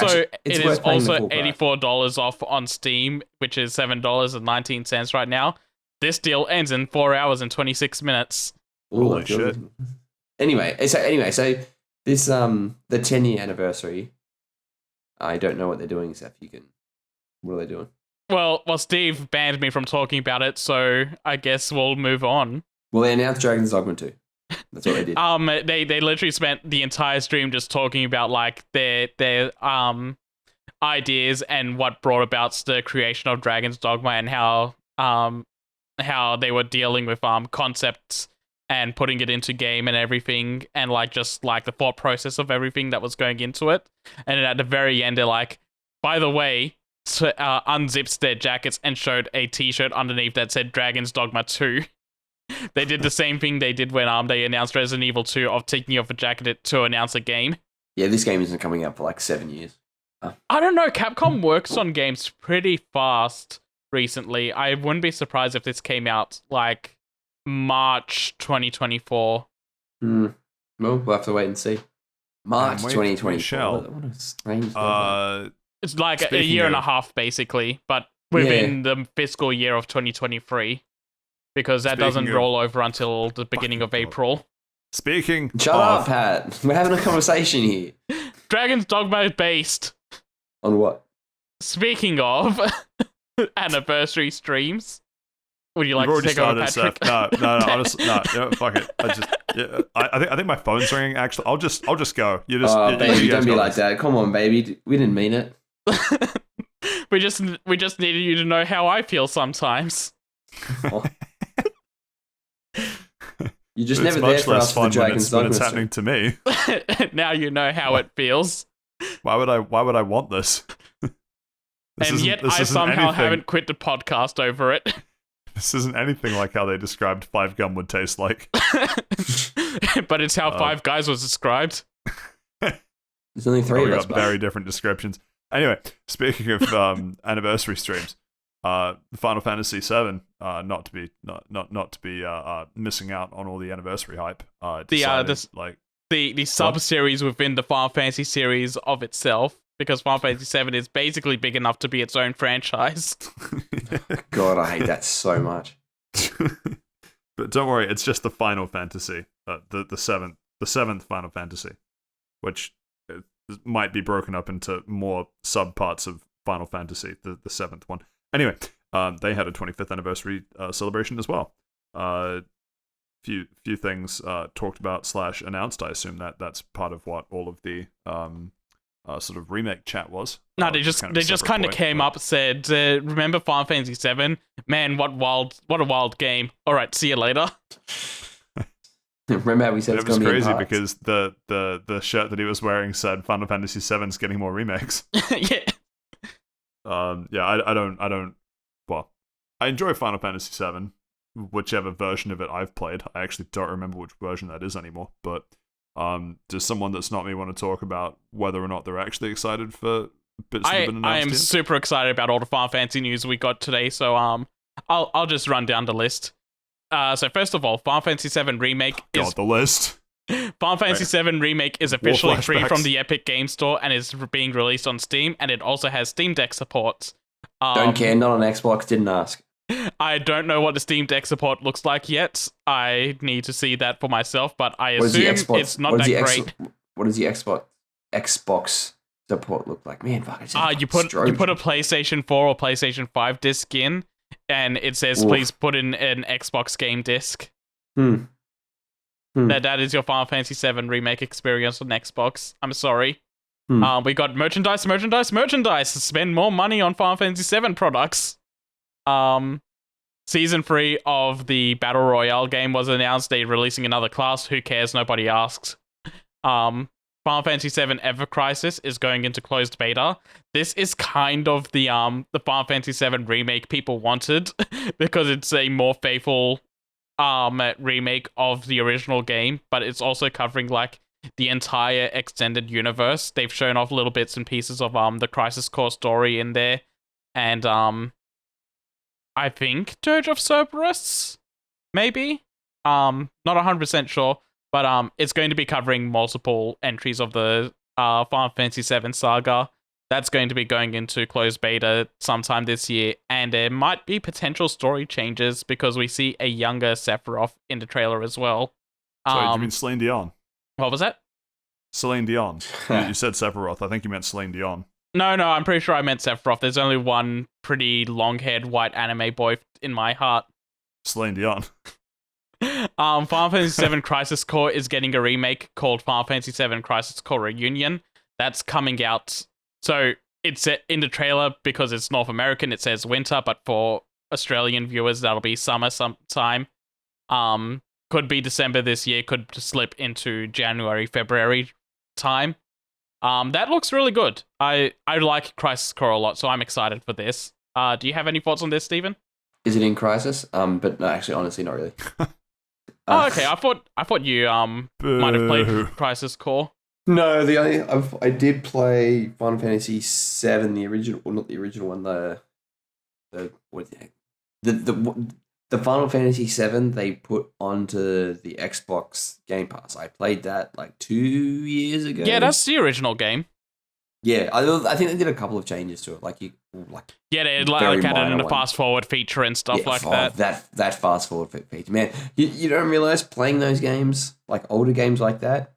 It is also $84 off on Steam, which is $7.19 right now. This deal ends in 4 hours and 26 minutes. Holy shit. Anyway, so this the 10-year anniversary. I don't know what they're doing, Seth. What are they doing? Well, Steve banned me from talking about it, so I guess we'll move on. Well, they announced Dragon's Dogma 2. That's what they did. They literally spent the entire stream just talking about like their ideas and what brought about the creation of Dragon's Dogma and how they were dealing with concepts and putting it into game and everything, and like just like the thought process of everything that was going into it. And then at the very end, they're like, by the way, unzipped their jackets and showed a T-shirt underneath that said Dragon's Dogma 2. They did the same thing they did when they announced Resident Evil 2 of taking off a jacket to announce a game. Yeah, this game isn't coming out for like 7 years. I don't know. Capcom works on games pretty fast recently. I wouldn't be surprised if this came out like March 2024. Well, we'll have to wait and see. March 2024. Michelle, What a strange deadline. It's like a year and a half, basically, but within the fiscal year of 2023, because that doesn't roll over until the beginning of April. Shut up, Pat. We're having a conversation here. Dragon's Dogma is based. On what? Speaking of anniversary streams, would you like to take over, Patrick? No, honestly, no, fuck it. I think my phone's ringing. Actually, I'll just go. Baby, don't be like that. Come on, baby. We didn't mean it. we just needed you to know how I feel sometimes. You're just never there for us for the Dragon's Dogma. It's happening to me. Now you know how it feels. Why would I want this? And yet I somehow haven't quit the podcast over it. This isn't anything like how they described Five Gum would taste like. But it's how Five Guys was described. There's only three of us. We got very different descriptions. Anyway, speaking of anniversary streams, Final Fantasy VII, not to be missing out on all the anniversary hype. The sub-series within the Final Fantasy series of itself, because Final Fantasy VII is basically big enough to be its own franchise. God, I hate that so much. But don't worry, it's just the Final Fantasy, the seventh Final Fantasy, which might be broken up into more sub-parts of Final Fantasy, the seventh one. Anyway, they had a 25th anniversary celebration as well. Few things talked about / announced. I assume that's part of what all of the sort of remake chat was. No, they just kind of came up, said, "Remember Final Fantasy VII? Man, what a wild game. All right, see you later." Remember how we said it was crazy because the shirt that he was wearing said Final Fantasy VII's getting more remakes. Yeah. I don't. Well, I enjoy Final Fantasy VII, whichever version of it I've played. I actually don't remember which version that is anymore. But does someone that's not me want to talk about whether or not they're actually excited for bits that have been announced? I am super excited about all the Final Fantasy news we got today. So I'll just run down the list. So first of all, Final Fantasy VII Remake is... the list. Final Fantasy VII Remake is officially free from the Epic Game Store and is being released on Steam, and it also has Steam Deck support. Don't care, not on Xbox, didn't ask. I don't know what the Steam Deck support looks like yet. I need to see that for myself, but I assume it's not that great. What does the Xbox support look like? Man, fuck, you put a PlayStation 4 or PlayStation 5 disc in, and it says, please put in an Xbox game disc. That is your Final Fantasy VII Remake experience on Xbox. I'm sorry. We got merchandise. Spend more money on Final Fantasy VII products. Season 3 of the Battle Royale game was announced. They're releasing another class. Who cares? Nobody asks. Final Fantasy VII Ever Crisis is going into closed beta. This is kind of the Final Fantasy VII remake people wanted because it's a more faithful remake of the original game, but it's also covering like the entire extended universe. They've shown off little bits and pieces of the Crisis Core story in there, and I think Dirge of Cerberus, maybe. Not 100% sure, but it's going to be covering multiple entries of the Final Fantasy VII saga. That's going to be going into closed beta sometime this year, and there might be potential story changes because we see a younger Sephiroth in the trailer as well. Sorry, do you mean Celine Dion? What was that? Celine Dion. You said Sephiroth. I think you meant Celine Dion. No, I'm pretty sure I meant Sephiroth. There's only one pretty long-haired white anime boy in my heart. Celine Dion. Final Fantasy VII Crisis Core is getting a remake called Final Fantasy VII Crisis Core Reunion. That's coming out. So it's in the trailer because it's North American. It says winter, but for Australian viewers, that'll be summer sometime. Could be December this year. Could slip into January, February time. That looks really good. I like Crisis Core a lot, so I'm excited for this. Do you have any thoughts on this, Steven? Is it in Crisis? But no, actually, honestly, not really. Oh, okay. I thought you might have played Crisis Core. No, I did play Final Fantasy VII, the original, well, not the original one, the Final Fantasy VII they put onto the Xbox Game Pass. I played that like 2 years ago. Yeah, that's the original game. Yeah, I think they did a couple of changes to it, Yeah, they like added in a fast forward feature and stuff like that. That fast forward feature, man. You don't realize playing those games, like older games like that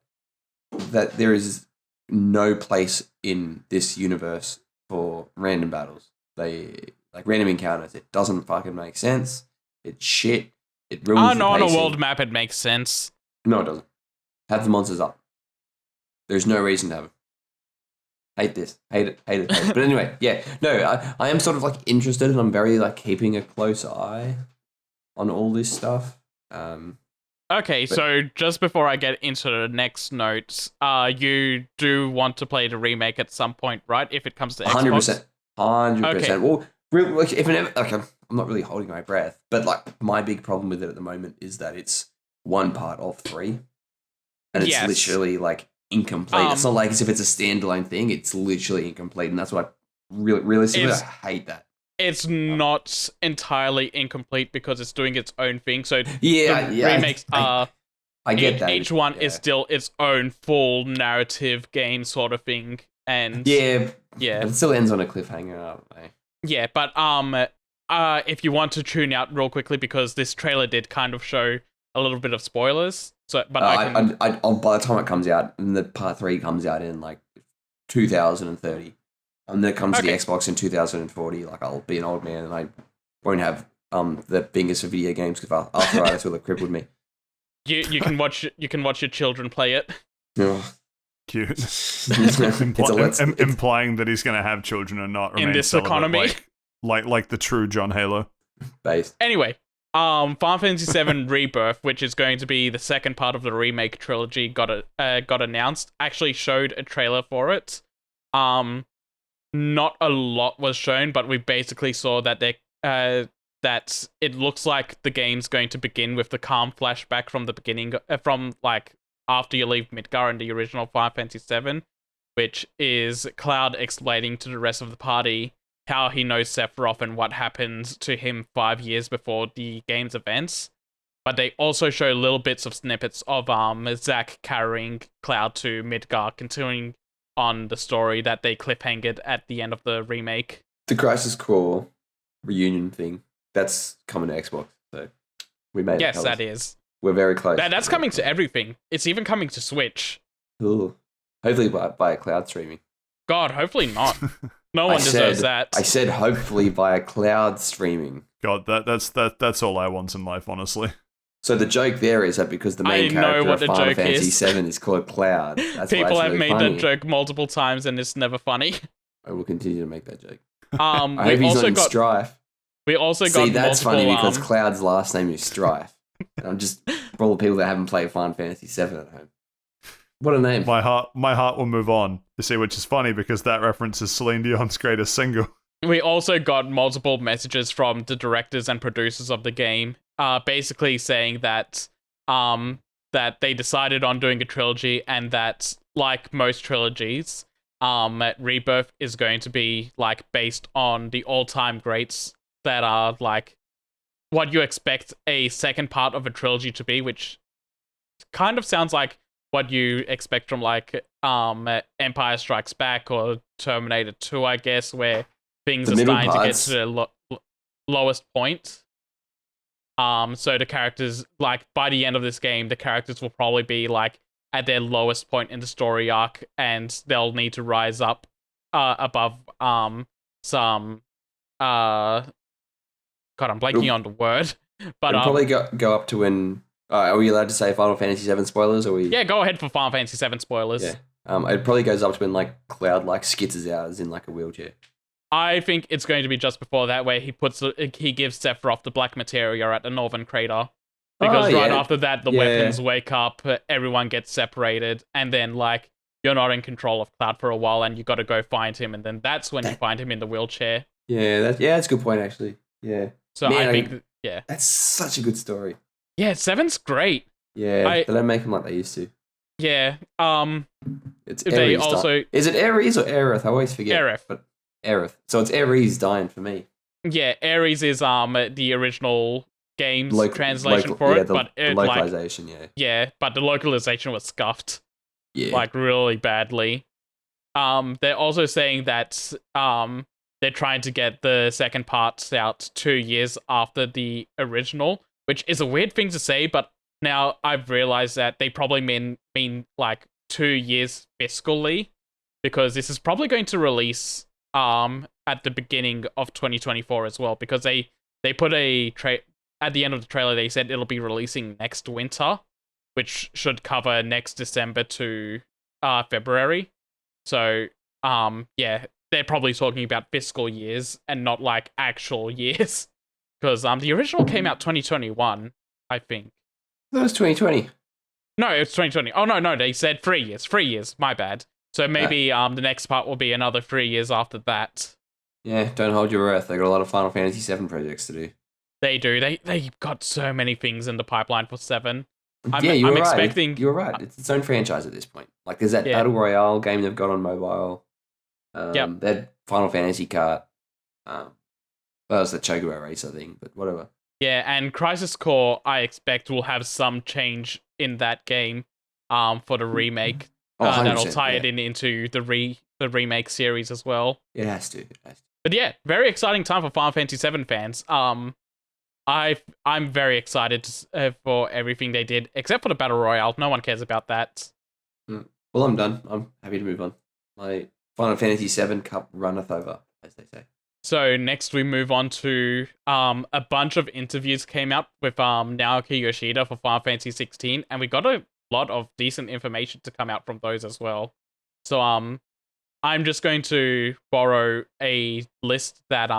there is no place in this universe for random battles. They like random encounters. It doesn't fucking make sense. It's shit. It ruins the on a pacing. world map, it makes sense. No, it doesn't. Have the monsters up. There's no reason to have them. Hate this. Hate it. But anyway, yeah. No, I am sort of like interested, and I'm very like keeping a close eye on all this stuff. Okay, so just before I get into the next notes, you do want to play the remake at some point, right? If it comes to Xbox? 100%. Okay. Well, really, like, if it ever, like, I'm not really holding my breath, but like my big problem with it at the moment is that it's one part of three, and it's literally like incomplete. It's not like as if it's a standalone thing. It's literally incomplete, and that's what I realistically I hate that. It's not entirely incomplete because it's doing its own thing. So remakes I get that. Each one is still its own full narrative game sort of thing, and but it still ends on a cliffhanger. Yeah, but if you want to tune out real quickly because this trailer did kind of show a little bit of spoilers. So, but I'll by the time it comes out, and the part 3 comes out in like 2030. And then it comes to the Xbox in 2040. Like I'll be an old man and I won't have the fingers for video games because arthritis will have crippled me. You can watch your children play it. Oh. Cute. Implying that he's going to have children and not remain in this economy, like the true John Halo. Based. Anyway, Final Fantasy VII Rebirth, which is going to be the second part of the remake trilogy, got announced. Actually, showed a trailer for it. Not a lot was shown, but we basically saw that that it looks like the game's going to begin with the calm flashback from the beginning, from like after you leave Midgar in the original Final Fantasy VII, which is Cloud explaining to the rest of the party how he knows Sephiroth and what happened to him 5 years before the game's events. But they also show little bits of snippets of Zack carrying Cloud to Midgar, continuing on the story that they cliffhangered at the end of the remake. The Crisis Core reunion thing, that's coming to Xbox, so we made it. Yes, that is. We're very close. That's coming to everything. It's even coming to Switch. Ooh. Hopefully by cloud streaming. God, hopefully not. No one deserves that. I said hopefully via cloud streaming. God, that's all I want in life, honestly. So the joke there is that because the main character of Final Fantasy VII is called Cloud. That's People have really made funny. that joke multiple times and it's never funny. I will continue to make that joke. I hope he's not in Strife. We also got that's funny because multiple, Cloud's last name is Strife. And I'm just for all the people that haven't played Final Fantasy VII at home. What a name. My heart will move on. You see, which is funny because that references Celine Dion's greatest single. We also got multiple messages from the directors and producers of the game, basically saying that that they decided on doing a trilogy, and that, like most trilogies, Rebirth is going to be like based on the all-time greats that are like what you expect a second part of a trilogy to be, which kind of sounds like what you expect from like Empire Strikes Back or Terminator 2, I guess, where things are starting to get to the lowest point. So the characters, like, by the end of this game, the characters will probably be like at their lowest point in the story arc, and they'll need to rise up above some God, I'm blanking on the word. But it'll probably go up to when. Are we allowed to say Final Fantasy VII spoilers? Or we? Yeah, go ahead for Final Fantasy VII spoilers. Yeah. It probably goes up to when like Cloud like skitters out as in like a wheelchair. I think it's going to be just before that, where he gives Sephiroth the black materia at the Northern Crater. Because right after that, the weapons wake up, everyone gets separated, and then like you're not in control of Cloud for a while, and you got to go find him, and then that's when you find him in the wheelchair. Yeah, that's a good point actually. Yeah. So Man, I think that's such a good story. Yeah, 7's great. Yeah, they don't make them like they used to. Yeah. It's they Ares also is it Ares or Aerith? I always forget. Aerith. But Aerith. So it's Ares dying for me. Yeah, Ares is the original game's translation for it, but the localization, yeah, but the localization was scuffed, like really badly. They're also saying that they're trying to get the second parts out 2 years after the original, which is a weird thing to say, but now I've realized that they probably mean like 2 years fiscally, because this is probably going to release at the beginning of 2024 as well, because they put at the end of the trailer they said it'll be releasing next winter, which should cover next December to February. So they're probably talking about fiscal years and not like actual years, because the original came out 2021, I think. That was 2020. No, it was 2020. Oh no, they said 3 years. 3 years, my bad. So maybe the next part will be another 3 years after that. Yeah, don't hold your breath. They got a lot of Final Fantasy VII projects to do. They do. They got so many things in the pipeline for 7. You're right. Expecting... You're right. It's its own franchise at this point. Like, there's that Battle Royale game they've got on mobile. That Final Fantasy Kart. That was the Chocobo Racer thing, but whatever. Yeah, and Crisis Core, I expect, will have some change in that game for the remake. That'll tie it into the remake series as well. It has to. But yeah, very exciting time for Final Fantasy VII fans. I'm very excited for everything they did, except for the Battle Royale. No one cares about that. Well, I'm done. I'm happy to move on. My Final Fantasy VII Cup runneth over, as they say. So next we move on to a bunch of interviews came out with Naoki Yoshida for Final Fantasy 16, and we got a lot of decent information to come out from those as well. So I'm just going to borrow a list that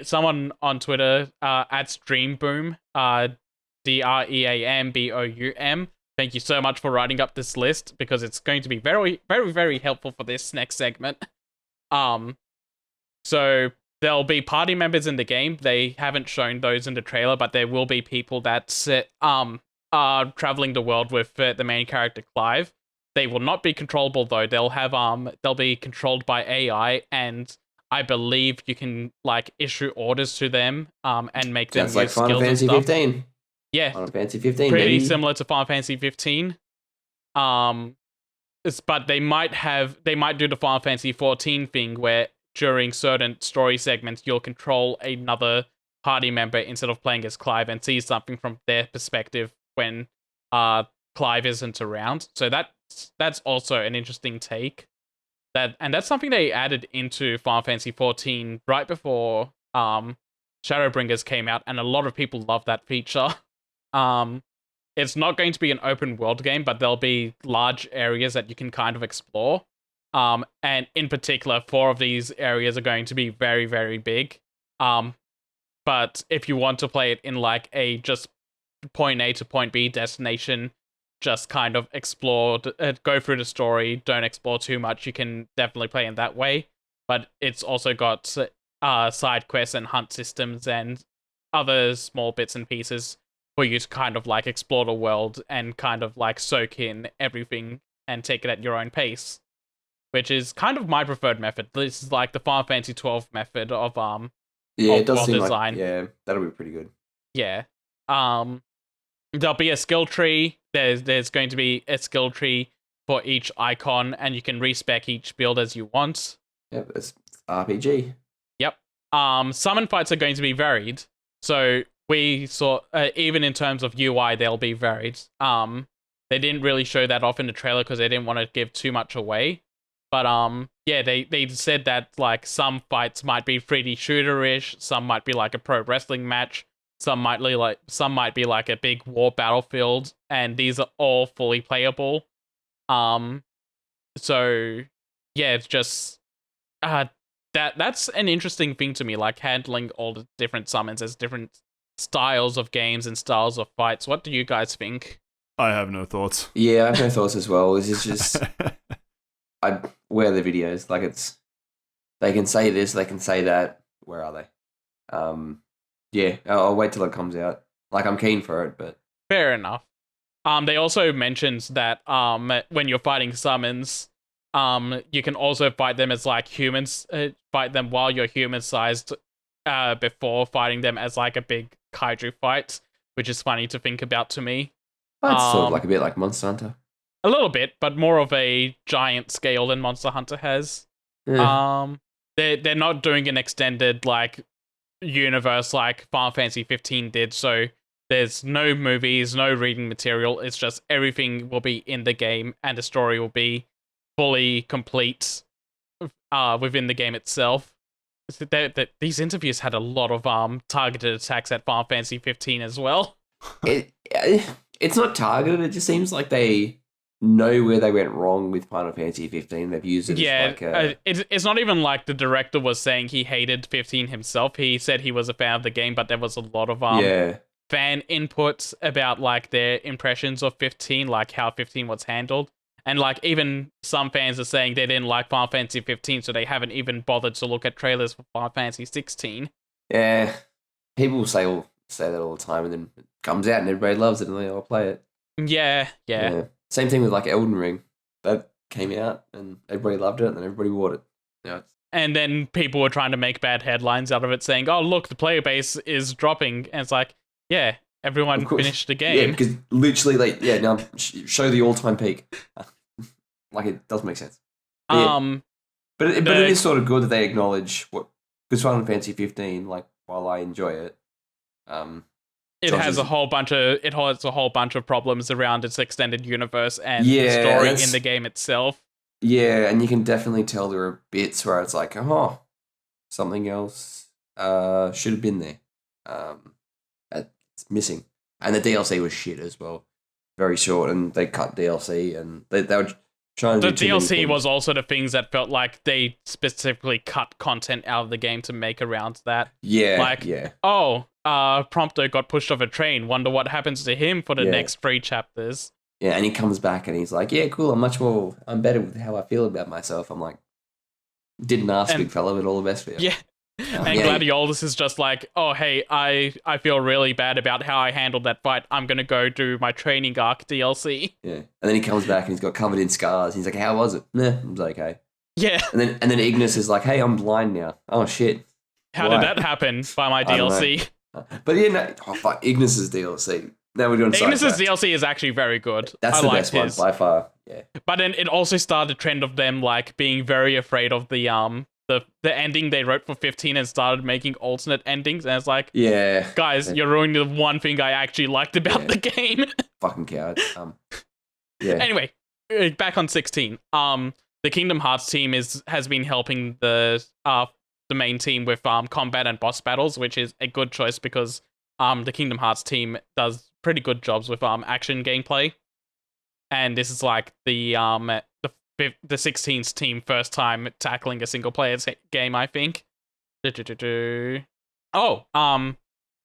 someone on Twitter at Streamboom, DREAMBOUM. Thank you so much for writing up this list, because it's going to be very, very, very helpful for this next segment. So there'll be party members in the game. They haven't shown those in the trailer, but there will be people that are traveling the world with the main character Clive. They will not be controllable though. They'll be controlled by AI, and I believe you can like issue orders to them and make them use like Final skills Fantasy and stuff. 15. Yeah, Final Fantasy 15. Pretty baby. similar to Final Fantasy 15. But they might do the Final Fantasy 14 thing where during certain story segments you'll control another party member instead of playing as Clive and see something from their perspective when Clive isn't around. So that's also an interesting take. That's something they added into Final Fantasy 14 right before Shadowbringers came out, and a lot of people love that feature. It's not going to be an open world game, but there'll be large areas that you can kind of explore. And in particular, 4 of these areas are going to be very, very big. But if you want to play it in like a just point A to point B destination, just kind of explore, go through the story, don't explore too much. You can definitely play in that way, but it's also got side quests and hunt systems and other small bits and pieces for you to kind of like explore the world and kind of like soak in everything and take it at your own pace, which is kind of my preferred method. This is like the Final Fantasy 12 method of Yeah, it does world seem design. like, yeah, that'll be pretty good. Yeah. There'll be a skill tree. There's going to be a skill tree for each icon, and you can respec each build as you want. Yeah, it's RPG. Yep. Summon fights are going to be varied. So we saw, even in terms of UI, they'll be varied. They didn't really show that off in the trailer because they didn't want to give too much away. But yeah, they said that like some fights might be 3D shooter-ish, some might be like a pro wrestling match, some might be like a big war battlefield, and these are all fully playable. So yeah, it's just that's an interesting thing to me, like handling all the different summons as different styles of games and styles of fights. What do you guys think? I have no thoughts. Yeah, I have no thoughts as well. This is just where are the videos? Like they can say this, they can say that. Where are they? Yeah, I'll wait till it comes out. Like I'm keen for it, but fair enough. They also mentioned that when you're fighting summons, you can also fight them as like humans. Fight them while you're human-sized, before fighting them as like a big kaiju fight, which is funny to think about to me. it's sort of like a bit like Monster Hunter. A little bit, but more of a giant scale than Monster Hunter has. Yeah. They're not doing an extended like universe like Final Fantasy 15 did, so there's no movies, no reading material. It's just everything will be in the game, and the story will be fully complete within the game itself. These interviews had a lot of targeted attacks at Final Fantasy 15 as well. It's not targeted. It just seems like they know where they went wrong with Final Fantasy 15. They've used it as like it's not even like the director was saying he hated 15 himself. He said he was a fan of the game, but there was a lot of fan inputs about like their impressions of 15, like how 15 was handled. And like even some fans are saying they didn't like Final Fantasy 15, so they haven't even bothered to look at trailers for Final Fantasy 16. Yeah, people say that all the time, and then it comes out and everybody loves it, and they all play it. Yeah. Same thing with like Elden Ring. That came out and everybody loved it, and then everybody bought it. And then people were trying to make bad headlines out of it, saying, "Oh, look, the player base is dropping," and it's like, yeah. Everyone finished the game. Yeah, because literally, now show the all-time peak. Like, it does make sense. But, but it is sort of good that they acknowledge what, because Final Fantasy 15, like, while I enjoy it, it has a whole bunch of problems around its extended universe and the story in the game itself. Yeah, and you can definitely tell there are bits where it's like, oh, something else should have been there. It's missing. And the DLC was shit as well. Very short, and they cut DLC, and they were trying to do DLC was also the things that felt like they specifically cut content out of the game to make around that. Yeah, like, Prompto got pushed off a train. Wonder what happens to him for the next 3 chapters. Yeah, and he comes back and he's like, yeah, cool, I'm better with how I feel about myself. I'm like, didn't ask, big fella, but all the best for you. Yeah. And Gladiolus is just like, oh, hey, I feel really bad about how I handled that fight. I'm going to go do my training arc DLC. Yeah. And then he comes back and he's got covered in scars. He's like, how was it? Nah, it was okay. Yeah. And then Ignis is like, hey, I'm blind now. Oh, shit. How did that happen by my DLC? But yeah, no, fuck, Ignis's DLC. Now we're doing Ignis's DLC is actually very good. That's the best one by far. Yeah. But then it also started a trend of them like being very afraid of the ending they wrote for 15 and started making alternate endings, and it's like, yeah, guys, you're ruining the one thing I actually liked about the game. Fucking coward. Yeah. Anyway, back on 16. The Kingdom Hearts team has been helping the main team with combat and boss battles, which is a good choice because the Kingdom Hearts team does pretty good jobs with action gameplay, and this is like the 16's team first time tackling a single player game, I think.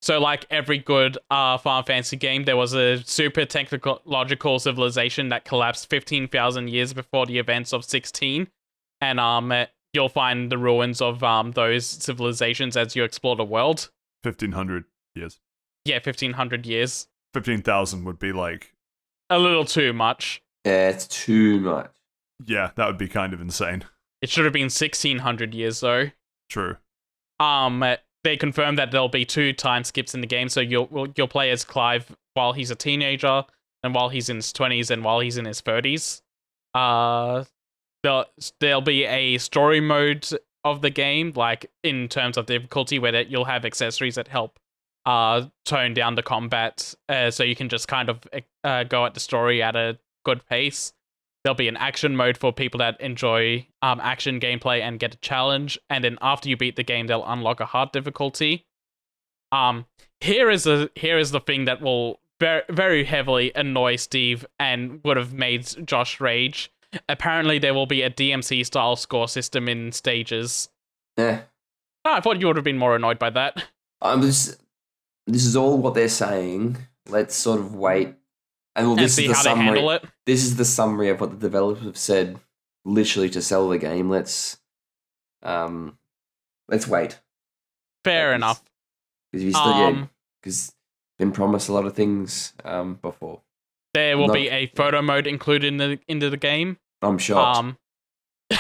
So, like every good Final Fantasy game, there was a super technological civilization that collapsed 15,000 years before the events of 16, and you'll find the ruins of those civilizations as you explore the world. 1,500 years. Yeah, 1,500 years. 15,000 would be like... A little too much. Yeah, it's too much. Yeah, that would be kind of insane. It should have been 1,600 years, though. True. They confirmed that there'll be 2 time skips in the game, so you'll play as Clive while he's a teenager, and while he's in his 20s, and while he's in his 30s. There'll be a story mode of the game, like in terms of difficulty, where you'll have accessories that help tone down the combat, so you can just kind of go at the story at a good pace. There'll be an action mode for people that enjoy action gameplay and get a challenge, and then after you beat the game, they'll unlock a hard difficulty. Here is the thing that will very, very heavily annoy Steve and would have made Josh rage. Apparently, there will be a DMC style score system in stages. Yeah. Oh, I thought you would have been more annoyed by that. This is all what they're saying. Let's sort of wait. And see how they handle it. This is the summary of what the developers have said, literally to sell the game. Let's wait. Fair enough. Because been promised a lot of things before. There will be a photo mode included into the game. I'm shocked.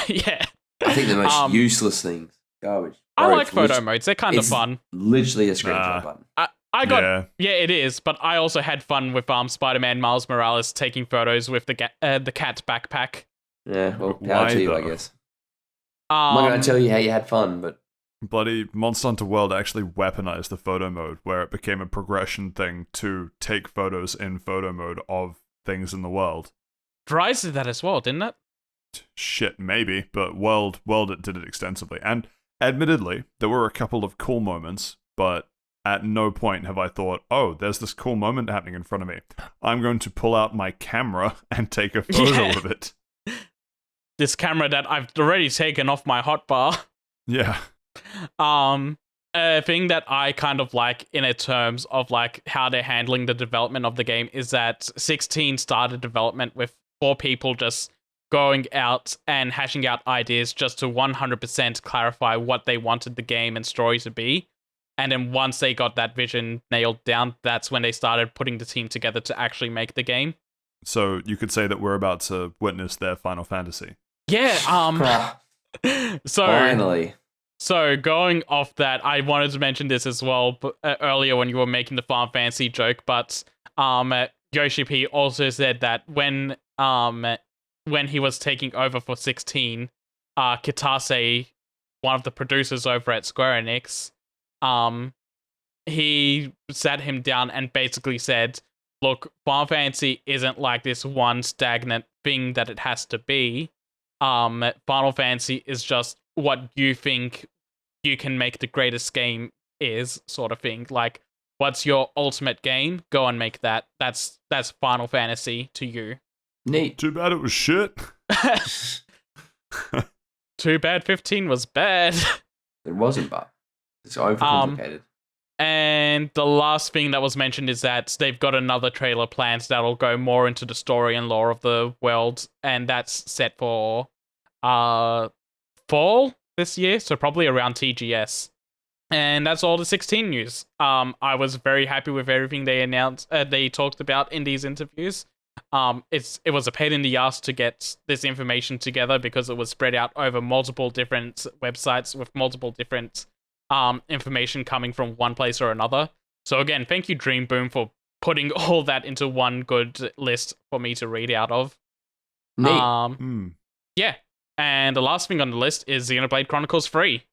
Yeah. I think the most useless things. Garbage. I like photo modes. They're kind of fun. Literally a screenshot button. I got yeah, it is. But I also had fun with Spider-Man Miles Morales taking photos with the cat backpack. Yeah, well, power to you, I guess. I'm not going to tell you how you had fun, but bloody Monster Hunter World actually weaponized the photo mode, where it became a progression thing to take photos in photo mode of things in the world. Rise did that as well, didn't it? Shit, maybe, but World it did it extensively. And admittedly, there were a couple of cool moments, but at no point have I thought, oh, there's this cool moment happening in front of me. I'm going to pull out my camera and take a photo of it. This camera that I've already taken off my hotbar. Yeah. A thing that I kind of like in terms of like how they're handling the development of the game is that 16 started development with 4 people just going out and hashing out ideas just to 100% clarify what they wanted the game and story to be. And then once they got that vision nailed down, that's when they started putting the team together to actually make the game. So you could say that we're about to witness their Final Fantasy. Yeah, finally. So going off that, I wanted to mention this as well earlier when you were making the Final Fantasy joke, but Yoshi P also said that when he was taking over for 16, Kitase, one of the producers over at Square Enix, he sat him down and basically said, look, Final Fantasy isn't like this one stagnant thing that it has to be. Final Fantasy is just what you think you can make the greatest game is, sort of thing. Like, what's your ultimate game? Go and make that. That's Final Fantasy to you. Neat. Too bad it was shit. Too bad 15 was bad. It wasn't, but it's overcomplicated. And the last thing that was mentioned is that they've got another trailer planned that'll go more into the story and lore of the world, and that's set for fall this year, so probably around TGS. And that's all the 16 news. I was very happy with everything they announced. They talked about in these interviews. It was a pain in the ass to get this information together because it was spread out over multiple different websites with multiple different information coming from one place or another. So again, thank you Dream Boom for putting all that into one good list for me to read out of. Neat. Yeah. And the last thing on the list is Xenoblade Chronicles 3.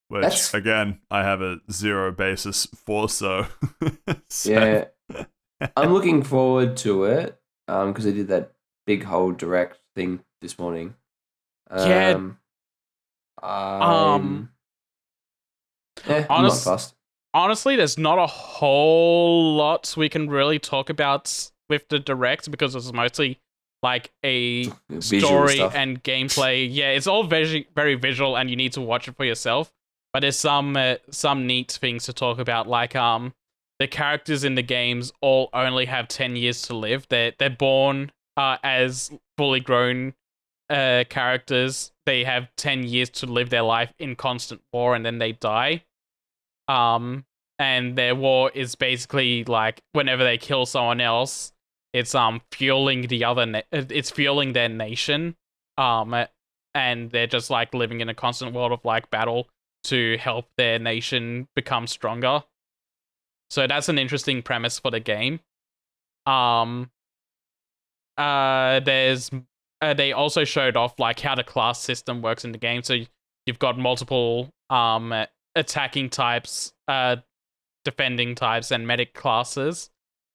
Which, again, I have a zero basis for, so... Yeah. I'm looking forward to it, because I did that big whole direct thing this morning. I'm not fussed. Honestly, there's not a whole lot we can really talk about with the direct, because it's mostly like a story and gameplay. Yeah, it's all very visual, and you need to watch it for yourself. But there's some neat things to talk about, like the characters in the games all only have 10 years to live. They're born as fully grown characters. They have 10 years to live their life in constant war, and then they die. And their war is basically like whenever they kill someone else, it's fueling the other. It's fueling their nation. And they're just like living in a constant world of like battle to help their nation become stronger. So that's an interesting premise for the game. They also showed off like how the class system works in the game. So you've got multiple attacking types, defending types, and medic classes,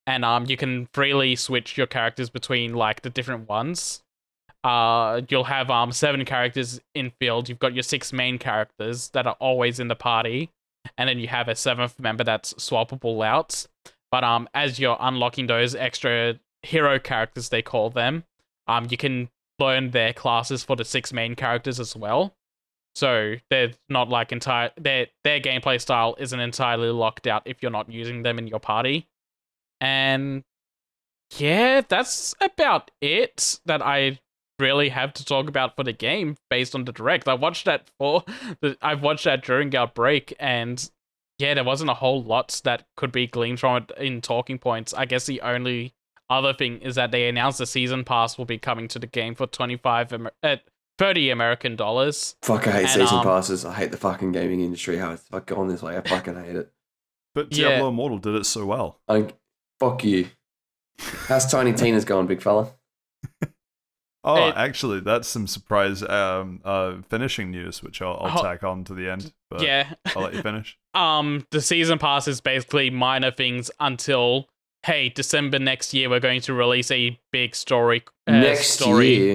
and you can freely switch your characters between like the different ones. You'll have 7 characters in field. You've got your 6 main characters that are always in the party, and then you have a 7th member that's swappable out. But as you're unlocking those extra hero characters, they call them, you can learn their classes for the 6 main characters as well. So they're not like their gameplay style isn't entirely locked out if you're not using them in your party. And yeah, that's about it that I really have to talk about for the game based on the direct. I've watched that during our break, and yeah, there wasn't a whole lot that could be gleaned from it in talking points. I guess the only other thing is that they announced the season pass will be coming to the game for $30 American dollars. Fuck, I hate season passes. I hate the fucking gaming industry. How it's gone this way. I fucking hate it. But Diablo Immortal did it so well. Fuck you. How's Tiny Tina's going, big fella? Actually, that's some surprise finishing news, which I'll tack on to the end. But yeah, I'll let you finish. The season pass is basically minor things until, hey, December next year we're going to release a big story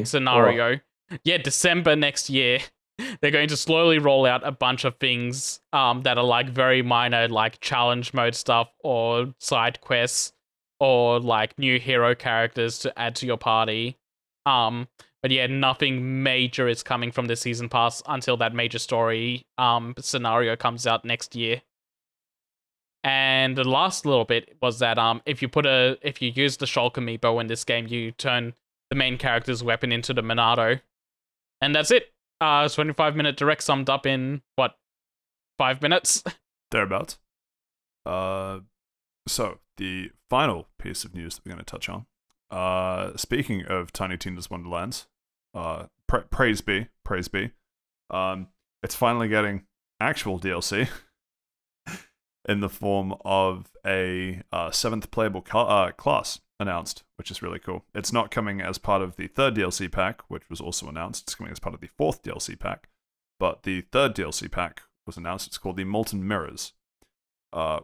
scenario. Oh. Yeah, December next year, they're going to slowly roll out a bunch of things that are like very minor, like challenge mode stuff or side quests or like new hero characters to add to your party. But yeah, nothing major is coming from the season pass until that major story scenario comes out next year. And the last little bit was that if you use the Shulk amiibo in this game, you turn the main character's weapon into the Monado. And that's it. 25-minute direct summed up in, 5 minutes? Thereabouts. So, the final piece of news that we're going to touch on. Speaking of Tiny Tina's Wonderlands, praise be. It's finally getting actual DLC in the form of a 7th playable class announced, which is really cool. It's not coming as part of the 3rd DLC pack, which was also announced. It's coming as part of the 4th DLC pack. But the 3rd DLC pack was announced. It's called the Molten Mirrors,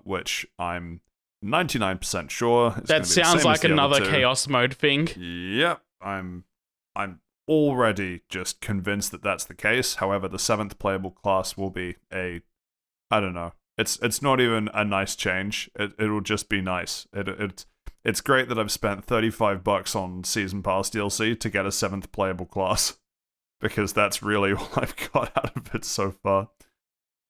which I'm 99% sure is that sounds like another chaos mode thing. Yep, I'm already just convinced that that's the case. However, the 7th playable class will be I don't know. It's not even a nice change. It'll just be nice. It's great that I've spent $35 on Season Pass DLC to get a 7th playable class, because that's really all I've got out of it so far.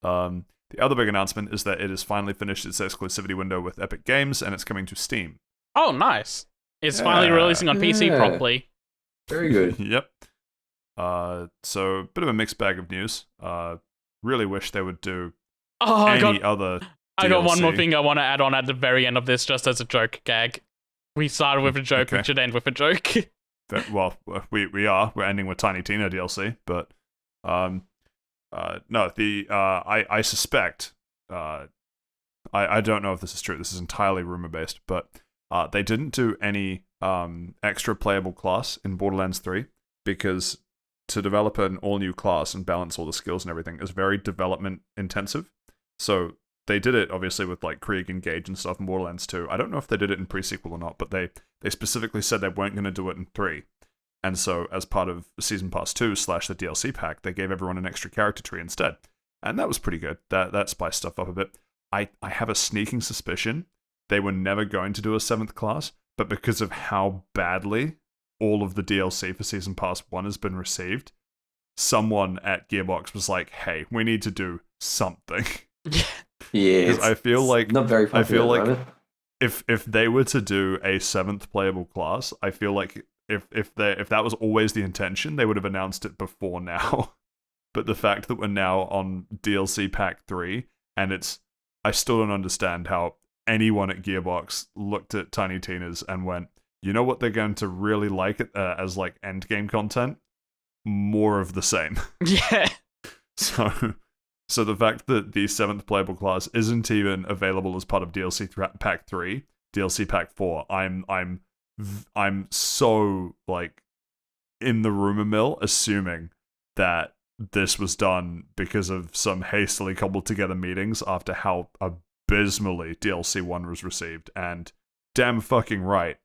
The other big announcement is that it has finally finished its exclusivity window with Epic Games, and it's coming to Steam. Oh, nice. It's finally releasing on PC properly. Very good. Yep. So, a bit of a mixed bag of news. Really wish they would do other DLC. I got one more thing I want to add on at the very end of this, just as a joke gag. We started with a joke, we should end with a joke. Well, we're ending with Tiny Tina DLC, but no, I suspect, I don't know if this is true, this is entirely rumor based, but they didn't do any extra playable class in Borderlands 3, because to develop an all new class and balance all the skills and everything is very development intensive. So they did it, obviously, with like Krieg and Gage and stuff in Borderlands 2. I don't know if they did it in pre-sequel or not, but they specifically said they weren't going to do it in 3. And so, as part of Season Pass 2 / the DLC pack, they gave everyone an extra character tree instead. And that was pretty good. That spiced stuff up a bit. I have a sneaking suspicion they were never going to do a 7th class, but because of how badly all of the DLC for Season Pass 1 has been received, someone at Gearbox was like, hey, we need to do something. Yeah, Because I feel like not very popular. I feel at the like moment. if they were to do a 7th playable class, I feel like if that was always the intention, they would have announced it before now. But the fact that we're now on DLC Pack 3, and I still don't understand how anyone at Gearbox looked at Tiny Tina's and went, you know what they're going to really like it as like end game content? More of the same. Yeah. So the fact that the 7th playable class isn't even available as part of DLC Pack 3, DLC Pack 4, I'm so like in the rumor mill assuming that this was done because of some hastily cobbled together meetings after how abysmally DLC 1 was received. And damn fucking right,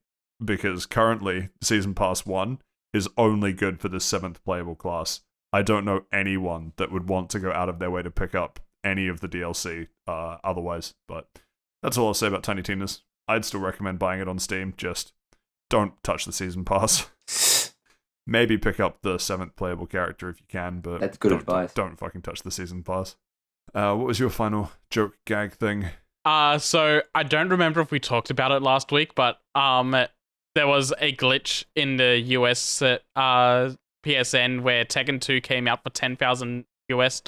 because currently Season Pass 1 is only good for the 7th playable class. I don't know anyone that would want to go out of their way to pick up any of the DLC otherwise, but that's all I'll say about Tiny Tina's. I'd still recommend buying it on Steam, just don't touch the Season Pass. Maybe pick up the 7th playable character if you can, but That's good advice. Don't fucking touch the Season Pass. What was your final joke gag thing? So I don't remember if we talked about it last week, but there was a glitch in the US PSN where Tekken 2 came out for $10,000 US.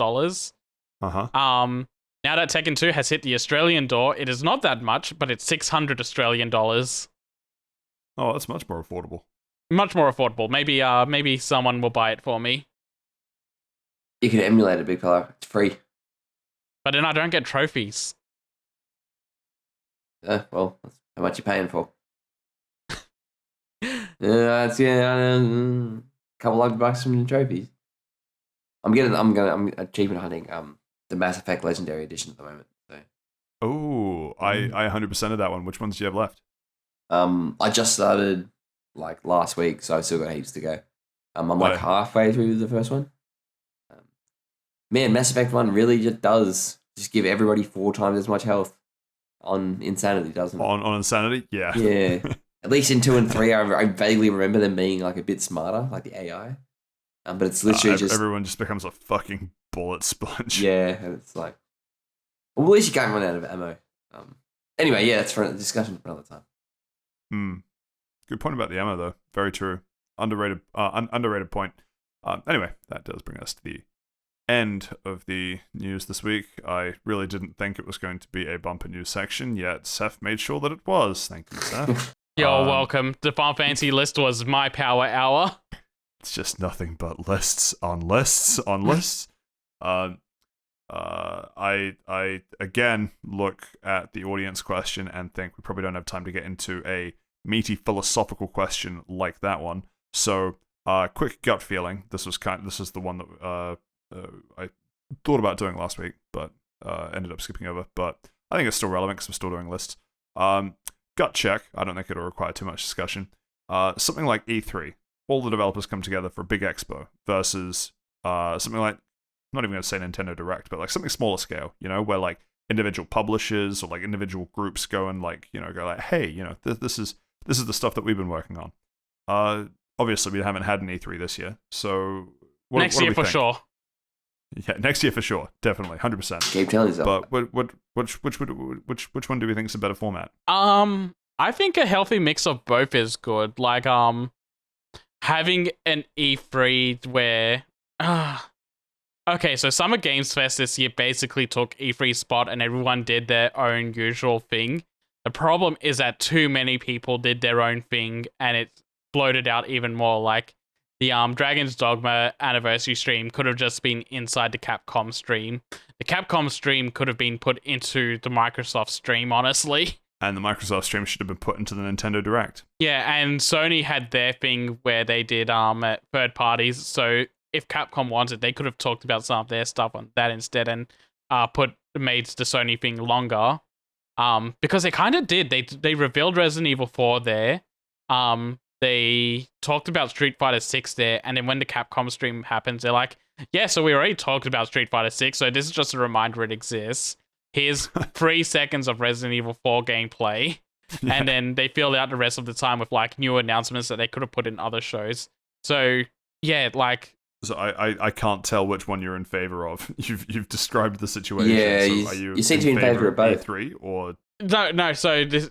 Uh-huh. Now that Tekken 2 has hit the Australian door, it is not that much, but it's 600 Australian dollars. Oh, that's much more affordable. Much more affordable. Maybe someone will buy it for me. You can emulate it, big fella. It's free. But then I don't get trophies. Well, that's how much you paying for? That's a couple $100 from the trophies. I'm achievement hunting the Mass Effect Legendary Edition at the moment. So. Oh, I 100% of that one. Which ones do you have left? I just started like last week, so I've still got heaps to go. I'm like halfway through the first one. Man, Mass Effect 1 really just does just give everybody 4 times as much health on Insanity, doesn't it? On Insanity? Yeah. Yeah. At least in 2 and 3, I vaguely remember them being like a bit smarter, like the AI. But it's literally just... Everyone just becomes a fucking bullet sponge. Yeah, and it's like... Well, at least you can't run out of ammo. Anyway, yeah, that's for a discussion for another time. Good point about the ammo, though. Very true. Underrated point. Anyway, that does bring us to the end of the news this week. I really didn't think it was going to be a bumper news section, yet Saif made sure that it was. Thank you, Saif. You're welcome. The Final Fantasy list was my power hour. It's just nothing but lists on lists on lists. I again look at the audience question and think we probably don't have time to get into a meaty philosophical question like that one. So, quick gut feeling. This is the one that I thought about doing last week, but ended up skipping over. But I think it's still relevant because we're still doing lists. Gut check. I don't think it'll require too much discussion. Something like E3. All the developers come together for a big expo versus something like, I'm not even going to say Nintendo Direct, but like something smaller scale, where like individual publishers or like individual groups go and like, go like, hey, this is the stuff that we've been working on. Obviously, we haven't had an E3 this year, so next year for sure. Yeah, next year for sure, definitely, 100%. Keep telling yourself. But which one do we think is a better format? I think a healthy mix of both is good. Like having an E3 where okay, so Summer Games Fest this year basically took E3's spot and everyone did their own usual thing. The problem is that too many people did their own thing and it bloated out even more. Like the Dragon's Dogma anniversary stream could have just been inside the Capcom stream. The Capcom stream could have been put into the Microsoft stream, honestly. And the Microsoft stream should have been put into the Nintendo Direct. Yeah, and Sony had their thing where they did third parties. So if Capcom wanted, they could have talked about some of their stuff on that instead and made the Sony thing longer. Because they kind of did. They revealed Resident Evil 4 there. They talked about Street Fighter 6 there, and then when the Capcom stream happens, they're like, yeah, so we already talked about Street Fighter 6, so this is just a reminder it exists. Here's 3 seconds of Resident Evil 4 gameplay. Yeah. And then they filled out the rest of the time with like new announcements that they could have put in other shows. So yeah, like So I can't tell which one you're in favor of. You've described the situation. Yeah, so are you seem to be in favor of both. E3 or No. So this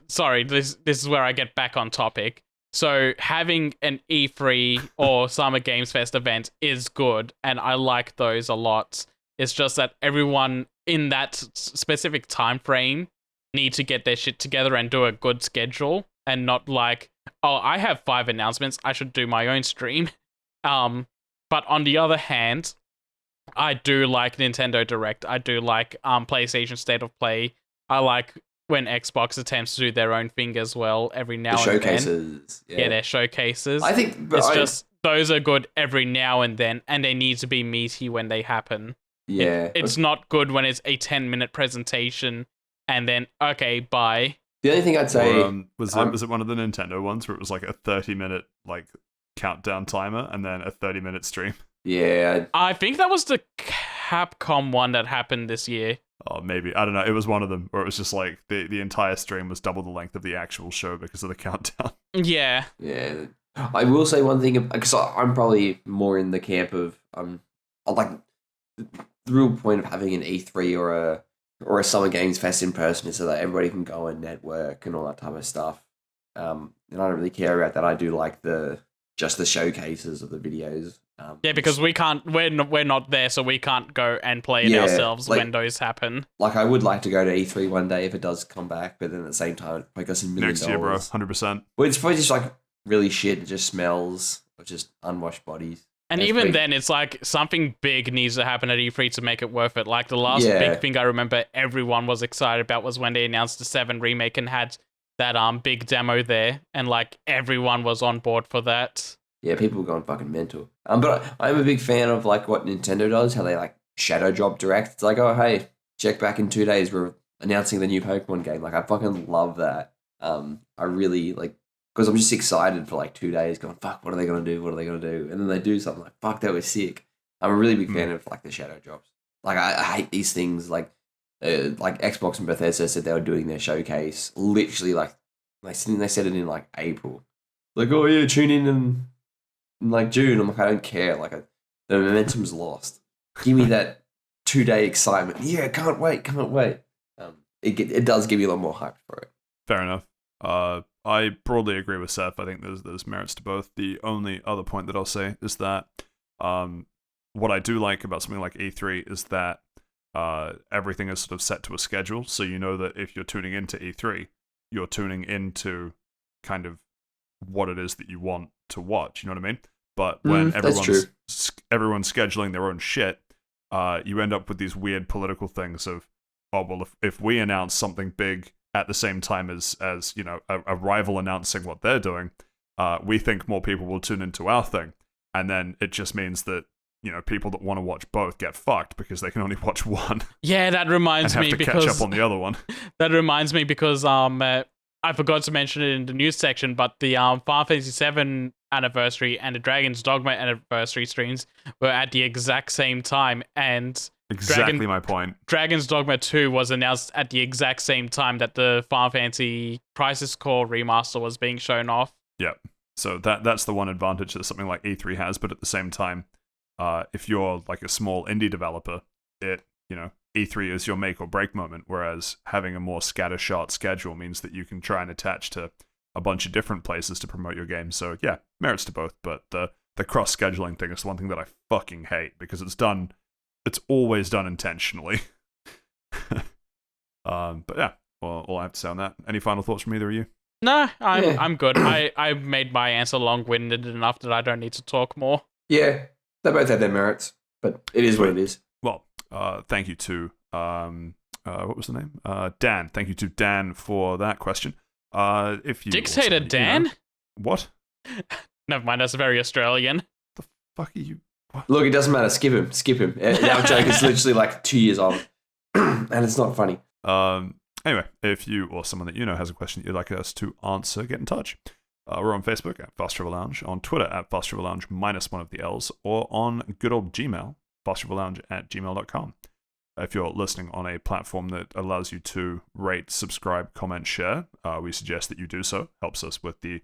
is where I get back on topic. So having an E3 or Summer Games Fest event is good, and I like those a lot. It's just that everyone in that specific time frame need to get their shit together and do a good schedule, and not like, oh, I have 5 announcements, I should do my own stream. But on the other hand, I do like Nintendo Direct. I do like PlayStation State of Play. I like when Xbox attempts to do their own thing as well every now and then. Showcases. Yeah, their showcases. I think just those are good every now and then, and they need to be meaty when they happen. Yeah. It's not good when it's a 10-minute presentation and then, okay, bye. The only thing I'd say... Or, was it one of the Nintendo ones where it was like a 30-minute like countdown timer and then a 30-minute stream? Yeah. I think that was the Capcom one that happened this year. Oh, maybe. I don't know. It was one of them where it was just like the entire stream was double the length of the actual show because of the countdown. Yeah. Yeah. I will say one thing, because I'm probably more in the camp of... like, the real point of having an E3 or a Summer Games Fest in person is so that everybody can go and network and all that type of stuff. And I don't really care about that. I do like just the showcases of the videos. Yeah, because we're not there, so we can't go and play it ourselves when those happen. Like, I would like to go to E3 one day if it does come back, but then at the same time, it costs $1 million. Next year, bro. 100%. Well, it's probably just like really shit. It just smells of just unwashed bodies. And even then, it's like something big needs to happen at E3 to make it worth it. Like the last big thing I remember everyone was excited about was when they announced the 7 remake and had that big demo there, and like everyone was on board for that. Yeah, people were going fucking mental. But I'm a big fan of like what Nintendo does, how they like shadow drop direct. It's like, oh hey, check back in 2 days, we're announcing the new Pokemon game. Like I fucking love that. I really like, because I'm just excited for like 2 days going, fuck, what are they going to do? What are they going to do? And then they do something like, fuck, that was sick. I'm a really big fan of like the shadow drops. Like I hate these things like Xbox and Bethesda said they were doing their showcase literally like they said it in like April. Like, oh yeah, tune in like June. I'm like, I don't care. Like the momentum's lost. Give me that 2 day excitement. Yeah, can't wait. It does give you a lot more hype for it. Fair enough. I broadly agree with Seth. I think there's merits to both. The only other point that I'll say is that what I do like about something like E3 is that everything is sort of set to a schedule, so you know that if you're tuning into E3, you're tuning into kind of what it is that you want to watch. You know what I mean? But when everyone's scheduling their own shit, you end up with these weird political things of, oh well, if we announce something big at the same time as you know a rival announcing what they're doing, we think more people will tune into our thing, and then it just means that you know people that want to watch both get fucked because they can only watch one. Yeah, that reminds and me have to because catch up on the other one. That reminds me because I forgot to mention it in the news section, but the Final Fantasy VII anniversary and the Dragon's Dogma anniversary streams were at the exact same time, and Exactly my point. Dragon's Dogma 2 was announced at the exact same time that the Final Fantasy Crisis Core remaster was being shown off. Yeah. So that's the one advantage that something like E3 has, but at the same time, if you're like a small indie developer, E3 is your make or break moment, whereas having a more scattershot schedule means that you can try and attach to a bunch of different places to promote your game. So yeah, merits to both, but the cross scheduling thing is the one thing that I fucking hate because it's always done intentionally. But yeah, well, all I have to say on that. Any final thoughts from either of you? No, I'm good. I made my answer long-winded enough that I don't need to talk more. Yeah, they both have their merits, but it is what it is. Well, thank you to what was the name? Dan. Thank you to Dan for that question. If you Dictator Dan? What? Never mind. That's very Australian. The fuck are you? What? Look, it doesn't matter. Skip him. That joke is literally like 2 years old, and it's not funny. Anyway, if you or someone that you know has a question that you'd like us to answer, get in touch. We're on Facebook at Fast Travel Lounge, on Twitter at Fast Travel Lounge -1 of the L's, or on good old Gmail, fasttravellounge@gmail.com. If you're listening on a platform that allows you to rate, subscribe, comment, share, we suggest that you do so. Helps us with the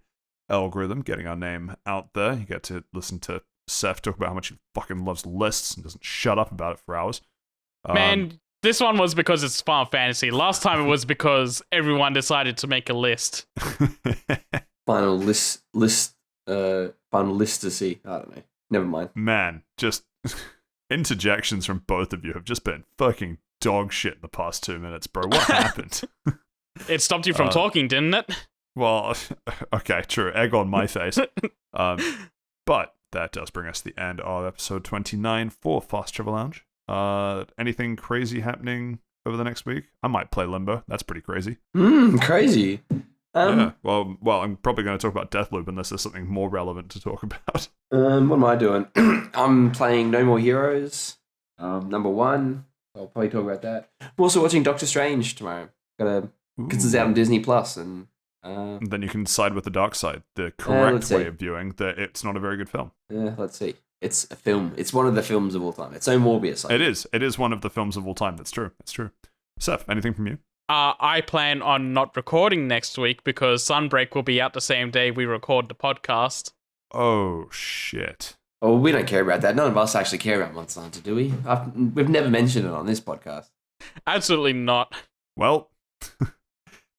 algorithm, getting our name out there. You get to listen to Saif talk about how much he fucking loves lists and doesn't shut up about it for hours. Man, this one was because it's Final Fantasy. Last time it was because everyone decided to make a list. Final list to see. I don't know. Never mind. Man, just interjections from both of you have just been fucking dog shit in the past 2 minutes, bro. What happened? It stopped you from talking, didn't it? Well, okay, true. Egg on my face. But that does bring us to the end of episode 29 for Fast Travel Lounge. Anything crazy happening over the next week? I might play Limbo. That's pretty crazy. Crazy. Yeah. Well, I'm probably going to talk about Deathloop unless there's something more relevant to talk about. What am I doing? I'm playing No More Heroes. Number 1. I'll probably talk about that. I'm also watching Doctor Strange tomorrow. Because it's out on Disney Plus, and then you can side with the dark side, the correct way see. of viewing that it's not a very good film. Yeah, let's see. It's a film. It's one of the films of all time. It's no Morbius. It is. It is one of the films of all time. That's true. That's true. Seth, anything from you? I plan on not recording next week because Sunbreak will be out the same day we record the podcast. Oh, shit. Oh, we don't care about that. None of us actually care about Monster Hunter, do we? We've never mentioned it on this podcast. Absolutely not. Well,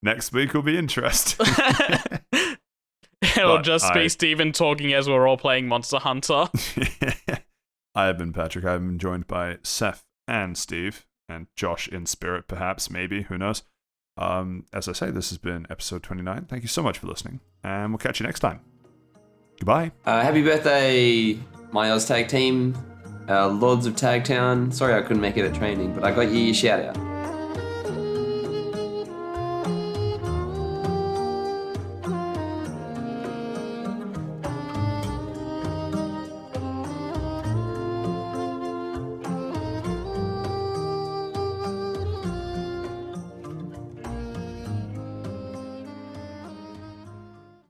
next week will be interesting. It'll just be Steven talking as we're all playing Monster Hunter. I have been Patrick. I've been joined by Seth and Steve, and Josh in spirit, perhaps, maybe, who knows. As I say, this has been episode 29. Thank you so much for listening, and we'll catch you next time. Goodbye. Happy birthday, my Oz Tag team, Lords of Tagtown. Sorry I couldn't make it at training, but I got you your shout out.